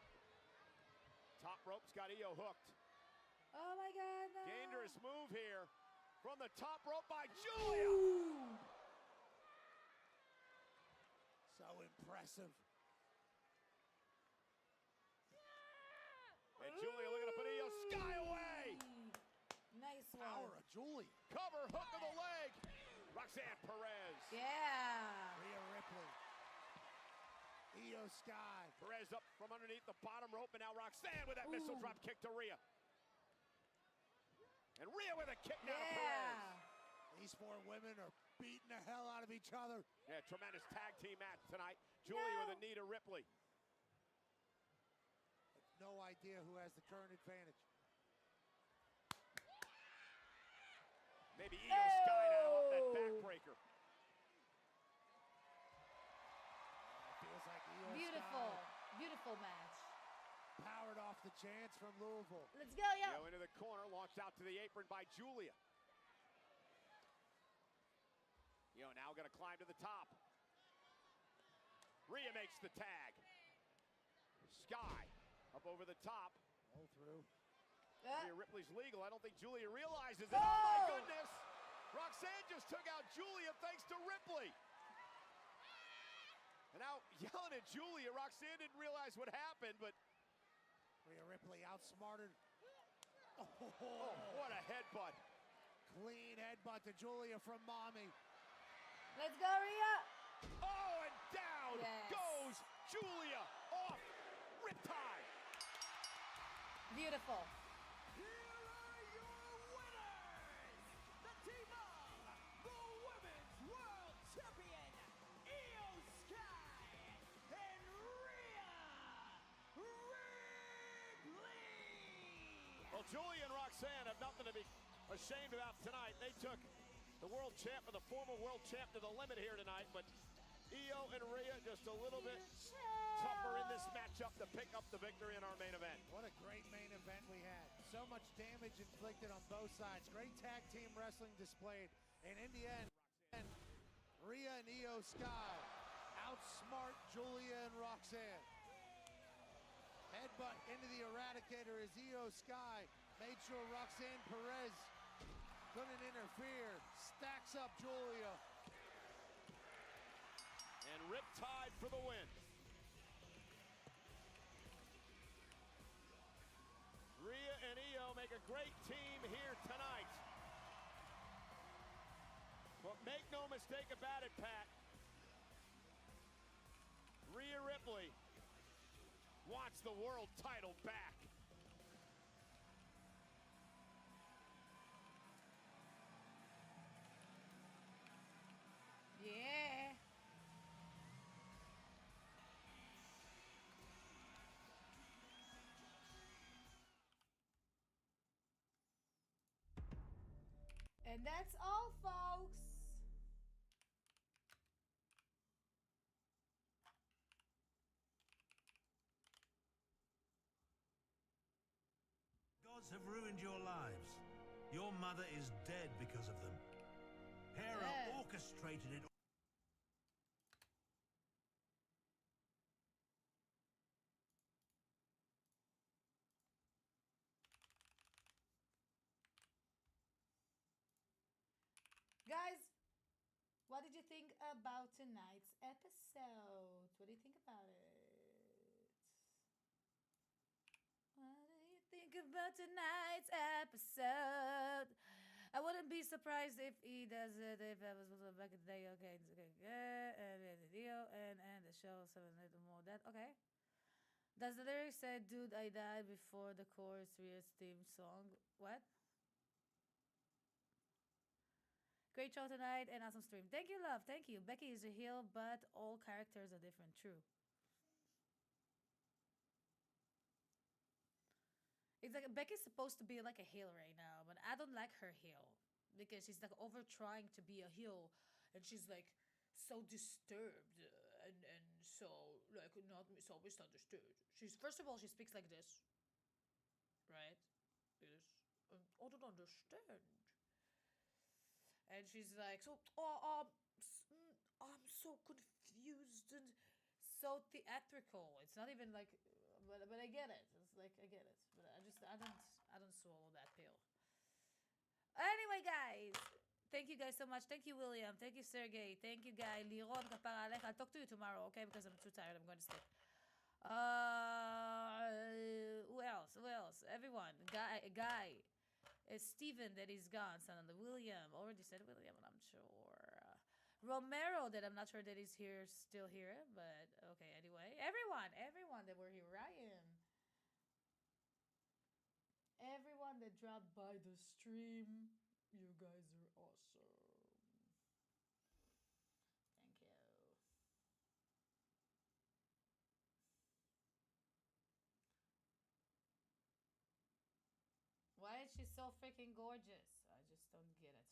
top rope's got Io hooked. Oh my God, no. Dangerous move here from the top rope by Julia. Ooh. So impressive. And Julia looking to put Io Sky away. Nice one. Power of Julia. Cover, hook of the leg. Roxanne Perez. Yeah. Rhea Ripley. Io Sky. Perez up from underneath the bottom rope, and now Roxanne with that missile drop kick to Rhea. And Rhea with a kick now to Perez. These four women are beating the hell out of each other. Yeah, tremendous tag team match tonight. Julia with a knee to Ripley. No idea who has the current advantage. Maybe Io Sky now up that backbreaker. Feels like Io Beautiful. Sky Beautiful match. powered off the chance from Louisville. Let's go, yo. Io into the corner, launched out to the apron by Julia. Io now going to climb to the top. Rhea makes the tag. Sky up over the top. Roll through. Rhea Ripley's legal. I don't think Julia realizes it. Oh my goodness! Roxanne just took out Julia thanks to Ripley. And now yelling at Julia. Roxanne didn't realize what happened, but Rhea Ripley outsmarted. oh, what a headbutt. Clean headbutt to Julia from Mommy. Let's go, Rhea. Oh, and down Yes. goes Julia off Riptide. Beautiful. Here are your winners! The team of the Women's World Champion, Io Sky and Rhea Ripley! Well, Julia and Roxanne have nothing to be ashamed about tonight. They took the world champ or the former world champ to the limit here tonight, but Io and Rhea just a little bit tougher in this matchup to pick up the victory in our main event. What a great main event we had. So much damage inflicted on both sides. Great tag team wrestling displayed. And in the end, Rhea and Io Sky outsmart Julia and Roxanne. Headbutt into the Eradicator as Io Sky made sure Roxanne Perez couldn't interfere. Stacks up Julia. And Riptide for the win. Rhea and Io make a great team here tonight. But make no mistake about it, Pat. Rhea Ripley wants the world title back. Yeah. And that's all, folks. Gods have ruined your lives. Your mother is dead because of them. Hera orchestrated it. Guys, what did you think about tonight's episode? What do you think about it? What do you think about tonight's episode? I wouldn't be surprised if he does it if I was back in the day. Okay, and the video and the show 7 more. That okay? Does the lyric say "Dude, I died" before the chorus Ria's theme song? What? Great show tonight and awesome stream. Thank you, love. Thank you. Becky is a heel, but all characters are different. True. It's like Becky's supposed to be like a heel right now, but I don't like her heel because she's like over trying to be a heel, and she's like so disturbed and so like not so misunderstood. She's first of all she speaks like this, right? This I don't understand. And she's like, so, I'm so confused and so theatrical. It's not even like, but I get it. It's like I get it, but I don't swallow that pill. Anyway, guys, thank you guys so much. Thank you, William. Thank you, Sergey. Thank you, Guy. Liron, kapara alech. I'll talk to you tomorrow, okay? Because I'm too tired. I'm going to sleep. Who else? Who else? Everyone. Guy. It's Steven that is gone, son of the William. Already said William, and I'm sure. Romero that I'm not sure that he's here, still here, but okay, anyway. Everyone that were here. Ryan. Everyone that dropped by the stream. You guys are awesome. Thank you. Why is she so freaking gorgeous? I just don't get it.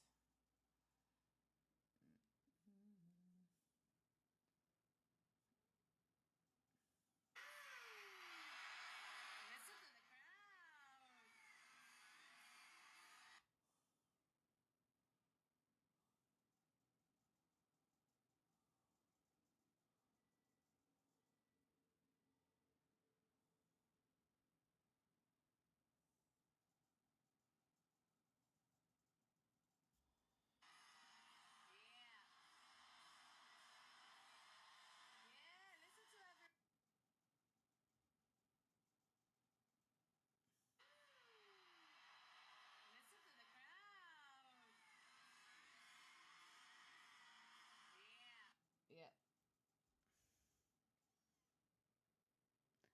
Yeah.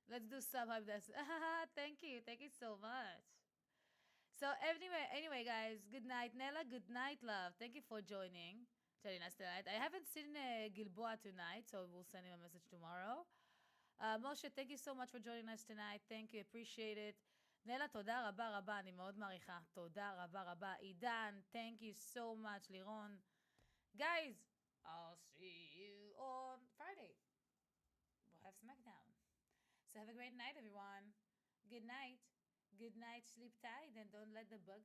Let's do sub hype this. Thank you. Thank you so much. So anyway, guys, good night, Nella. Good night, love. Thank you for joining us tonight. I haven't seen Gilboa tonight, so we'll send him a message tomorrow. Moshe, thank you so much for joining us tonight. Thank you, appreciate it. נלה, תודה רבה רבה, אני מאוד מעריכה. תודה רבה רבה. עידן, thank you so much. לירון. Guys, I'll see you on Friday. We'll have SmackDown. So have a great night, everyone. Good night. Good night. Sleep tight and don't let the bugs